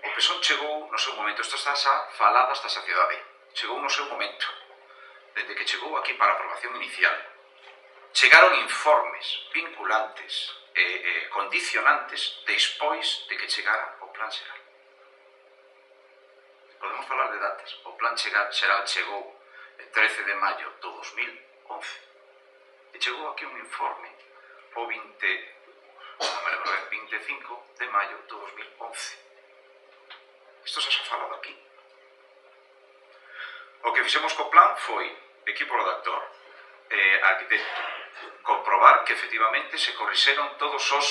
o Pesón chegou no seu momento, isto está xa falado hasta a saciedade, chegou no seu momento, desde que chegou aquí para aprobación inicial. Chegaron informes vinculantes e condicionantes despois de que chegara o plan xeral. Podemos falar de datas. O plan xeral chegou el 13 de maio do 2011 e chegou aquí un informe o 25 de maio do 2011. Isto xa se falado aquí. O que fixemos co plan foi equipo redactor, arquitecto, comprobar que efectivamente se corrixeron todos as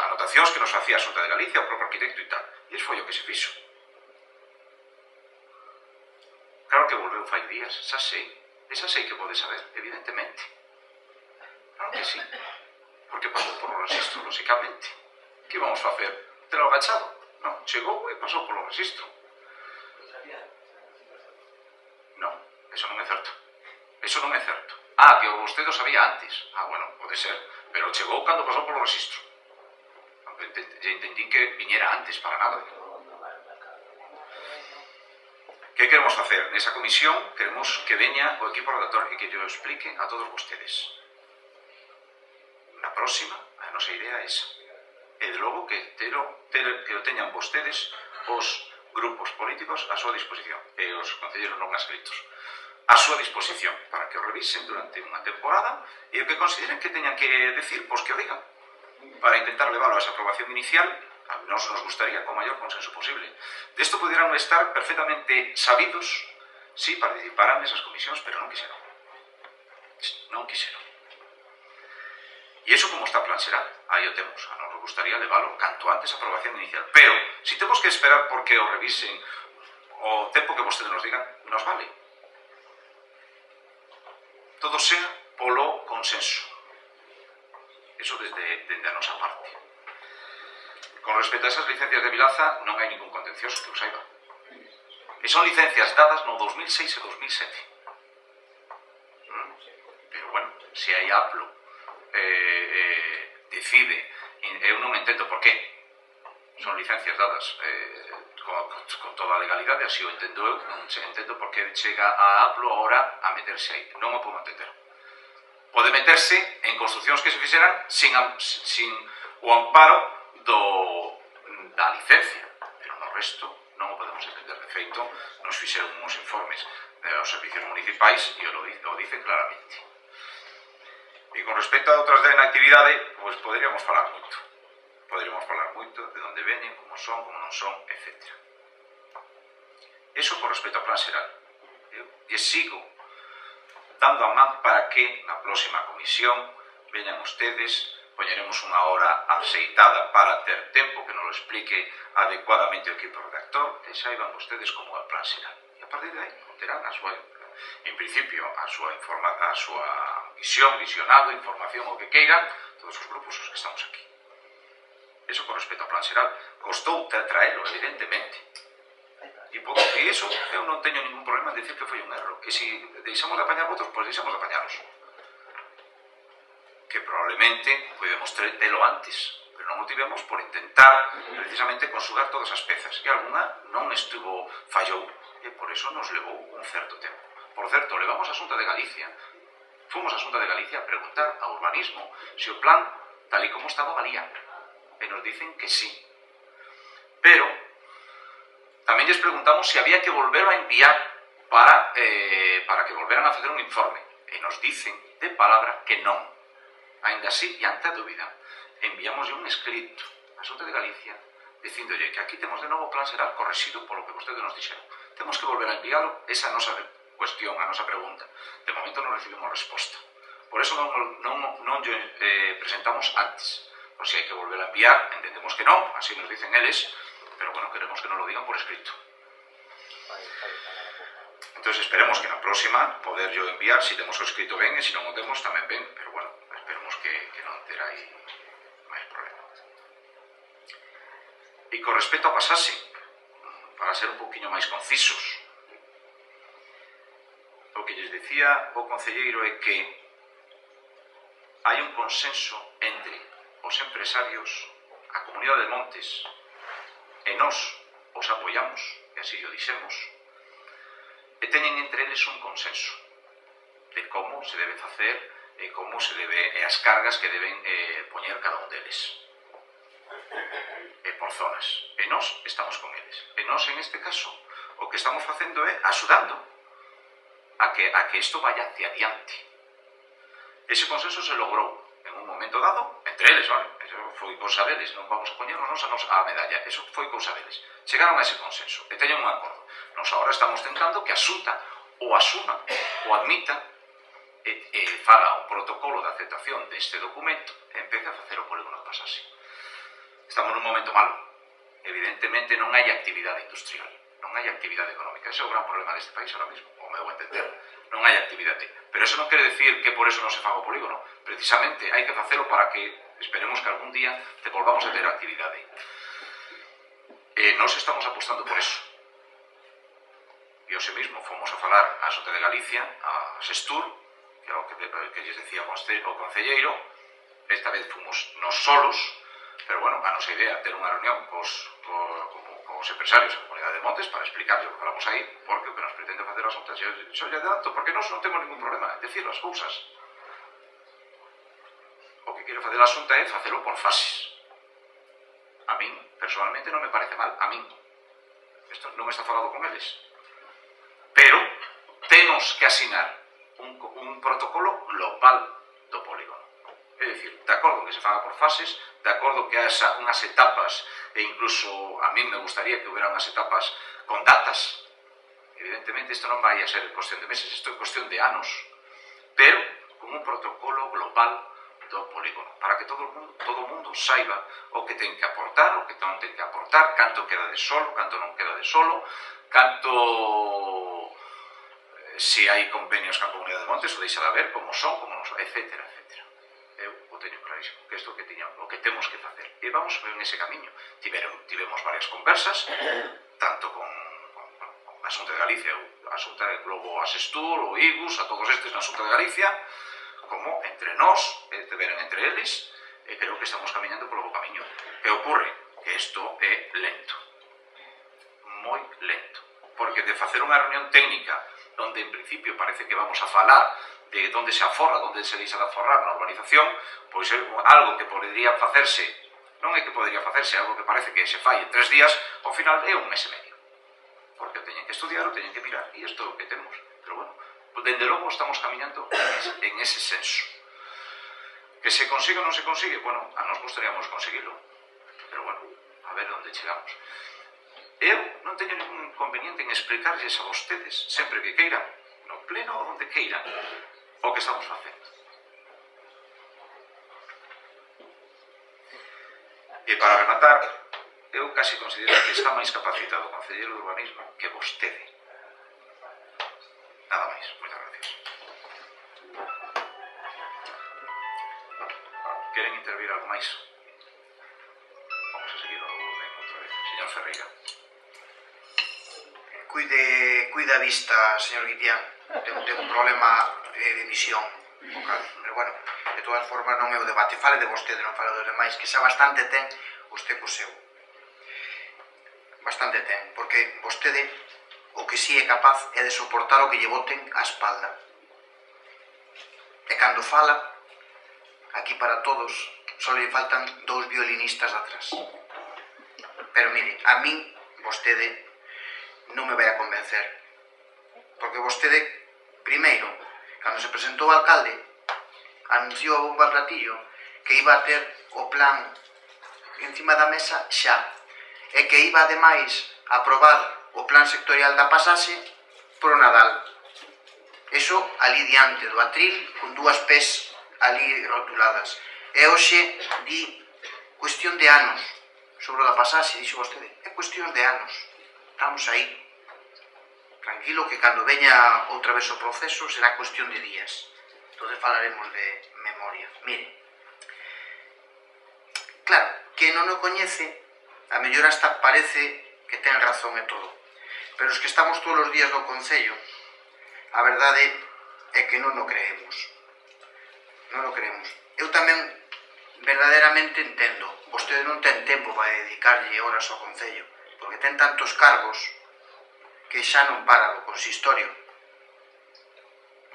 anotacións que nos facía a Xunta de Galicia, o propio arquitecto e tal. E iso foi o que se fixo. Claro que volveu fai días, xa sei. Esa sei que pode saber, evidentemente. Claro que sí. Porque pasou por o registro, lógicamente. Que vamos facer? Telo agachado? Non, chegou e pasou polo registro. Non, eso non é certo. Eso non é certo. Que vostede o sabía antes. Bueno, pode ser. Pero chegou cando pasou polo registro. Entendín que viñera antes para nada. Que queremos facer? Nesa comisión queremos que veña o equipo redactor e que yo explique a todos vostedes. Na próxima, a nosa idea é esa. E de logo que o teñan vostedes os grupos políticos a súa disposición e os concelleiros non adscritos a súa disposición para que o revisen durante unha temporada e o que consideren que teñan que decir, pois que o digan, para intentar leválo a esa aprobación inicial. A nos gustaría con maior consenso posible. Desto pudieran estar perfectamente sabidos si participaran nesas comisións, pero non quixeron. Non quixeron. E iso como está plan xeral, aí o temos. A nos gustaría leválo canto antes a aprobación inicial. Pero, se temos que esperar porque o revisen o tempo que vostedes nos digan, nos vale. Todo sea polo consenso. Eso desde a nosa parte. Con respecto a esas licencias de Vilaza, non hai ningún contencioso que o saiba. E son licencias dadas no 2006 e 2007. Pero bueno, se hai Aplo decide, eu non entendo por qué. Son licencias dadas con toda a legalidade, así o entendo eu, non entendo por que chega a Aplo ahora a meterse aí. Non o podo entender. Pode meterse en construcións que se fixeran sin o amparo da licencia, pero no resto non o podemos entender. De feito, nos fixeron uns informes dos servicios municipais e o dicen claramente. E con respecto a outras de actividade, pois poderíamos falar moito. Poderíamos falar moito de onde veñen, como son, como non son, etc. Eso con respecto ao plan xeral. E sigo dando a man para que na próxima comisión veñan ustedes, poñeremos unha hora aceitada para ter tempo que nos lo explique adecuadamente o equipo redactor e saiban ustedes como é o plan xeral. E a partir de aí terán a súa, en principio, a súa visión, visionado, información, o que queiran, todos os grupos os que estamos aquí. Eso con respecto ao plan xeral. Costou traelo, evidentemente. E iso, eu non teño ningún problema en decir que foi un erro. E se deixamos de apañar votos, pois deixamos de apañaros. Que probablemente podemos telo antes, pero non o tivemos por intentar precisamente consugar todas as pezas. E alguna non fallou, e por eso nos levou un certo tempo. Por certo, levamos a Xunta de Galicia, fomos a Xunta de Galicia a preguntar a urbanismo se o plan, tal e como estaba, valía. E nos dicen que sí. Pero tamén lles preguntamos se había que volverlo a enviar para que volveran a facer un informe. E nos dicen de palabra que non. Ainda así, e ante a dúbida, enviamos un escrito a Xunta de Galicia dicíndolle que aquí temos de novo o plan xeral correxido polo que vostedes nos dixeron. Temos que volver a enviálo, esa é a nosa cuestión, a nosa pregunta. De momento non recibimos resposta. Por eso non presentamos antes. Por si hai que volver a enviar, entendemos que non, así nos dicen eles, pero bueno, queremos que nos lo digan por escrito. Entonces esperemos que na próxima poder yo enviar, si temos o escrito ben, e se non o temos tamén ben, pero bueno, esperemos que non ter aí máis problemas. E con respecto a pasase, para ser un poquinho máis concisos, o que lles decía o concelleiro é que hai un consenso entre os empresarios, a Comunidade de Montes, e nós os apoiamos, e así o dixemos, e teñen entre eles un consenso de como se debe facer e como se debe, e as cargas que deben poñer cada un deles. E por zonas. E nós estamos con eles. E nós, en este caso, o que estamos facendo é axudando a que isto vaya hacia adiante. Ese consenso se logrou en un momento dado, entre eles, vale? Eso foi cousa deles, non vamos a poñernos a medalla, eso foi cousa deles. Chegaron a ese consenso e teñen un acordo. Nos agora estamos tentando que a Xunta o asuma, o admita, e faga un protocolo de aceptación deste documento e empece a facer o polígono de pasase. Estamos nun momento malo. Evidentemente non hai actividade industrial, non hai actividade económica. Ese é o gran problema deste país ahora mismo, o meu entender. Non hai actividade. Pero eso non quere decir que por eso non se faga o polígono. Precisamente hai que facelo para que esperemos que algún día te volvamos a ter actividade. E nós estamos apostando por eso. E hoxe mesmo fomos a falar a Xunta de Galicia, a Sestur, que é o que lles decía o concelleiro. Esta vez fomos nos solos, pero bueno, a nosa idea ter unha reunión cos empresarios da Comunidade de Montes para explicarles o que falamos aí, porque o que nos pretende facer a Xunta xo lle adelanto, porque nós non temos ningún problema en decir as cousas. O que quere facer a Xunta é facelo por fases. A min, personalmente, non me parece mal. A min. Isto non está falado con eles. Pero temos que asinar un protocolo global do polígono. É dicir, de acordo que se faga por fases, de acordo que haxa unhas etapas, e incluso a mí me gustaría que houbera unhas etapas con datas. Evidentemente, isto non vai a ser cuestión de meses, isto é cuestión de anos. Pero con un protocolo global do polígono, para que todo o mundo saiba o que ten que aportar, o que non ten que aportar, canto queda de solo, canto non queda de solo, canto se hai convenios ca Comunidade de Montes, o deixa de haber, como son, etc. Eu o teño clarísimo, que isto o que temos que facer. E vamos en ese camiño. Tivemos varias conversas, tanto con a Xunta de Galicia, a Xunta de Globo, a Sestur, o IGUS, a todos estes na Xunta de Galicia, como entre nós, entre eles, e creo que estamos camiñando polo bo camiño. E ocorre que isto é lento, moi lento, porque de facer unha reunión técnica onde en principio parece que vamos a falar de onde se aforra, onde se deixa de aforrar na urbanización, pois é algo que podería facerse, non é que podería facerse, algo que parece que se fai en 3 días, ao final é un mes e medio, porque teñen que estudiar ou teñen que mirar, e isto é o que temos. Pero bueno, dende logo estamos camiñando en ese senso. Que se consigue ou non se consigue, bueno, a nos gustaríamos conseguirlo, pero bueno, a ver onde chegamos. Eu non teño ningún inconveniente en explicarlles a vostedes, sempre que queiran, no pleno ou onde queiran, o que estamos facendo. E para rematar, eu casi considero que está máis capacitado o concelleiro de urbanismo que vostede. Nada máis, moitas gracias. Queren intervir algo máis? Vamos a seguir o orden outra vez. Señor Ferreira. Cuida a vista, señor Guitián. Ten un problema de visión vocal. Pero bueno, de todas formas non é o debate. Fale de vostede, non fale dos demais, que xa bastante ten usted co seu. Bastante ten, porque vostede o que si é capaz é de soportar o que lle boten á espalda. E cando fala, aquí para todos, só lle faltan 2 violinistas atrás. Pero mire, a min, vostede, non me vai a convencer. Porque vostede, primeiro, cando se presentou o alcalde, anunciou a bomba platillo que iba a ter o plan encima da mesa xa, e que iba ademais a aprobar o plan sectorial da pasaxe pro Nadal. Eso ali diante do atril, con 2 pés ali rotuladas. E hoxe di cuestión de anos sobre o da pasaxe, dixo vostede, é cuestión de anos. Estamos aí. Tranquilo que cando veña outra vez o proceso será cuestión de días. Entonces falaremos de memoria. Mire, claro, que non o coñece, a mellor hasta parece que ten razón e todo. Pero os que estamos todos os días no Concello, a verdade é que non o creemos. Non o creemos. Eu tamén verdadeiramente entendo. Vostede non ten tempo para dedicarlle horas ao Concello, porque ten tantos cargos que xa non para o consistorio.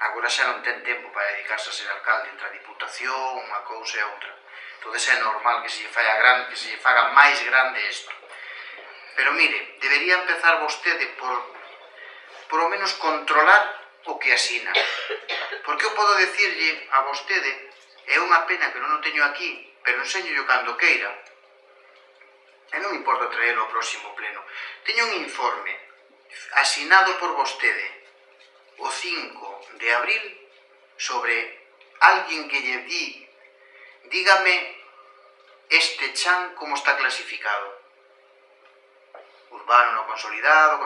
Agora xa non ten tempo para dedicarse a ser alcalde entre a Diputación, unha cousa e outra. Entón é normal que se lle faga máis grande isto. Pero mire, debería empezar vostede por o menos controlar o que asina. Porque eu podo decirlle a vostede, é unha pena que non o teño aquí, pero enseño cando queira. E non me importa traerlo ao próximo pleno. Teño un informe asinado por vostede o 5 de abril sobre alguén que lle dígame este chan como está clasificado. Urbano no consolidado,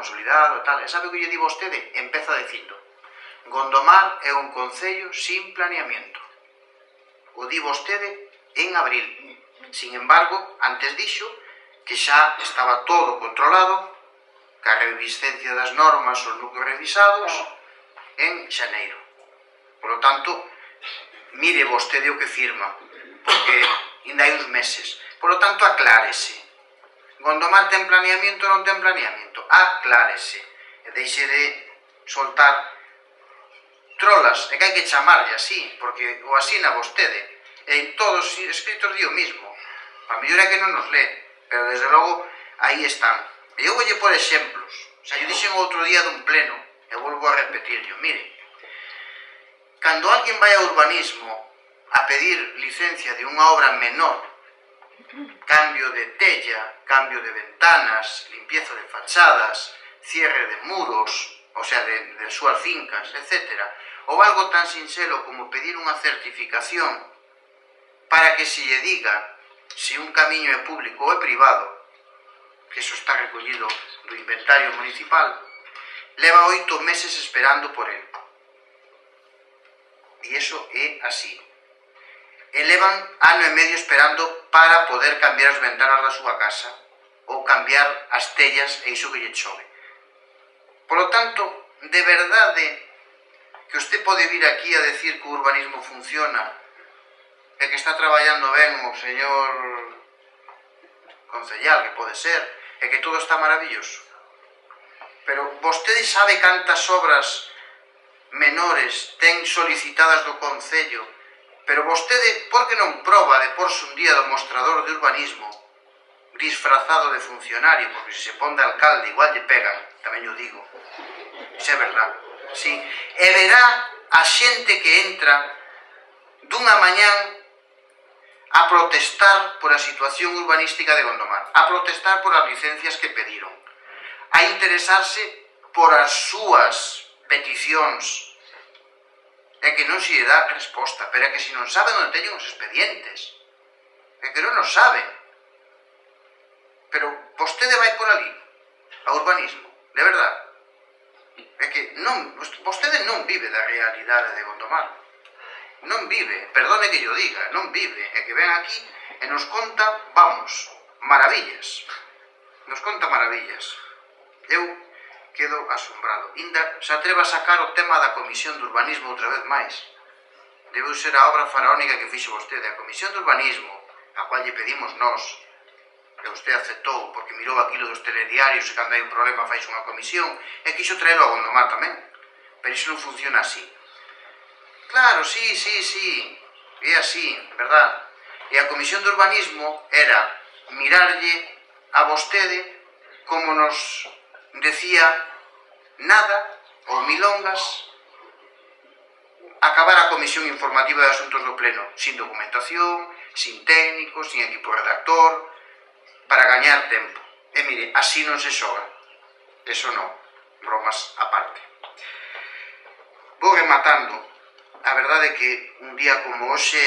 tal. E sabe o que lle di vostede? Empeza dicindo: Gondomar é un concello sin planeamiento. O di vostede en abril. Sin embargo, antes dixo que xa estaba todo controlado, que a reviscencia das normas os núcleos revisados en xaneiro. Por lo tanto, mire vostede o que firma, porque ainda hai uns meses. Por lo tanto, aclárese. Gondomar ten planeamiento ou non ten planeamiento? Aclárese. E deixe de soltar trolas. É que hai que chamarlle así, porque o asina vostede. E en todos os escritos di o mismo. A mellor é que non nos lee, pero desde logo aí están. E eu voulle por exemplos. Xa lle dixen outro día dun pleno, e volvo a repetirlo. Mire, cando alguén vai a urbanismo a pedir licencia de unha obra menor, cambio de tella, cambio de ventanas, limpieza de fachadas, cierre de muros, o sea, de súas fincas, etc. Ou algo tan sinxelo como pedir unha certificación para que se lle diga se un camiño é público ou é privado, que eso está recollido do inventario municipal, leva 8 meses esperando por él. E iso é así. e levan ano e medio esperando para poder cambiar as ventanas da súa casa ou cambiar as tellas e iso que lle chove. Por lo tanto, de verdade que usted pode vir aquí a decir que o urbanismo funciona e que está traballando ben o señor concellal, que pode ser, e que todo está maravilloso. Pero vostede sabe cantas obras menores ten solicitadas do Concello, pero vostede, por que non proba de porse un día do mostrador de urbanismo disfrazado de funcionario, porque se se pon de alcalde igual lle pegan, tamén o digo, iso é verdad, sí, e verá a xente que entra dunha mañán a protestar por a situación urbanística de Gondomar, a protestar por as licencias que pediron, a interesarse por as súas peticións, é que non se lle dá resposta, pero é que se non saben onde teñen os expedientes, é que non os saben. Pero vostede vai por ali, a urbanismo, de verdade. É que non, vostede non vive da realidade de Gondomar. Non vive, perdone que yo diga, non vive. É que ven aquí e nos conta, vamos, maravillas. Nos conta maravillas. Eu quedo asombrado. Inda se atreva a sacar o tema da Comisión de Urbanismo outra vez máis. Debeu ser a obra faraónica que fixo vostede. A Comisión de Urbanismo, a cual lle pedimos nós, que vostede aceptou, porque mirou aquilo dos telediarios e cando hai un problema faixe unha comisión, e quixo traelo a Gondomar tamén. Pero iso non funciona así. Claro, sí, é así, verdad. E a Comisión de Urbanismo era mirarlle a vostede como nos decía nada ou milongas, acabar a Comisión Informativa de Asuntos do Pleno sin documentación, sin técnicos, sin equipo redactor, para gañar tempo. E mire, así non se xoga. Eso non, bromas aparte. Vou rematando. A verdade é que un día como hoxe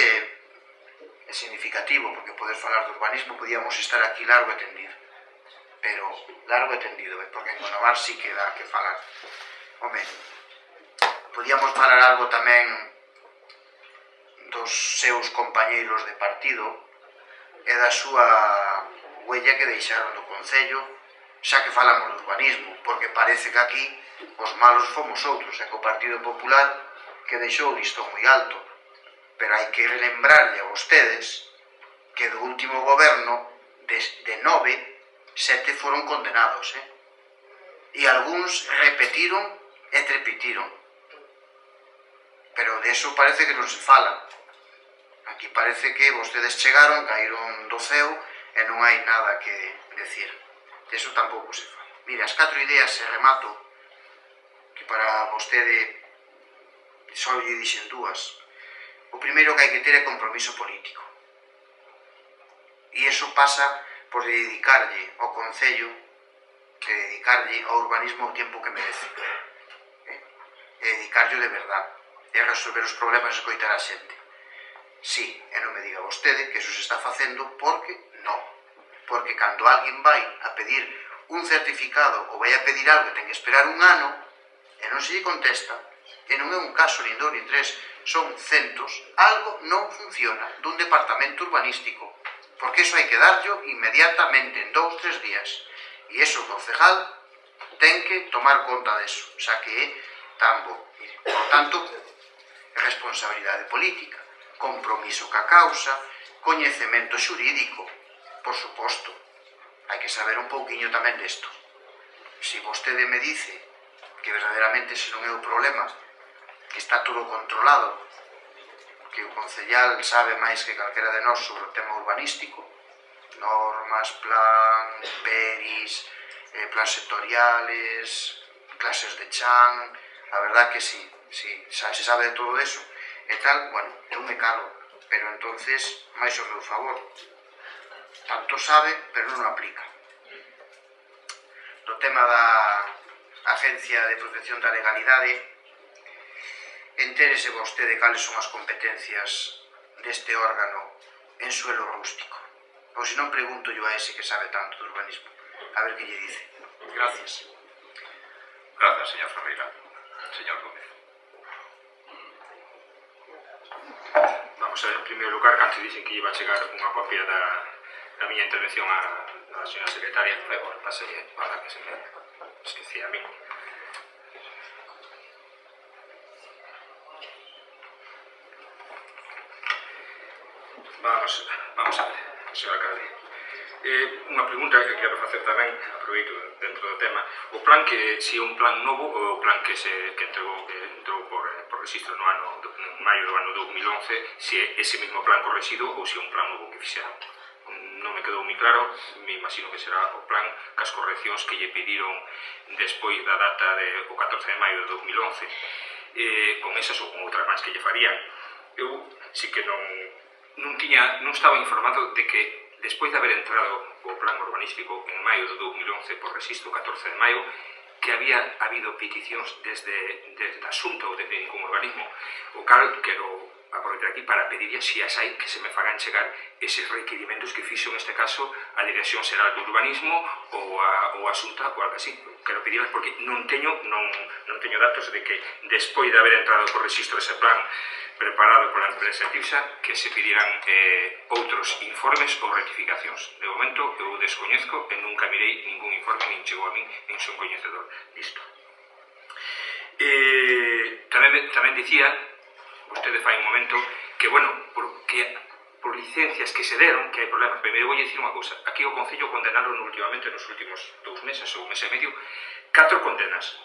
é significativo, porque poder falar de urbanismo podíamos estar aquí largo e tendido. Pero largo e tendido, porque en Gondomar sí que dá que falar. Home, podíamos falar algo tamén dos seus compañeiros de partido e da súa huella que deixaron do Concello, xa que falamos do urbanismo, porque parece que aquí os malos fomos outros, e que o Partido Popular que deixou o listón moi alto. Pero hai que lembrarlle a vostedes que do último goberno de 9, 7 foron condenados, e algúns repetiron e trepitiron, pero de eso parece que non se fala. Aquí parece que vostedes chegaron, caíron do ceo e non hai nada que decir. De eso tampouco se fala. Mira, as 4 ideas se remato, que para vostede só lle dixen 2. O primeiro que hai que ter é compromiso político, e eso pasa por dedicarlle ao Concello, que dedicarlle ao urbanismo o tempo que merece, e dedicarlle de verdade, e resolver os problemas e escoitar a xente. Sí, e non me diga vostede que eso se está facendo, porque non. Porque cando alguén vai a pedir un certificado ou vai a pedir algo e ten que esperar un ano e non se lle contesta, e non é un caso nin 2 nin 3, son centos, algo non funciona dun departamento urbanístico, porque eso hai que darlo inmediatamente, en 2, 3 días. E eso o concejal ten que tomar conta deso, xa que é tan bo. Por tanto, responsabilidade política, compromiso ca causa, coñecemento xurídico, por suposto. Hai que saber un pouquiño tamén desto. Se vostede me dice que verdadeiramente se non é o problema, que está todo controlado, que o concellal sabe máis que calquera de nós sobre o tema urbanístico, normas, plan, peris, plans sectoriales, clases de chan, a verdad que sí, se sabe de todo eso, e tal, bueno, eu me calo, pero entonces, máis o meu favor, tanto sabe, pero non o aplica. Do tema da Agencia de Protección da Legalidade, entérese vostede cales son as competencias deste órgano en suelo rústico. Ou se non, pregunto yo a ese que sabe tanto do urbanismo. A ver que lle dice. Gracias. Gracias, señor Ferreira. Señor Gómez. Vamos Vamos a ver, en primeiro lugar, que antes dicen que iba a chegar unha copia da miña intervención a señora secretaria, pero pasei, para que se me esquecía a mí. Vamos a ver, señor alcalde. Unha pregunta que quero facer tamén, aproveito dentro do tema. O plan que, se é un plan novo ou o plan que entrou por registro no maio do ano 2011, se é ese mesmo plan correxido ou se é un plan novo que fixeron. Non me quedou moi claro, me imagino que será o plan cas correccións que lle pediron despois da data do 14 de maio de 2011, con esas ou con outras máis que lle farían. Eu sí que non estaba informado de que despois de haber entrado o plan urbanístico en maio de 2011 por registro 14 de maio, que había habido peticións desde a Xunta ou desde ningún organismo, o cal quero aproveitar aquí para pedirlle se as hai que se me fagan chegar eses requerimentos que fixo neste caso a Dirección Xeral de Urbanismo ou a Xunta ou algo así. Quero pedirlas porque non teño datos de que despois de haber entrado por registro ese plan preparado pola empresa TIPSA que se pidieran outros informes ou rectificacións. De momento eu descoñezco e nunca mirei ningún informe nin chegou a min nin son coñecedor disto. Tamén dicía vostede fai un momento que, bueno, por licencias que se deron, que hai problemas. Primeiro vou dicir unha cousa. Aquí o Concello condenaron últimamente nos últimos 2 meses ou un mes e medio 4 condenas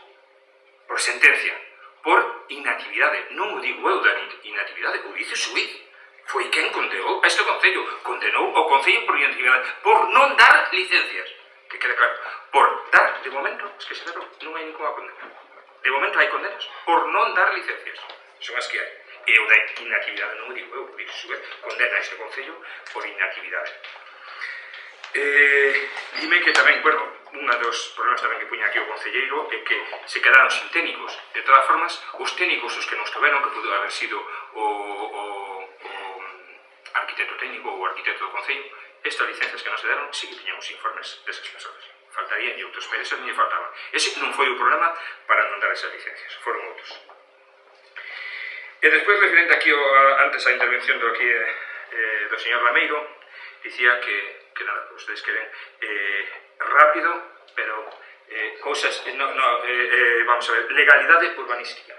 por sentencia, por inactividade. Non o digo eu da inactividade, o dice o xuíz. Foi quen condenou a este Concello. Condenou o Concello por inactividade, por non dar licencias. Que quede claro. Por dar, de momento, es que se deron, non hai ninguna condena. De momento hai condenas por non dar licencias. Son as que hai. E o da inactividade non o digo eu, dice xuíz, condena este Concello por inactividade. Dime que tamén, bueno, un dos problemas tamén que puña aquí o concelleiro é que se quedaron sin técnicos. De todas formas, os técnicos os que nos tuveron, que pudo haber sido o arquitecto técnico ou o arquitecto do Concello, estas licencias que nos deron, sí que tiñamos informes desas persoas. Faltarían e outros, pero esas non lle faltaban. Ese non foi o problema para non dar esas licencias, foron outros. E despois, referente aquí antes a intervención do señor Lameiro, dicía que nada, que ustedes queren rápido, pero cousas, vamos a ver, legalidade urbanística.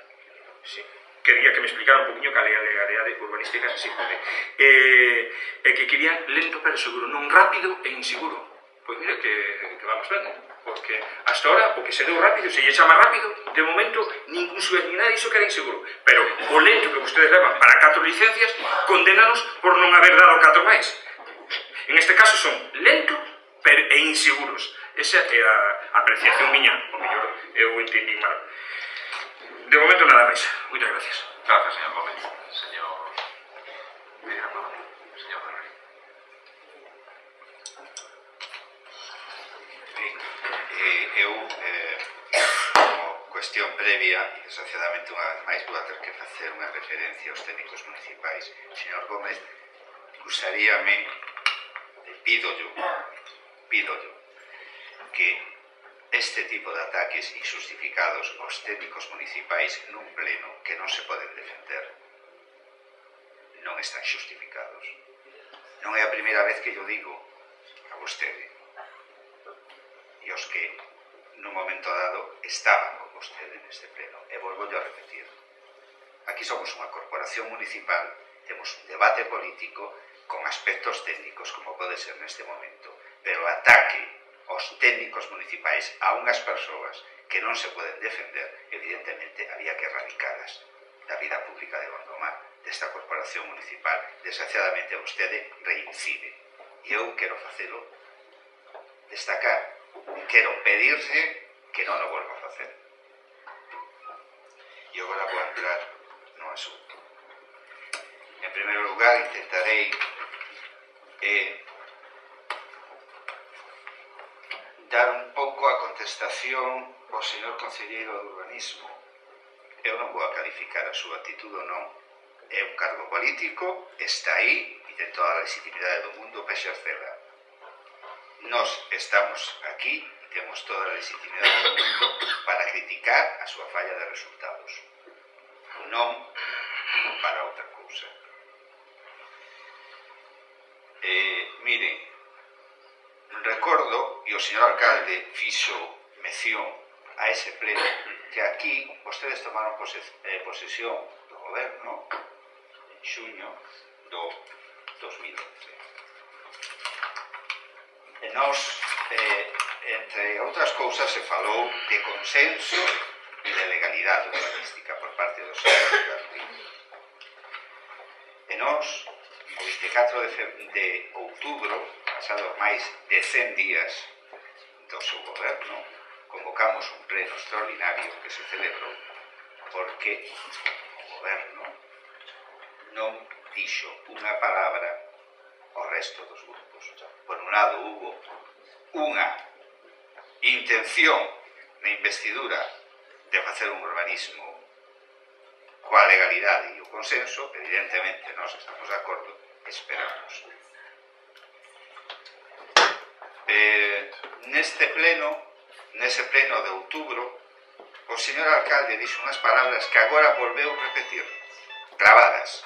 Sí. Quería que me explicara un poquinho cal é a legalidade urbanística, si pode. E que querían lento pero seguro, non rápido e inseguro. Pois mire que vamos ben, porque hasta ahora o que se deu rápido, se lle chama rápido, de momento ningún xuez ni nada iso que era inseguro. Pero o lento que vostedes levan para 4 licencias, condenanos por non haber dado 4 máis. En este caso son lentos e inseguros. Esa é a apreciación miña, o mellor eu entendí mal. De momento nada máis. Moitas gracias. Gracias, señor Gómez. Señor Ferrari. Eu, como cuestión previa, e desgraciadamente unha vez máis vou a ter que facer unha referencia aos técnicos municipais. Señor Gómez, gustaríame, pídollo, que este tipo de ataques injustificados aos técnicos municipais nun pleno que non se poden defender non están xustificados. Non é a primeira vez que yo digo a vostede e os que nun momento dado estaban con vostede neste pleno, e volvo a repetir, aquí somos unha corporación municipal, temos un debate político con aspectos técnicos como pode ser neste momento, pero o ataque aos técnicos municipais a unhas persoas que non se poden defender, evidentemente había que erradicalas da vida pública de Gondomar, desta corporación municipal. Desgraciadamente vostede reincide e eu quero facelo destacar. Quero pedirse que non o volva a facer. E agora vou entrar no asunto. En primeiro lugar, intentarei dar un pouco a contestación ao señor concelleiro de urbanismo. Eu non vou a calificar a súa actitude ou non. É un cargo político, está aí e ten toda a legitimidade do mundo para exercela. Nos estamos aquí e temos toda a legitimidade do mundo para criticar a súa falla de resultados, non para outra cousa. Miren, recordo, e o señor alcalde fixo mención a ese pleno, que aquí vostedes tomaron posesión do goberno en xuño do 2011. E nos, entre outras cousas, se falou de consenso e de legalidade urbanística por parte do señor alcalde. E nos, o 24 de outubro, pasados máis de 100 días do seu goberno, convocamos un pleno extraordinario que se celebrou porque o goberno non dixo unha palabra ao resto dos grupos. Por un lado, hubo unha intención na investidura de facer un urbanismo coa legalidade e o consenso. Evidentemente, nós estamos de acordo, esperamos. Nese pleno de outubro, o señor alcalde dixo unhas palabras que agora volveu repetir, clavadas.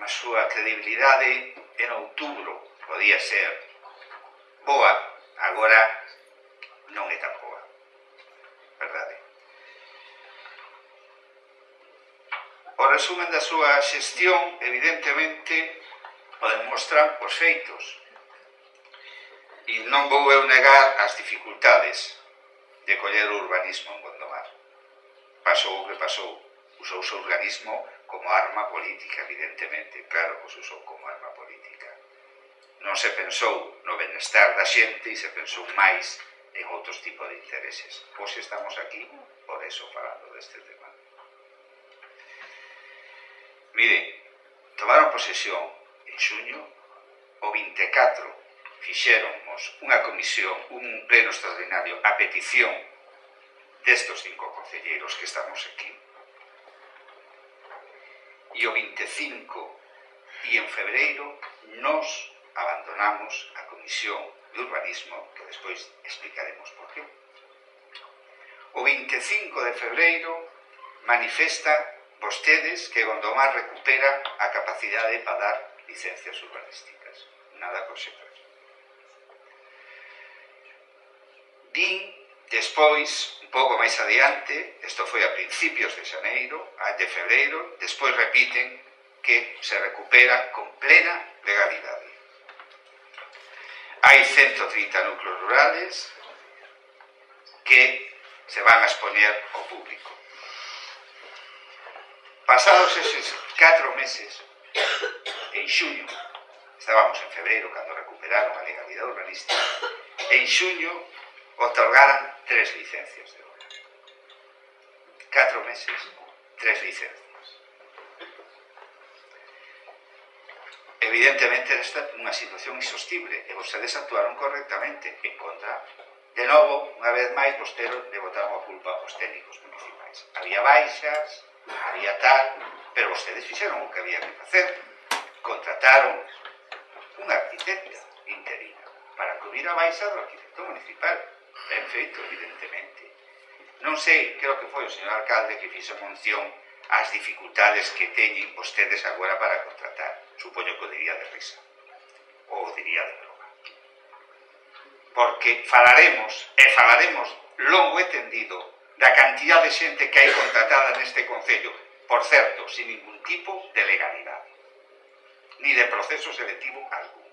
A súa credibilidade en outubro podía ser boa, agora non é tan boa, verdade? O resumen da súa xestión, evidentemente, o demostran os feitos. E non vou eu negar as dificultades de coller o urbanismo en Gondomar. Pasou o que pasou. Usouse o urbanismo como arma política, evidentemente. Claro que se usou como arma política. Non se pensou no benestar da xente e se pensou máis en outros tipos de intereses. Hoxe estamos aquí, por eso, falando deste tema. Miren, tomaron posesión en xuño, o 24 fixéramos unha comisión, un pleno extraordinario a petición destos 5 concelleiros que estamos aquí, e o 25 e en febreiro nos abandonamos a comisión de urbanismo, que despois explicaremos por qué. O 25 de febreiro manifesta vostedes que Gondomar recupera a capacidade para dar licencias urbanísticas. Nada conxectural. Din despois, un pouco máis adiante, isto foi a principios de febreiro, despois repiten que se recupera con plena legalidade. Hai 130 núcleos rurales que se van a exponer ao público. Pasados eses 4 meses, en xuño, estábamos en febreiro cando recuperaron a legalidade urbanística, en xuño otorgaran 3 licencias de obra. 4 meses, 3 licencias. Evidentemente, esta é unha situación insostible e vostedes actuaron correctamente en contra. De novo, unha vez máis, vostedes le botaron a culpa aos técnicos municipais. Había baixas, había tal, pero vostedes fixeron o que había que facer. Contrataron unha arquitecta interina para cubrir a baixa do arquitecto municipal. Ben feito, evidentemente. Non sei, creo que foi o señor alcalde que fixo mención ás dificultades que teñen vostedes agora para contratar. Supoño que o diría de risa. Ou o diría de broma. Porque falaremos longo e tendido da cantidad de xente que hai contratada neste concello. Por certo, sin ningún tipo de legalidade. Ni de proceso selectivo algún.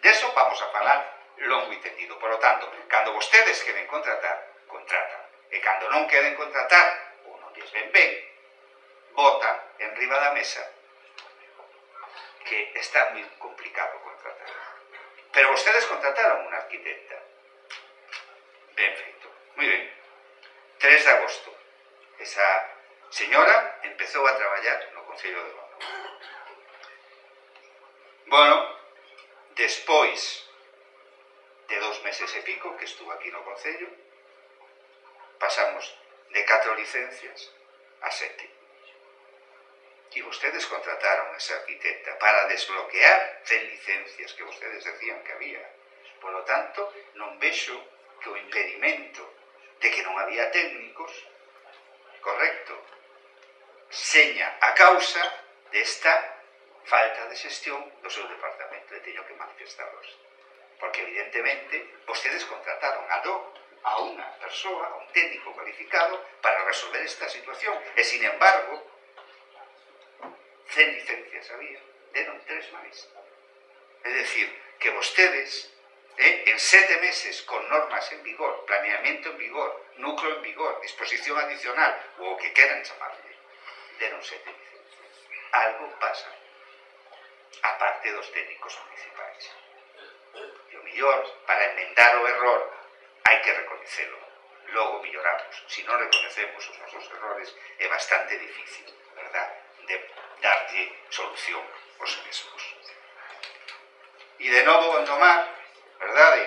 Deso vamos a falar longo e tendido. Por lo tanto, cando vostedes queren contratar, contratan. E cando non queren contratar, ou non lles ven ben, botan en riba da mesa que está moi complicado contratar. Pero vostedes contrataron unha arquitecta. Ben feito. Moi ben. 3 de agosto. Esa señora empezou a traballar no Concello de Gondomar. Bueno, despois de 2 meses e pico que estuvo aquí no Concello, pasamos de 4 licencias a 7. E vostedes contrataron esa arquitecta para desbloquear 100 licencias que vostedes decían que había. Por lo tanto, non vexo que o impedimento de que non había técnicos, correcto, seña a causa desta falta de xestión do seu departamento, e teño que manifestaros. Porque, evidentemente, vostedes contrataron a unha persoa, a un técnico cualificado, para resolver esta situación. E, sin embargo, 100 licencias había, deron 3 máis. É dicir, que vostedes, en 7 meses, con normas en vigor, planeamiento en vigor, núcleo en vigor, disposición adicional, ou o que queran chamarle, deron 7 licencias. Algo pasa, aparte dos técnicos municipais. E o mellor, para enmendar o error, hai que recoñecelo. Logo melloramos. Se non reconhecemos os nosos errores, é bastante difícil, verdad, de darlle solución aos mesmos. E de novo Gondomar, verdade,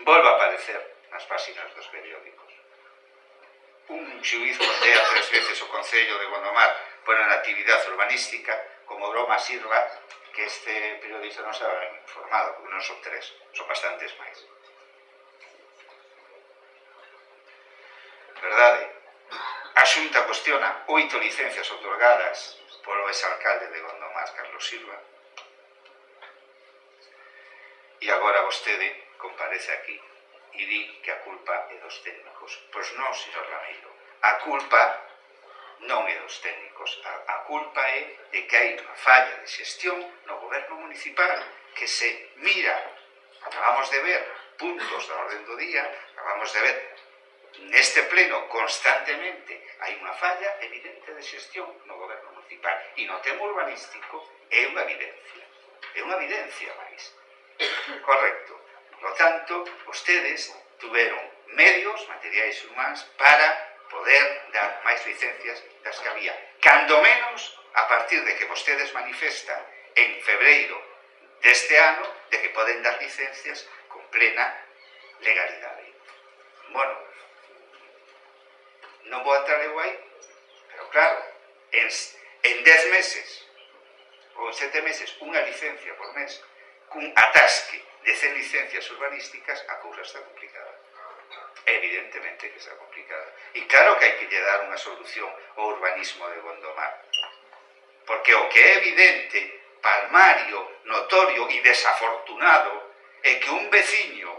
volve a aparecer nas páxinas dos periódicos. Un xuiz condea 3 veces o Concello de Gondomar por unha actividade urbanística, como broma sirva que este periodista non se ha informado, porque non son 3, son bastantes máis. Verdade? A Xunta cuestiona 8 licencias otorgadas polo exalcalde de Gondomar, Carlos Silva. E agora vostede comparece aquí e di que a culpa é dos técnicos. Pois non, señor Lameiro, a culpa non é dos técnicos, a culpa é de que hai unha falla de xestión no goberno municipal, que se mira, acabamos de ver puntos da orden do día, acabamos de ver neste pleno constantemente hai unha falla evidente de xestión no goberno municipal, e no tema urbanístico é unha evidencia máis. Correcto. Por lo tanto, vostedes tuveron medios, materiais humanos para poder dar máis licencias das que había. Cando menos, a partir de que vostedes manifestan en febreiro deste ano, de que poden dar licencias con plena legalidade. Bueno, non vou entrar eu aí, pero claro, en 10 meses ou en 7 meses unha licencia por mes, cun atasque de 100 licencias urbanísticas, a cousa está complicada. Evidentemente que está complicada. E claro que hai que lle dar unha solución ao urbanismo de Gondomar. Porque o que é evidente, palmario, notorio e desafortunado é que un veciño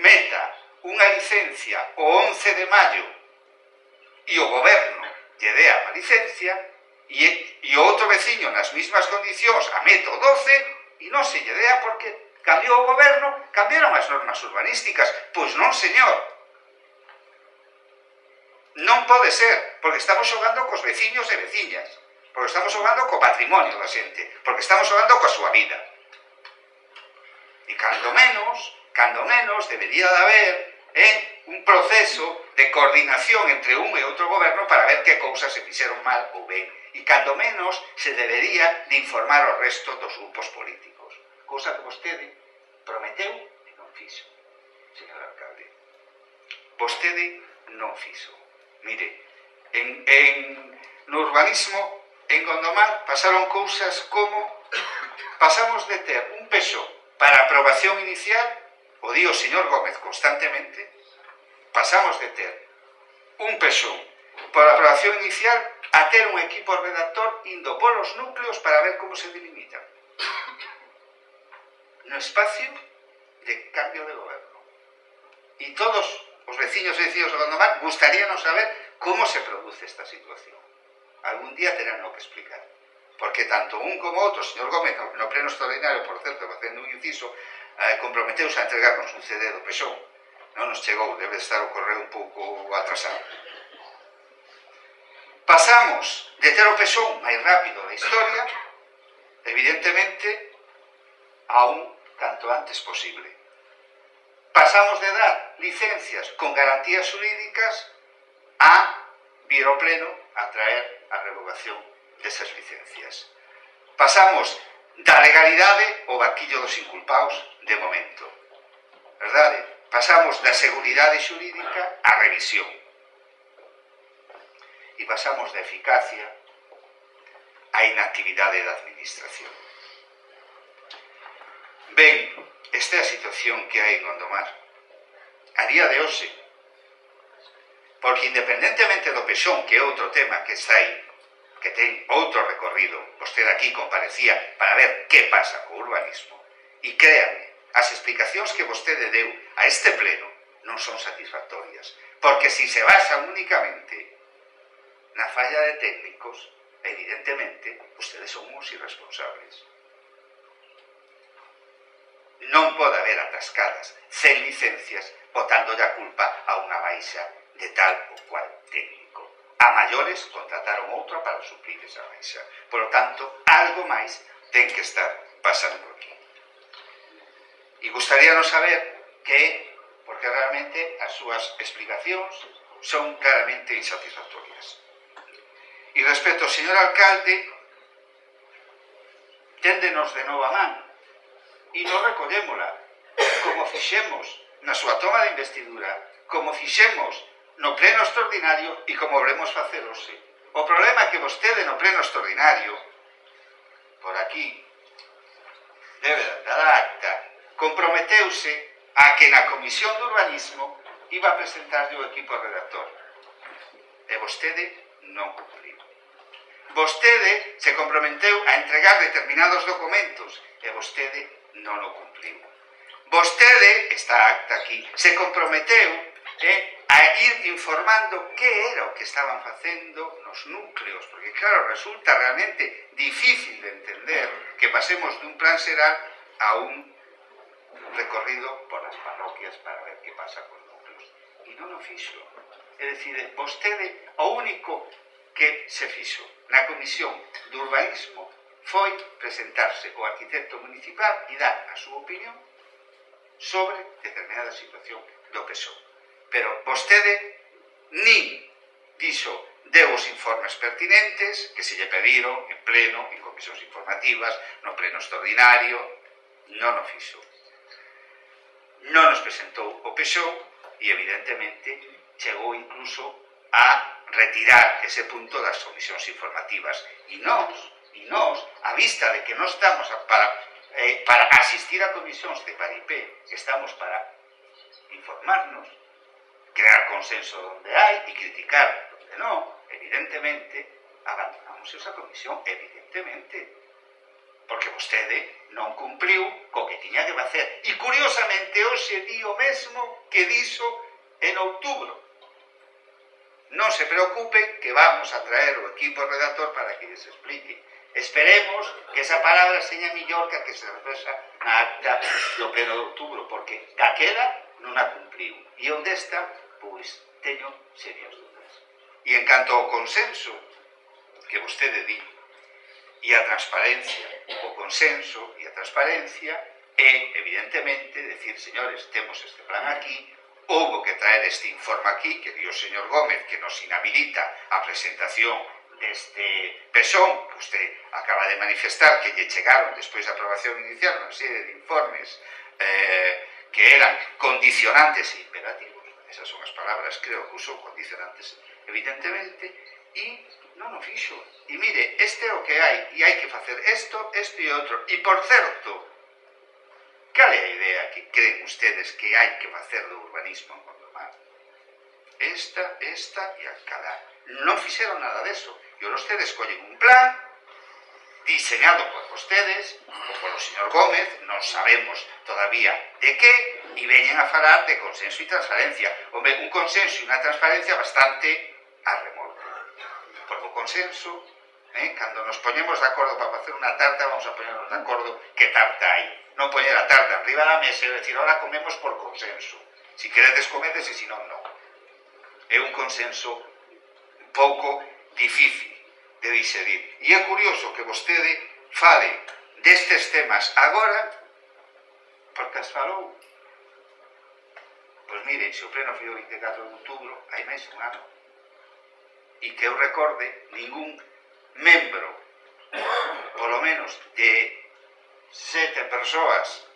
meta unha licencia o 11 de maio e o goberno lle dea a licencia e o outro veciño nas mismas condicións a meta o 12 e non se lle dea porque cambiou o goberno, cambiaron as normas urbanísticas. Pois non, señor. Non pode ser, porque estamos xogando cos veciños e veciñas, porque estamos xogando co patrimonio da xente, porque estamos xogando coa súa vida. E cando menos debería de haber un proceso de coordinación entre un e outro goberno para ver que cousas se fixeron mal ou ben. E cando menos se debería de informar o resto dos grupos políticos. Cousa que vostede prometeu e non fixo, señor alcalde. Vostede non fixo. Mire, no urbanismo en Gondomar pasaron cousas como pasamos de ter un peso para aprobación inicial, o di o señor Gómez constantemente, pasamos de ter un peso para aprobación inicial a ter un equipo redactor indo polos núcleos para ver como se delimitan. No espacio de cambio de goberno. E todos os veciños e veciños de Gondomar gustaríanos saber como se produce esta situación. Algún día terán que explicar. Porque tanto un como outro, señor Gómez, no pleno extraordinario, por certo, facendo un inciso, comprometeuse a entregarnos un CD do Pexón. Non nos chegou, debe estar o correo un pouco atrasado. Pasamos de ter o Pexón máis rápido da historia, evidentemente, a un tanto antes posible. Pasamos de dar licencias con garantías xurídicas a vir ao pleno a traer a revogación desas licencias. Pasamos da legalidade ao barquillo dos inculpados de momento. Verdade? Pasamos da seguridade xurídica á revisión. E pasamos da eficacia á inactividade da administración. Ben, esta é a situación que hai en Gondomar. A día de hoxe, porque independentemente do Pexón, que é outro tema que está aí, que ten outro recorrido, vostede aquí comparecía para ver que pasa co urbanismo, e créanme, as explicacións que vostede deu a este pleno non son satisfactorias, porque se se basan únicamente na falla de técnicos, evidentemente, ustedes son uns irresponsables. Non pode haber atascadas, 100 licencias, botándolle a culpa a unha baixa de tal ou cual técnico. A maiores contrataron outra para suplir esa baixa. Por lo tanto, algo máis ten que estar pasando aquí. E gustaríanos saber que, porque realmente as súas explicacións son claramente insatisfactorias. E respecto ao señor alcalde, téndenos de novo a man, e non recollémola, como fixemos na súa toma de investidura, como fixemos no pleno extraordinario e como volvemos facer hoxe. O problema é que vostede no pleno extraordinario, por aquí, debe dar acta, comprometeuse a que na Comisión de Urbanismo iba a presentarlle o equipo redactor. E vostede non cumpliu. Vostede se comprometeu a entregar determinados documentos e vostede non o cumpliu. Vostede, esta acta aquí, se comprometeu a ir informando que era o que estaban facendo nos núcleos, porque claro, resulta realmente difícil de entender que pasemos dun plan xeral a un recorrido por as parroquias para ver que pasa con núcleos. E non o fixo. É dicir, vostede, o único que se fixo na Comisión de Urbanismo foi presentarse o arquitecto municipal e dar a súa opinión sobre determinada situación do PSOE. Pero vostede nin dixo, deu os informes pertinentes que se lle pediron en pleno, en comisións informativas, no pleno extraordinario, non o fixo. Non nos presentou o PSOE e evidentemente chegou incluso a retirar ese punto das comisións informativas. E nós, a vista de que non estamos para asistir a comisións de paripé, estamos para informarnos, crear consenso donde hai e criticar donde non, evidentemente, abandonamos esa comisión, evidentemente, porque vostede non cumpliu co que tiña que facer. E curiosamente, hoxe di o mesmo que dixo en outubro. Non se preocupen que vamos a traer o equipo redactor para que les explique. Esperemos que esa palabra seña millor que a que se reflexa na acta do pleno de outubro, porque daquela non a cumpliu. E onde está, pois, teño serias dúdas. E en canto ao consenso que vostede di, e a transparencia, o consenso e a transparencia é, evidentemente, decir, señores, temos este plan aquí, houbo que traer este informe aquí, que dio o señor Gómez, que nos inhabilita a presentación deste PSOE, que usted acaba de manifestar que lle chegaron despois da aprobación inicial unha serie de informes que eran condicionantes e imperativos, esas son as palabras, creo que usou condicionantes, evidentemente, e non o fixo. E mire, este é o que hai, e hai que facer isto, isto e outro. E por certo, cal é a idea que creen ustedes que hai que facer do urbanismo en Gondomar? Esta e Alcalá. Non fixeron nada deso. E ahora ustedes collen un plan diseñado por ustedes ou polo señor Gómez, non sabemos todavía de que, e veñen a falar de consenso e transparencia. Hombre, un consenso e unha transparencia bastante a remolque. Porque o consenso, cando nos poñemos de acordo para facer unha tarta, vamos a poñernos de acordo que tarta hai. Non poñer a tarta arriba da mesa e decir, ahora comemos por consenso. Si queredes comedes e si non, non. É un consenso un pouco difícil de digerir. E é curioso que vostede fale destes temas agora, porque as falou. Pois mire, se o pleno foi o 24 de outubro, hai máis un ano. E que eu recorde, ningún membro, polo menos de 7 persoas,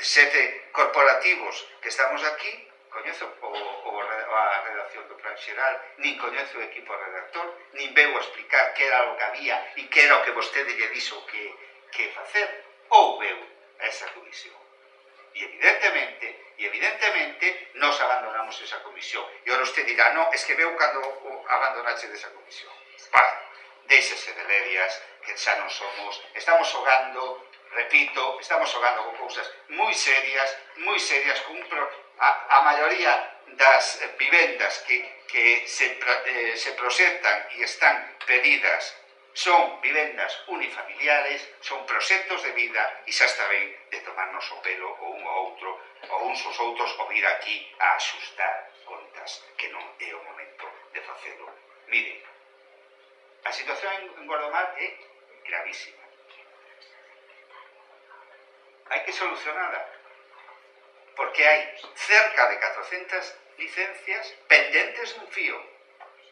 7 corporativos que estamos aquí, coñezo a redacción do plan xeral, nin coñezo o equipo redactor, nin veu a explicar que era o que había e que era o que vostede lle dixo que facer, ou veu a esa comisión. E evidentemente, nos abandonamos esa comisión. E ahora usted dirá, no, es que veu cando abandonaxe desa comisión. Vale, déixese de lerias, que xa non somos, estamos xogando, repito, estamos xogando con cousas moi serias, a maioría das vivendas que se proxectan e están pedidas son vivendas unifamiliares, son proxectos de vida e xa está ben de tomarnos o pelo o un ou outro, ou uns os outros, ou vir aquí a axustar contas, que non é o momento de facelo. Mire, a situación en Gondomar é gravísima. Hai que solucionala, porque hai cerca de 400 licencias pendentes dun fío,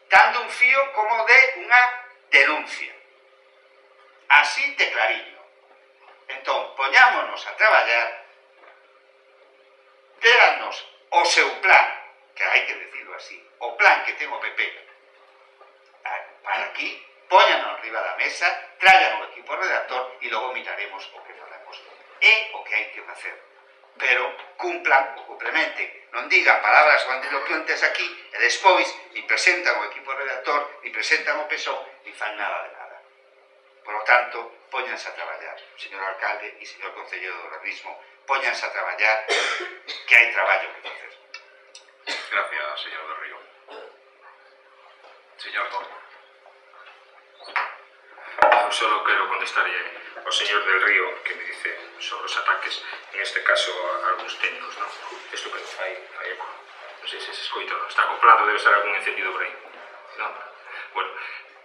tanto un fío como de unha denuncia. Así de clariño. Entón, poñámonos a traballar, déranos o seu plan, que hai que decirlo así, o plan que ten o PP, para aquí, póñanos arriba da mesa, traian o equipo redactor e logo miraremos o que facemos. É o que hai que facer. Pero cumplan o complementen. Non digan palabras grandilocuentes aquí e despois ni presentan o equipo redactor, ni presentan o PSOE, ni fan nada de nada. Por lo tanto, póñanse a traballar, señor alcalde e señor concelleiro do urbanismo, póñanse a traballar, que hai traballo que facer. Gracias, señor del Río. Señor Tom. Solo quero contestarlle ao señor del Río que me dice sobre os ataques, en este caso a algúns técnicos, non? Isto que fai eco. Non sei se se escoita, non? Está acoplado, debe estar algún encendido por aí. Non? Bueno,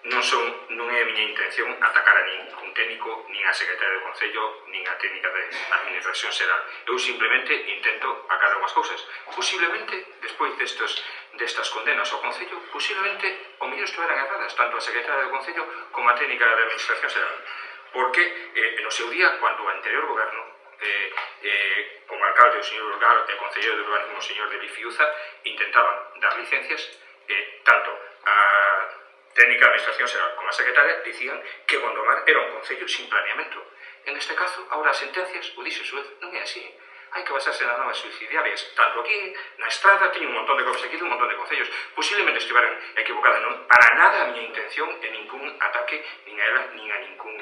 non é a miña intención atacar a ningún técnico, nin a secretaria do Concello, nin a técnica de administración xeral. Eu simplemente intento aclarar unhas cousas. Posiblemente, despois destas condenas ao Concello, posiblemente o mellor estuveran erradas, tanto a secretaria do Concello como a técnica de administración xeral. Porque no seu día, cando o anterior goberno, como alcalde o señor Urgal e concelleiro de urbanismo o señor de Lifiuza, intentaban dar licencias, tanto a técnica de administración xeral como a secretaria dicían que Gondomar era un concello sin planeamento. En este caso, ahora as sentencias, o dixe Suez, non é así. Hai que basarse nas normas subsidiarias. Tanto aquí, na Estrada, teño un montón de copias aquí de un montón de concellos. Posiblemente estiveran equivocadas, non? Para nada a miña intención é ningún ataque, nin a ela, nin a ningún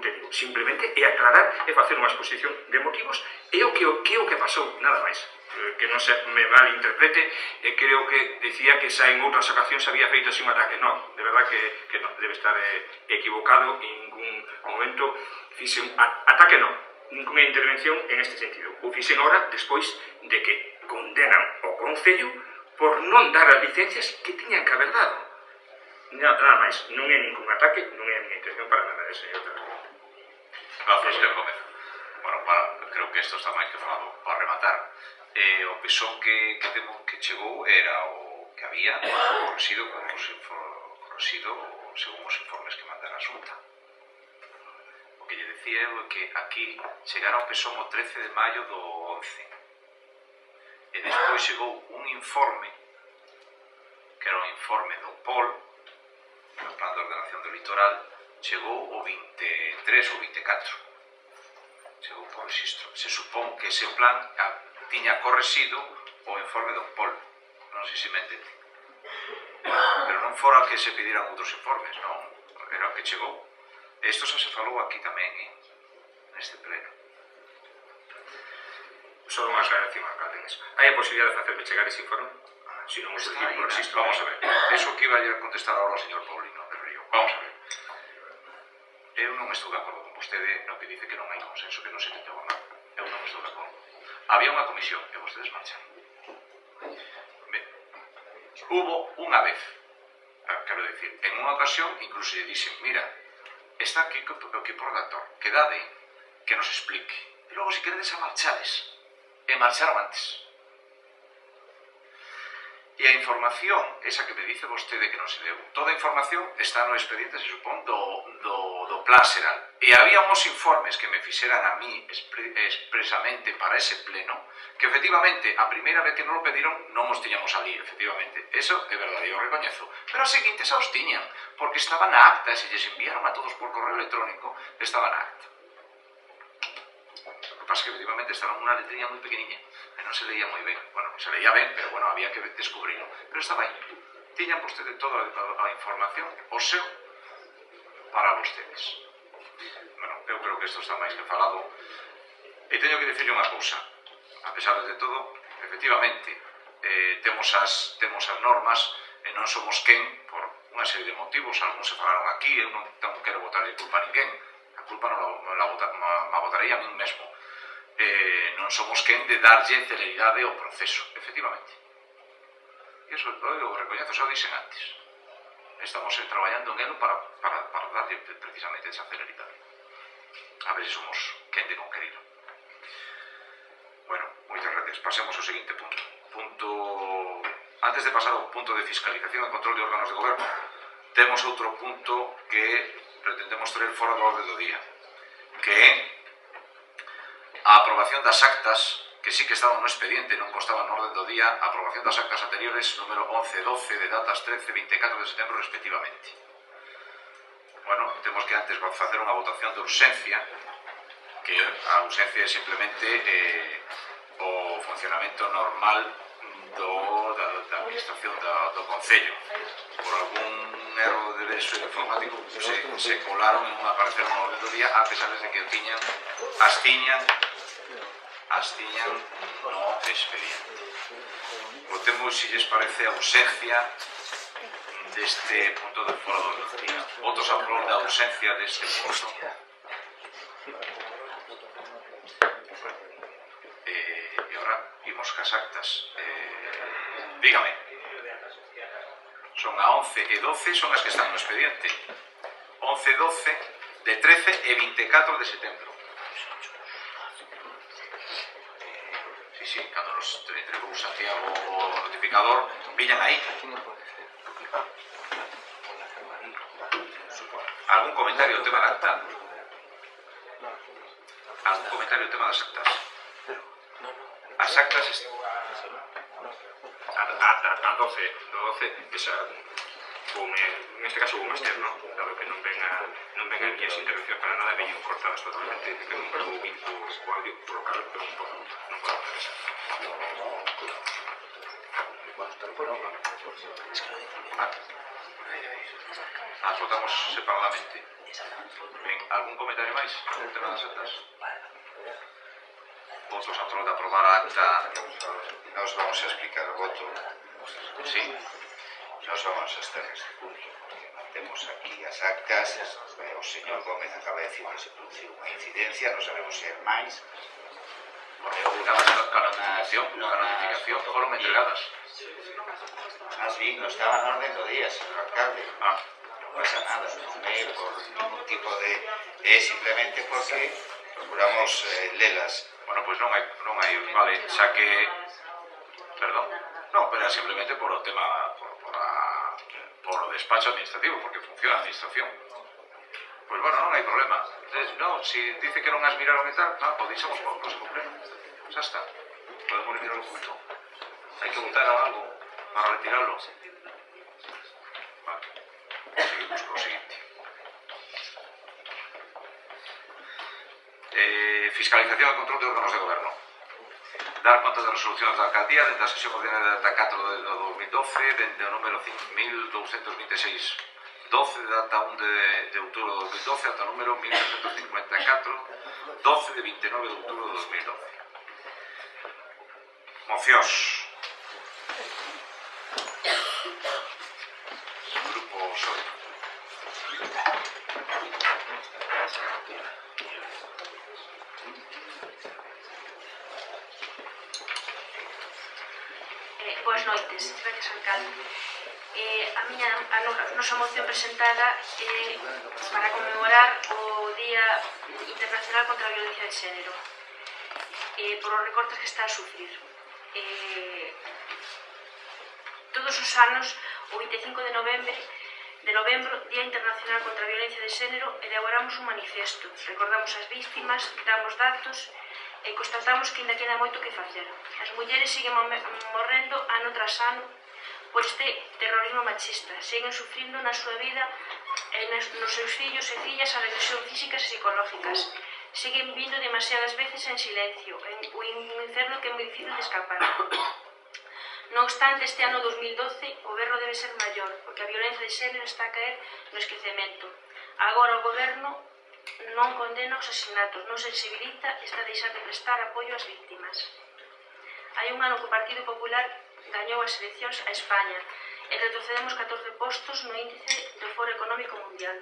técnico. Simplemente é aclarar e facer unha exposición de motivos e o que pasou, nada máis. Que non se me malinterprete, creo que decía que xa en outras ocasións había feito así un ataque. Non, de verdad que non, debe estar equivocado. En ningún momento fixe un ataque, non, ninguna intervención en este sentido. O fixen ahora despois de que condenan o Concello por non dar as licencias que tiñan que haber dado. Nada máis, non é ningún ataque, non é a miña intención para nada, señor Terrero. Gracias, señor Gómez. Bueno, creo que isto está máis que falado. Para rematar, o pesón que chegou era o que había correxido según os informes que mandara a Xunta. O que lle decía é que aquí chegara o pesón o 13 de maio do 11 e despois chegou un informe que era un informe do POL, do Plan de Ordenación do Litoral, chegou o 23 ou 24, chegou por registro. Se supón que ese plan tiña correxido o informe do POL, non sei se me entende, pero non fora que se pidieran outros informes, non, era o que chegou. Isto xa se falou aquí tamén, neste pleno. Só unha aclaración, alcalde. Hai a posibilidad de facerme chegar ese informe? Si non os equipo por registro. Vamos a ver, eso que iba a contestar ahora ao señor Paulino de Río. Vamos a ver. Eu non estou de acordo con vostede no que dice que non hai consenso, que non se tente gobernar. Eu non estou de acordo. Había unha comisión e vostedes marchan. Ben, hubo unha vez, quero dicir, en unha ocasión incluso lle dixen, mira, está aquí o equipo redactor, quedade que nos explique. E logo, se queredes, a marchades. E marcharon antes. E a información, esa que me dice vostede que non se deu, toda a información está no expediente, se supón, do plan xeral. E había uns informes que me fixeran a mí expresamente para ese pleno, que efectivamente, a primeira vez que non o pediron, non os tiñamos ali, efectivamente. Eso é verdade, eu recoñezo. Pero a seguinte xa os tiñan, porque estaba na acta, e se lles enviaron a todos por correo electrónico, estaba na acta. O que pasa é que efectivamente estaba unha letrilla moi pequeniña e non se leía moi ben. Bueno, se leía ben, pero bueno, había que descubrirlo. Pero estaba aí. tiñan vostedes toda a información o seu para vostedes. Bueno, eu creo que isto está máis que falado. E teño que dicirle unha cousa. A pesar de todo, efectivamente, temos as normas e non somos quen por unha serie de motivos. Algúns se falaron aquí, eu non quero botarle culpa a ninguén. A culpa non a botarei a min mesmo. Non somos quen de darlle celeridade ao proceso, efectivamente. E iso eu recoñezo, xa o dixen antes. Estamos traballando en elo para darlle precisamente esa celeridade. A ver se somos quen de non querido. Bueno, moitas gracias. Pasemos ao seguinte punto. Antes de pasar ao punto de fiscalización e control de órganos de goberno, temos outro punto que pretendemos traer fora do orde do día, que é a aprobación das actas, que sí que estaban no expediente, non constaban no orde do día, a aprobación das actas anteriores número 11 e 12 de datas 13 e 24 de setembro respectivamente. Bueno, temos que antes facer unha votación de urxencia, que a urxencia é simplemente o funcionamento normal da administración do Concello. Por algún erro de verso informático se colaron e non apareceron no orde do día, a pesar de que as tiñan no expediente. Votemos, se lles parece, a ausencia deste punto de fora do orde do día. Votos a favor da ausencia deste punto. E agora imos cas actas. Dígame. Son a 11 e 12, son as que están no expediente. 11 e 12 de 13 e 24 de setembro. Sí, cando nos entregou Santiago o notificador, viñan aí. Algún comentario ao tema da acta? Algún comentario ao tema das actas? As actas... A 12, esa... En este caso hubo máster, ¿no? Dado que non ven a miñas intervencións para nada, veñen cortadas totalmente, que non hubo o audio por lo cal, pero non podo hacer esa. As votamos separadamente. Ben, algún comentario máis no tema das actas? Votos a favor de aprobar a acta. Nos vamos a explicar o voto. Sí. Nos vamos a estar neste punto. Temos aquí as actas. O señor Gómez acaba de decir que se produciu unha incidencia, non sabemos se é máis. Cada notificación foron entregadas. Más bien, non estaba en orden do día, señor alcalde. Non pasa nada, non é por ningún tipo de... É simplemente porque procuramos lelas. Bueno, pois non hai, vale, xa que... Perdón? Non, pero é simplemente por o tema, por o despacho administrativo, porque funciona a administración. Pois bueno, non hai problema. Non, se dice que non as miraron e tal, o deixamos por o próximo pleno. Xa está. Podemos retirar o punto. Hai que votar algo para retirarlo. Vale. Seguimos con o seguinte. Fiscalización e control de órganos de goberno. Dar conta de resolucións da alcaldía dende a sesión ordinaria da 4 de 2012, dende o número 5226 12 de data 1 de outubro de 2012 ata o número 1954 12 de 29 de outubro de 2012. Mocións. Grupo PSOE. Boas noites, gracias, alcalde. A nosa moción presentada é para conmemorar o Día Internacional contra a Violencia de Xénero por os recortes que está a sufrir. Todos os anos, o 25 de novembro, Día Internacional contra a Violencia de Xénero, elaboramos un manifesto, recordamos as víctimas, damos datos e constatamos que ainda queda moito que facer. As mulleres siguen morrendo ano tras ano por este terrorismo machista, siguen sufrindo na súa vida e nos seus fillos e fillas as agresións físicas e psicológicas, siguen vindo demasiadas veces en silencio, o inferno que é moi difícil de escapar. Non obstante, este ano 2012 o berro debe ser maior, porque a violencia de xénero está a caer no esquecemento. Agora o goberno non condena os asesinatos, non sensibiliza e está a deixar de prestar apoio ás víctimas. Hai un ano que o Partido Popular gañou as eleccións a España e retrocedemos 14 postos no índice do Foro Económico Mundial.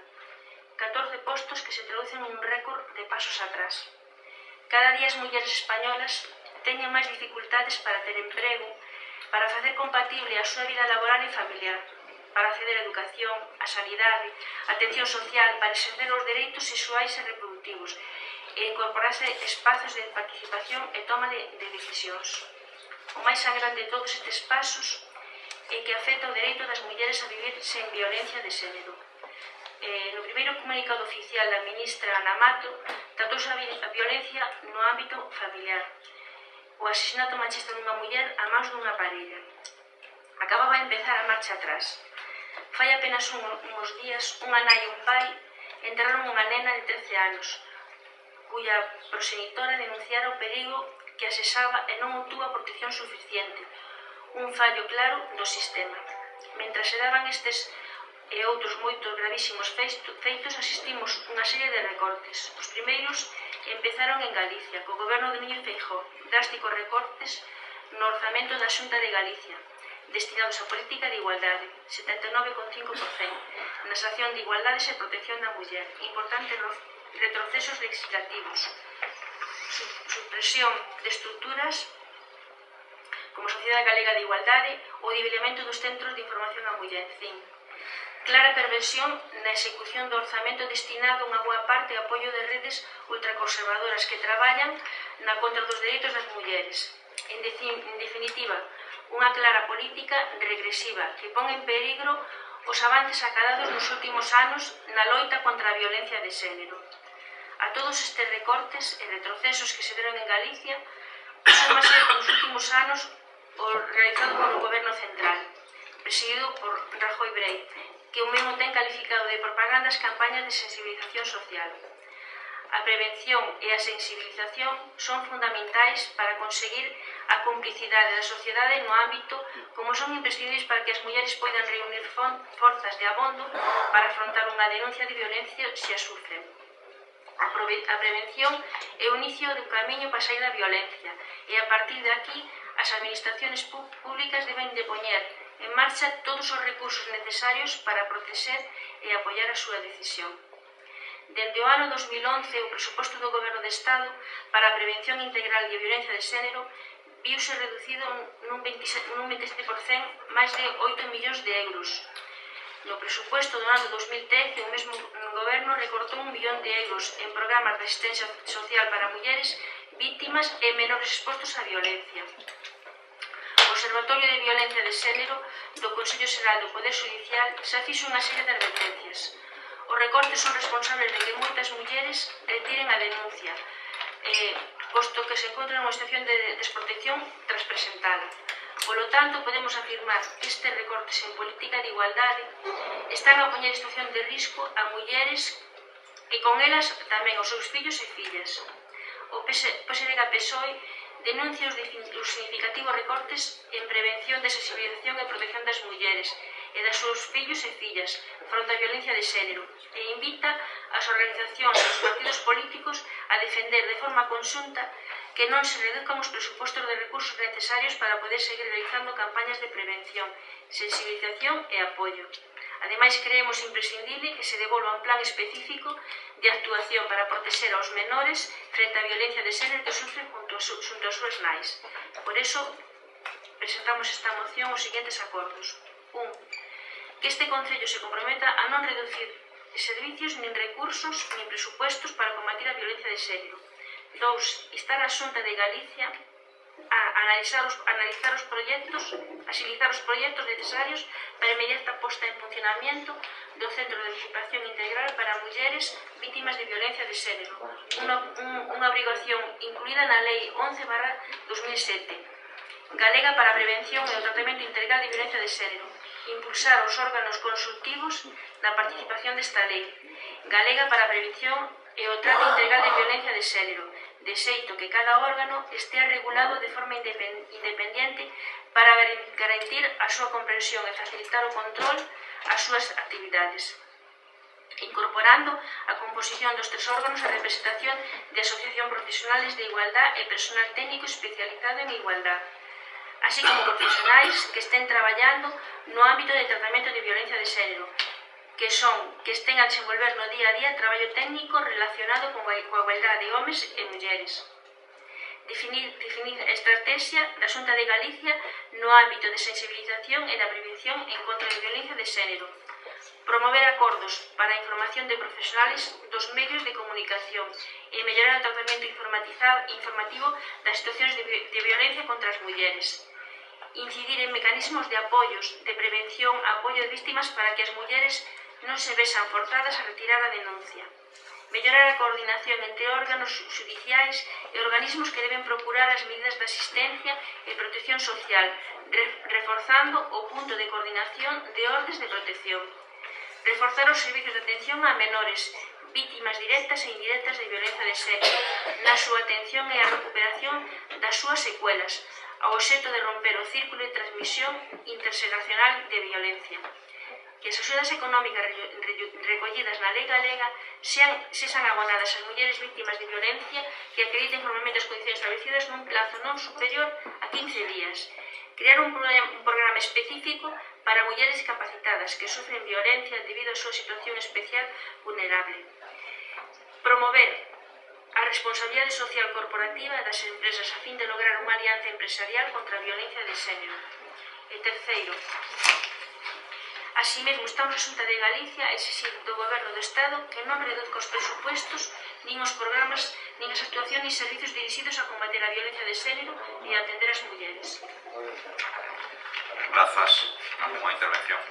14 postos que se traducen un récord de pasos atrás. Cada día as mulleres españolas teñen máis dificultades para ter emprego, para facer compatible a súa vida laboral e familiar, para acceder a educación, a sanidade, a atención social, para exercer os dereitos sexuais e reproductivos e incorporarse espazos de participación e toma de decisións. O máis sangrante de todos estes pasos é que afecta o dereito das mulleres a vivir sen violencia de xénero. No primeiro comunicado oficial da ministra Ana Mato tratouse a violencia no ámbito familiar, o asesinato machista dunha muller a mans dunha parella. Acababa de empezar a marcha atrás. Fai apenas uns días, unha nai e un pai enterraron unha nena de 13 anos, cuya progenitora denunciara o perigo que asesaba e non obtuvo a protección suficiente, un fallo claro do sistema. Mentras se daban estes e outros moitos gravísimos feitos, asistimos unha serie de recortes. Os primeiros empezaron en Galicia, co goberno de Núñez Feijóo, drásticos recortes no orzamento da Xunta de Galicia, destinados á política de igualdade, 79,5%, na acción de igualdades e protección da muller, importantes retrocesos legislativos, supresión de estruturas como Sociedade Galega de Igualdade ou nivelamento dos centros de información á muller, CIM. Clara perversión na execución do orzamento destinado unha boa parte a apoio de redes ultraconservadoras que traballan na contra dos dereitos das mulleres. En definitiva, unha clara política regresiva que pon en peligro os avances acadados nos últimos anos na loita contra a violencia de xénero. A todos estes recortes e retrocesos que se deron en Galicia, súmase nos últimos anos o realizado polo Goberno Central, presidido por Rajoy Brey, que o mesmo ten calificado de propaganda as campañas de sensibilización social. A prevención e a sensibilización son fundamentais para conseguir a complicidade da sociedade no ámbito como son imprescindibles para que as mulleres poidan reunir forzas de abondo para afrontar unha denuncia de violencia se a sufren. A prevención é o inicio do camiño para sair da violencia e a partir de aquí as administracións públicas deben de poñer en marcha todos os recursos necesarios para proteger e apoiar a súa decisión. Dende o ano 2011, o presuposto do Goberno de Estado para a prevención integral de violencia de xénero viuse reducido nun 27%, máis de 8 millóns de euros. No presuposto do ano 2013, o mesmo Goberno recortou 1 millón de euros en programas de asistencia social para mulleres víctimas e menores expostos á violencia. O Observatorio de Violencia de Xénero do Consello Xeral do Poder Xudicial xa fixo unha serie de advertencias. Os recortes son responsables de que moitas mulleres retiren a denuncia, posto que se encontran nunha situación de desprotección tras presentala. Polo tanto, podemos afirmar que estes recortes en política de igualdade están a poñer en situación de risco a mulleres e con elas tamén os seus fillos e fillas. O PSDG-PSOE denuncia os significativos recortes en prevención de sensibilización e protección das mulleres e das seus fillos e fillas fronte á violencia de xénero e invita as organizacións e os partidos políticos a defender de forma conxunta que non se reduzcan os presupostos de recursos necesarios para poder seguir realizando campañas de prevención, sensibilización e apoio. Ademais, creemos imprescindible que se devolva un plan específico de actuación para proteger aos menores frente á violencia de xénero que sufren junto aos súas nais. Por eso, presentamos esta moción os seguintes acordos. 1. Que este Concello se comprometa a non reducir servicios, nin recursos, nin presupuestos para combatir a violencia de xénero. 2. Instar a Xunta de Galicia a agilizar os proxectos necesarios para a inmediata posta en funcionamiento do Centro de Educación Integral para Mulleres Vítimas de Violencia de Xénero, unha obrigación incluída na Lei 11/2007, galega para a prevención e o tratamento integral de violencia de xénero, impulsar os órganos consultivos na participación desta lei, galega para a prevención e o trato integral de violencia de xénero, de xeito que cada órgano estea regulado de forma independiente para garantir a súa comprensión e facilitar o control ás súas actividades, incorporando a composición dos tres órganos a representación de asociación profesionales de igualdad e personal técnico especializado en igualdad, así como profesionais que estén traballando no ámbito de tratamento de violencia de xénero, que estén a desenvolver no día a día traballo técnico relacionado coa igualdade de homes e mulleres. Definir a estrategia da Xunta de Galicia no ámbito de sensibilización e da prevención en contra da violencia de xénero. Promover acordos para a información de profesionales dos medios de comunicación e mellorar o tratamento informativo das situacións de violencia contra as mulleres. Incidir en mecanismos de apoios, de prevención, apoio de víctimas para que as mulleres non se vexan forzadas a retirar a denuncia. Mellorar a coordinación entre órganos judiciais e organismos que deben procurar as medidas de asistencia e protección social, reforzando o punto de coordinación de ordes de protección. Reforzar os servicios de atención a menores, vítimas directas e indirectas de violencia de xénero, na súa atención e a recuperación das súas secuelas, ao obxecto de romper o círculo de transmisión interxeracional de violencia. Que as axudas económicas recollidas na lei galega sexan abonadas ás mulleres víctimas de violencia que acrediten formalmente as condicións establecidas nun plazo non superior a 15 días. Crear un programa específico para mulleres discapacitadas que sufren violencia debido á súa situación especial vulnerable. Promover a responsabilidade social corporativa das empresas a fin de lograr unha alianza empresarial contra a violencia de xénero. E terceiro, así mesmo estamos a Xunta de Galicia a exixir do Goberno do Estado que non reduzca os presupuestos, nin os programas, nin as actuacións nin servicios dirixidos a combater a violencia de xénero e a atender as mulleres. Grazas. Algunha intervención?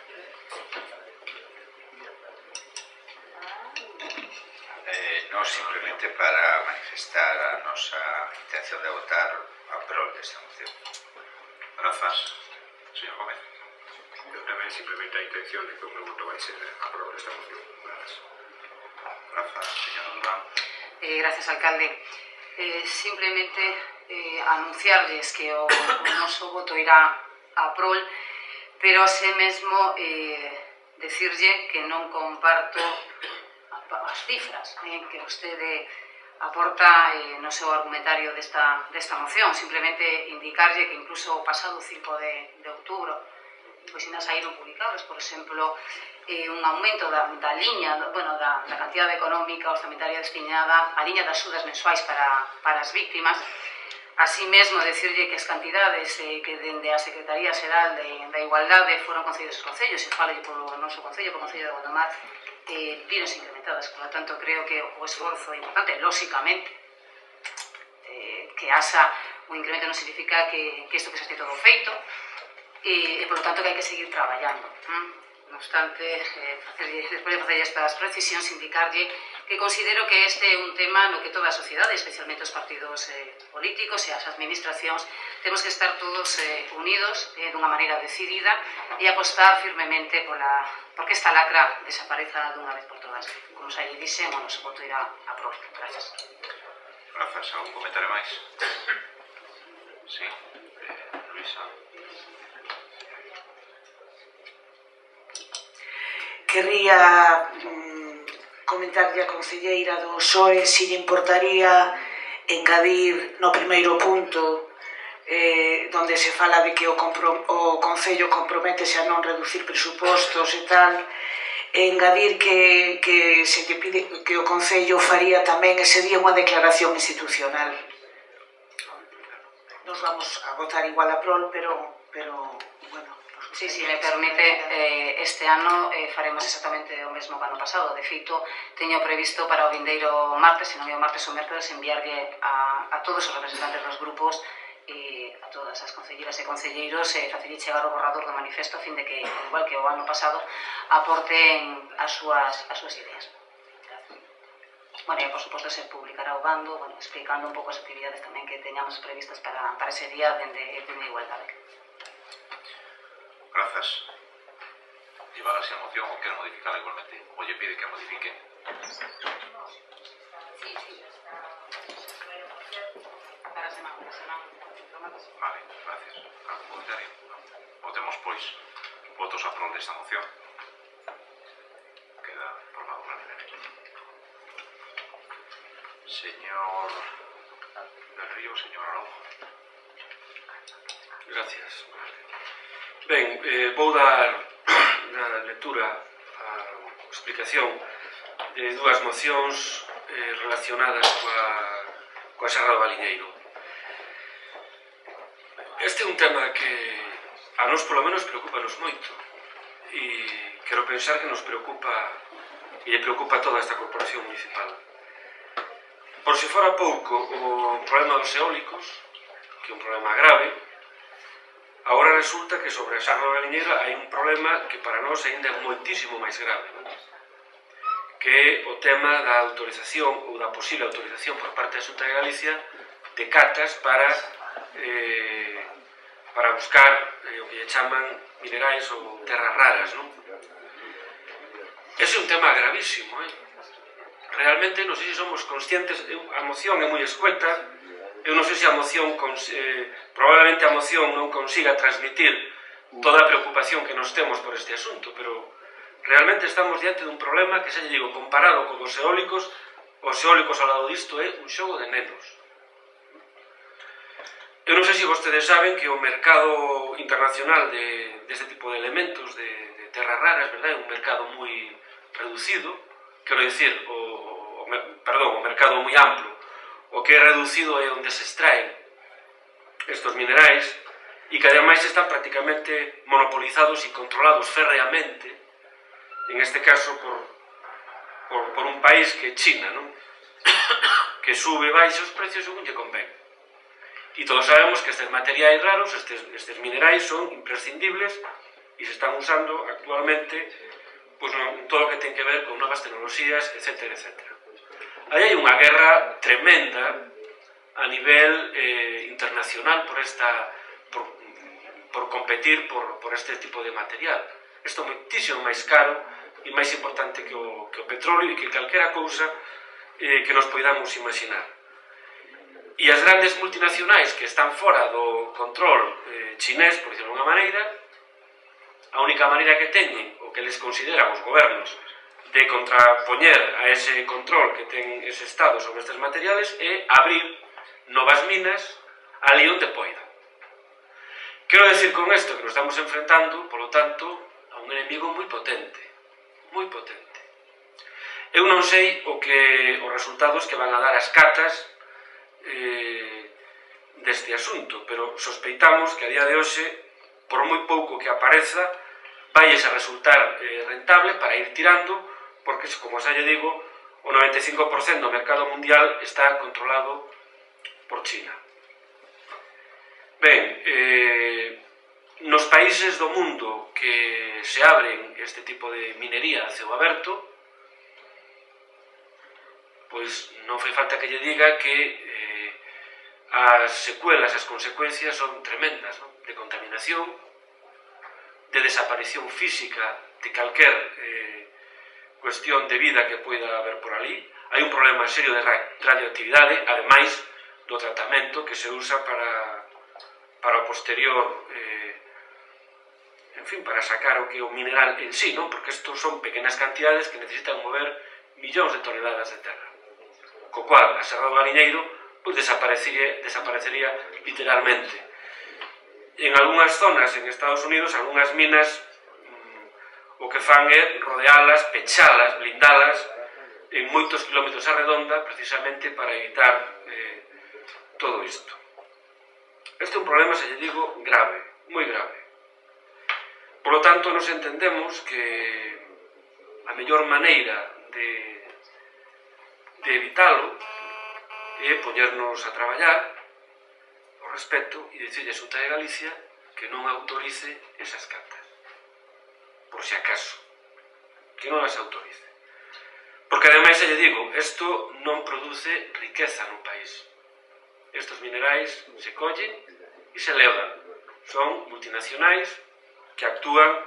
Nós simplemente para manifestar a nosa intención de votar a prol desta moción. Grazas. Señor Gómez. Eu tamén simplemente a intención de que o meu voto vai ser a prol desta moción. Grazas. Grazas, señor Durán. Gracias, alcalde. Simplemente anunciarles que o noso voto irá a prol, pero así mesmo decirlle que non comparto as cifras que vostede aporta no seu argumentario desta moción. Simplemente indicarlle que incluso o pasado 5 de outubro pois ainda saíron publicados, por exemplo, un aumento da liña, da cantidade económica orzamentaria destinada a liña de axudas mensuais para as víctimas. Así mesmo, decirlle que as cantidades que dende a Secretaría Xeral da Igualdade foron concedidos aos concellos, e falo polo noso concello, polo Concello de Gondomar, vironse incrementadas. Por lo tanto, creo que o esforzo é importante, lóxicamente, que haxa un incremento non significa que isto que xa este todo feito, e, por lo tanto, que hai que seguir traballando. No obstante, despois de facer estas precisións, indicarlle que considero que este é un tema no que toda a sociedade, especialmente os partidos políticos e as administracións, temos que estar todos unidos dunha maneira decidida e apostar firmemente porque esta lacra desapareza dunha vez por todas. Como xa lle dixen, o noso voto irá a prol. Gracias. Grazas. Algún comentario máis? Sí. Luisa. Querría comentarlle a concelleira do PSOE se lle importaría engadir no primeiro punto donde se fala de que o Concello comprométese a non reducir presupostos e tal, engadir que se lle pide que o Concello faría tamén ese día unha declaración institucional. Nos vamos a votar igual a prol, pero bueno. Sí, si me permite, este ano faremos exactamente o mesmo que ano pasado. De feito, teño previsto para o vindeiro martes, se non é o martes ou mércoles, enviarlle a todos os representantes dos grupos e a todas as concelleiras e concelleiros facilite chegar o borrador do manifesto a fin de que, igual que o ano pasado, aporten as súas ideas. Bueno, e por suposto se publicará o bando, explicando un pouco as actividades tamén que teñamos previstas para ese día dende igualdade. Grazas. Llevar así a moción ou quero modificarla igualmente? Ou lle pide que a modifique? Vale, gracias. ¿Algún comentario? Votemos, pois, votos a prol desta moción. Queda aprobado unánimemente. Señor del Río, señor Araujo. Gracias. Ben, vou dar lectura a explicación de dúas mocións relacionadas coa Serra do Baliñeiro. Este é un tema que a nos polo menos preocupanos moito e quero pensar que nos preocupa e lle preocupa a toda esta corporación municipal. Por se fora pouco o problema dos eólicos, que é un problema grave, agora resulta que sobre a Serra do Baliñeiro hai un problema que para nós ainda é moitísimo máis grave, que é o tema da autorización ou da posible autorización por parte da Xunta de Galicia de catas para buscar o que lle chaman minerais ou terras raras, non? Ese é un tema gravísimo, Realmente non sei se somos conscientes, a moción é moi escueta, eu non sei se a moción, probablemente a moción non consiga transmitir toda a preocupación que nos temos por este asunto, pero realmente estamos diante dun problema que, xa lle digo, comparado con os eólicos ao lado disto é un xogo de nenos. Eu non sei se vostedes saben que o mercado internacional deste tipo de elementos, de terras raras, verdad, é un mercado moi reducido, quero dicir, o mercado moi amplo. O que é reducido é onde se extraen estes minerais e que ademais están prácticamente monopolizados e controlados férreamente, en este caso por un país que é China, non? Que sube e baixa os precios según lle convén. E todos sabemos que estes materiais raros, estes minerais son imprescindibles e se están usando actualmente en todo o que ten que ver con novas tecnoloxías, etc. Aí hai unha guerra tremenda a nivel internacional por competir por este tipo de material. Isto é moitísimo máis caro e máis importante que o petróleo e que calquera cousa que nos poidamos imaginar. E as grandes multinacionais que están fora do control chinés, por dicirlo de unha maneira, a única maneira que teñen, o que les consideran os gobernos, de contrapoñer a ese control que ten ese Estado sobre estes materiales é abrir novas minas ali onde poida. Quero decir con isto que nos estamos enfrentando, polo tanto, a un enemigo moi potente, moi potente. Eu non sei os resultados que van a dar as catas deste asunto, pero sospeitamos que a día de hoxe, por moi pouco que apareza, vai a resultar rentable para ir tirando, porque, como xa lle digo, o 95% do mercado mundial está controlado por China. Ben, nos países do mundo que se abren este tipo de minería a ceo aberto, pois non fai falta que lle diga que as secuelas, as consecuencias son tremendas, de contaminación, de desaparición física de calquer cuestión de vida que poida haber por ali. Hai un problema serio de radioactividade, ademais do tratamento que se usa para o posterior, para sacar o que é o mineral en sí, porque estos son pequenas cantidades que necesitan mover millóns de toneladas de terra. Co cual, a Serra do Baliñeiro desaparecería literalmente. En algunhas zonas en Estados Unidos, algunhas minas o que fan é rodealas, pechalas, blindalas en moitos kilómetros a redonda precisamente para evitar todo isto. Este é un problema, se lle digo, grave, moi grave. Por lo tanto, nos entendemos que a mellor maneira de evitalo é poñernos a traballar ao respecto e dicirlle a Xunta de Galicia que non autorice esas catas, por si acaso, que non as autorice. Porque ademais, lle digo, isto non produce riqueza no país. Estos minerais se collen e se levan. Son multinacionais que actúan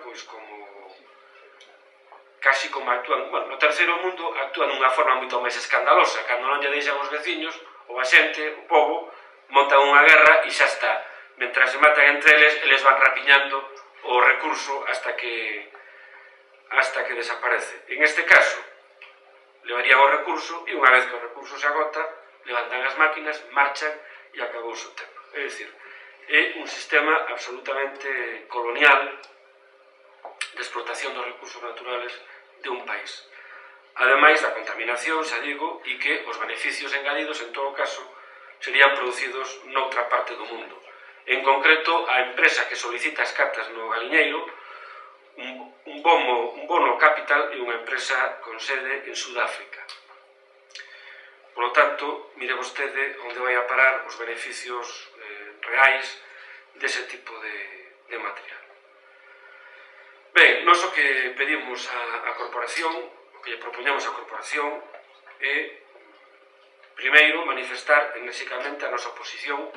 casi como actúan, no terceiro mundo actúan dunha forma moito máis escandalosa, cando non lle deixan os veciños, ou a xente, o pobo, montan unha guerra e xa está. mentras se matan entre eles van rapiñando o recurso hasta que desaparece. En este caso, levarían o recurso e unha vez que o recurso se agota, levantan as máquinas, marchan e acabou o tema. É dicir, é un sistema absolutamente colonial de explotación dos recursos naturales de un país. Ademais da contaminación, xa digo, e que os beneficios engadidos, en todo caso, serían producidos noutra parte do mundo. En concreto, a empresa que solicita as cartas no Galiñeiro, un bono capital e unha empresa con sede en Sudáfrica. Por lo tanto, mire vostede onde vai a parar os beneficios reais dese tipo de material. Ben, nós o que pedimos á corporación, o que lle propoñamos á corporación é, primeiro, manifestar enérxicamente a nosa oposición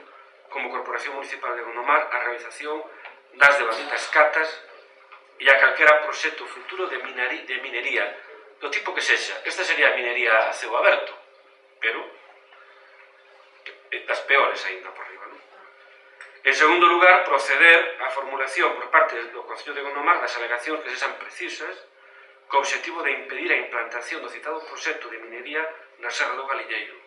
como Corporación Municipal de Gondomar á realización das debatías catas e a calquera proxecto futuro de minería do tipo que sexa. Esta sería a minería a ceo aberto, pero das peores aínda por riba, non? En segundo lugar, proceder á formulación por parte do Concello de Gondomar das alegacións que sexan precisas co obxectivo de impedir a implantación do citado proxecto de minería na Serra do Galiñeiro.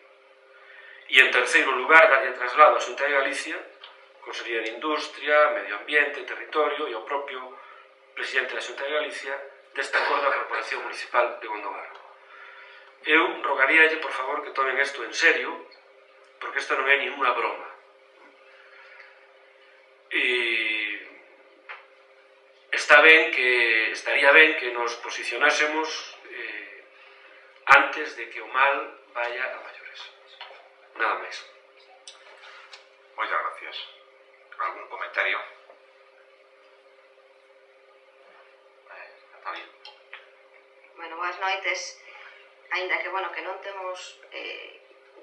E en terceiro lugar, darlle traslado á Xunta de Galicia, Consellería de Industria, Medio Ambiente, Territorio e ao propio Presidente da Xunta de Galicia deste acordo á Corporación Municipal de Gondomar. Eu rogaríalle, por favor, que tomen isto en serio, porque isto non é ninguna broma. Estaría ben que nos posicionásemos antes de que o mal vaya a maiores. Nada máis. Moitas gracias. Algún comentario? Natalia. Bueno, boas noites. Ainda que, bueno, que non temos,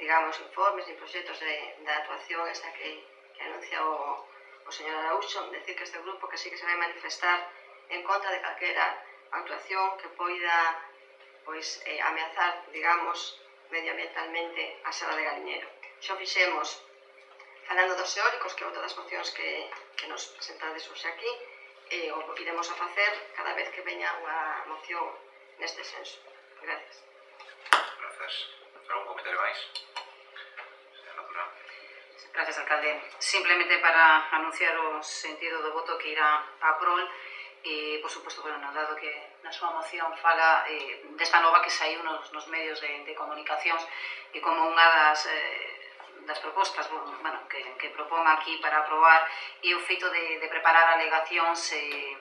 digamos, informes ni proxectos da actuación esta que anuncia o señor Araúxo, decir que este grupo que sí que se vai manifestar en contra de calquera actuación que poida ameazar, digamos, medioambientalmente a Serra de Galiñeiro. Xo fixemos falando dos eólicos, que é outra das mocións que nos presentades hoxe aquí, e o iremos a facer cada vez que veña unha moción neste senso. Gracias. Grazas. Algún comentario máis? Señora Durán. Gracias, alcalde. Simplemente para anunciar o sentido do voto que irá a prol, e, por suposto, bueno, dado que na súa moción fala desta nova que saiu nos medios de comunicacións e como unha das propostas que propón aquí para aprobar e o feito de preparar alegacións,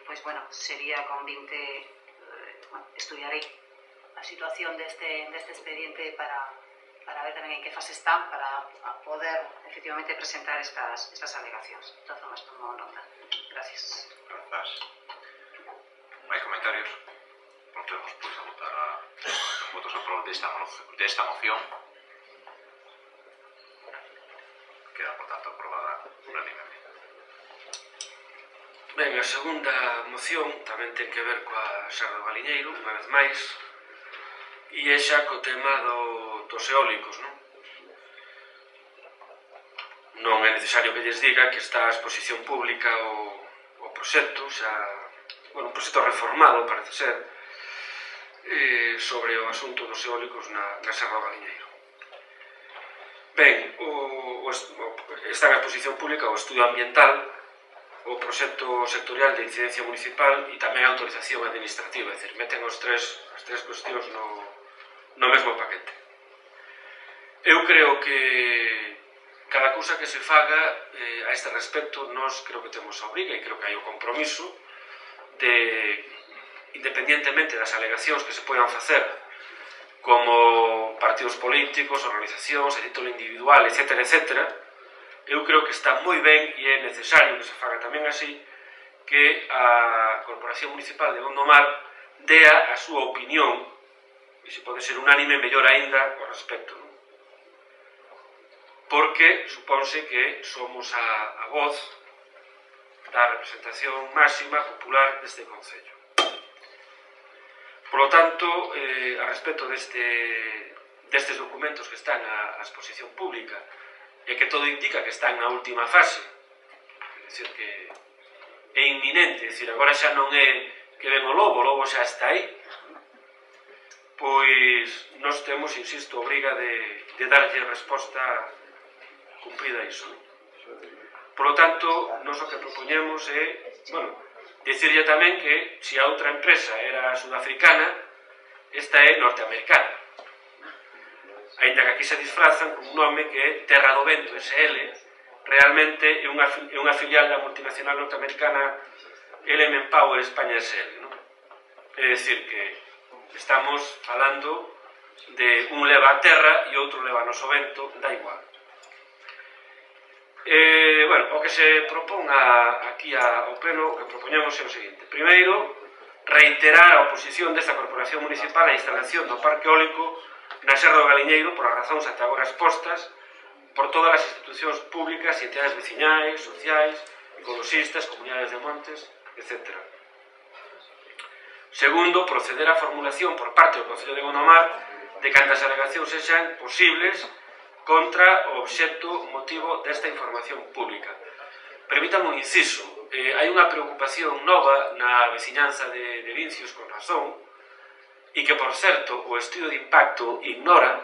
pois, bueno, sería con 20, estudiarei a situación deste expediente para ver tamén en que fase está para poder efectivamente presentar estas alegacións. De todas formas, tomo nota. Gracias. Grazas. Máis comentarios? Procedemos, pois, a votar votos a prol desta moción. Queda, por tanto, aprobada unánimemente. Ben, a segunda moción tamén ten que ver coa Serra do Galiñeiro, unha vez máis, e é xa co tema dos eólicos, non? Non é necesario que lles diga que está a exposición pública o proxecto, xa, bueno, un proxecto reformado, parece ser, sobre o asunto dos eólicos na Serra do Galiñeiro. Ben, está na exposición pública o estudio ambiental, o proxecto sectorial de incidencia municipal e tamén a autorización administrativa, é dicir, meten as tres cuestións no mesmo paquete. Eu creo que cada cousa que se faga a este respecto, nós creo que temos a obriga e creo que hai o compromiso de, independientemente das alegacións que se poidan facer como partidos políticos, organizacións, a título individual, etc., eu creo que está moi ben e é necesario que se faga tamén así que a Corporación Municipal de Gondomar dea a súa opinión, e se pode ser unánime, mellor aínda ao respecto, non? Porque supónse que somos a voz da representación máxima popular deste Concello. Por lo tanto, a respecto destes documentos que están á exposición pública e que todo indica que están na última fase dicir que é inminente, dicir, agora xa non é que ven o lobo xa está aí, pois nós temos, insisto, obriga de darlle resposta cumprida a iso. Por lo tanto, nós o que propoñemos é, bueno, dicirlle tamén que se a outra empresa era sudafricana, esta é norteamericana. Ainda que aquí se disfrazan con un nome que é Terra do Vento SL, realmente é unha filial da multinacional norteamericana LM Power España SL, non? É dicir que estamos falando de un leva a terra e outro leva noso vento, da igual. Bueno, o que se propón aquí ao pleno, o que propoñemos é o seguinte. Primeiro, reiterar a oposición desta corporación municipal á instalación do parque eólico na Serra do Galiñeiro por as razóns ata agora expostas por todas as institucións públicas e entidades veciñais, sociais, ecologistas, comunidades de montes, etc. Segundo, proceder á formulación por parte do Concello de Gondomar de cantas alegacións sexan posibles contra o obxecto motivo desta información pública. Permítame un inciso. Hai unha preocupación nova na veciñanza de Vincios con razón e que, por certo, o estudo de impacto ignora,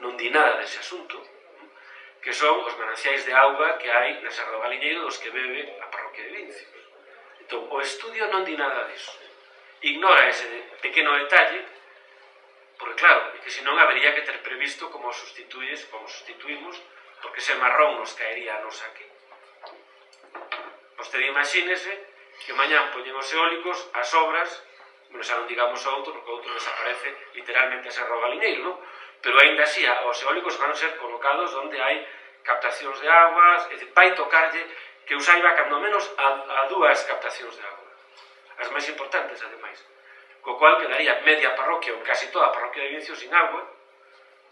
non di nada dese asunto, que son os mananciais de auga que hai na Serra do Galiñeiro dos que bebe a parroquia de Vincios. Entón, o estudio non di nada disso. Ignora ese pequeno detalle, porque claro, que senón habería que ter previsto como sustituímos, porque ese marrón nos caería a nos aquí. Vostede imagínese que mañán poñen os eólicos as obras, bueno, xa non digamos a outro, porque o outro desaparece literalmente a Serra do Galiñeiro, non? Pero ainda así, os eólicos van ser colocados onde hai captacións de aguas, é dicir, vai tocarlle que os saiba cando menos a dúas captacións de agua, as máis importantes, ademais, co cual quedaría media parroquia ou casi toda a parroquia de Vincios sin agua,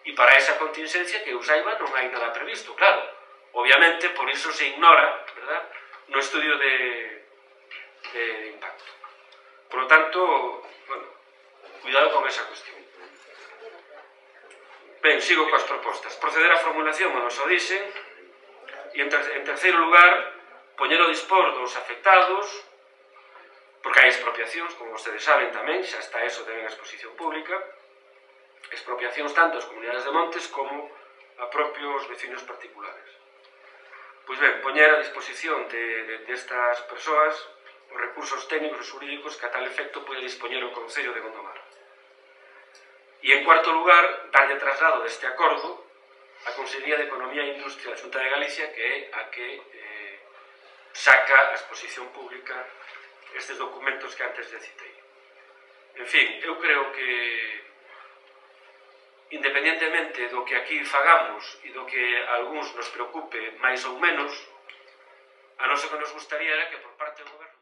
e para esa contingencia que eu saiba non hai nada previsto, claro. Obviamente, por iso se ignora, verdad, no estudio de impacto. Por lo tanto, bueno, cuidado con esa cuestión. Ben, sigo coas propostas. Proceder á formulación, bueno, o dixen, e en terceiro lugar, poñer o dispor dos afectados, porque hai expropiacións, como vostedes saben tamén, xa está eso tamén a exposición pública, expropiacións tanto as comunidades de montes como a propios vecinos particulares. Pois ben, poñer a disposición destas persoas os recursos técnicos e xurídicos que a tal efecto pode dispoñer o Concello de Gondomar. E en cuarto lugar, darlle traslado deste acordo a Consellería de Economía e Industria da Xunta de Galicia, que é a que saca a exposición pública estes documentos que antes le citei. En fin, eu creo que independentemente do que aquí fagamos e do que a algúns nos preocupe máis ou menos, a nós o que nos gustaría era que por parte do Goberno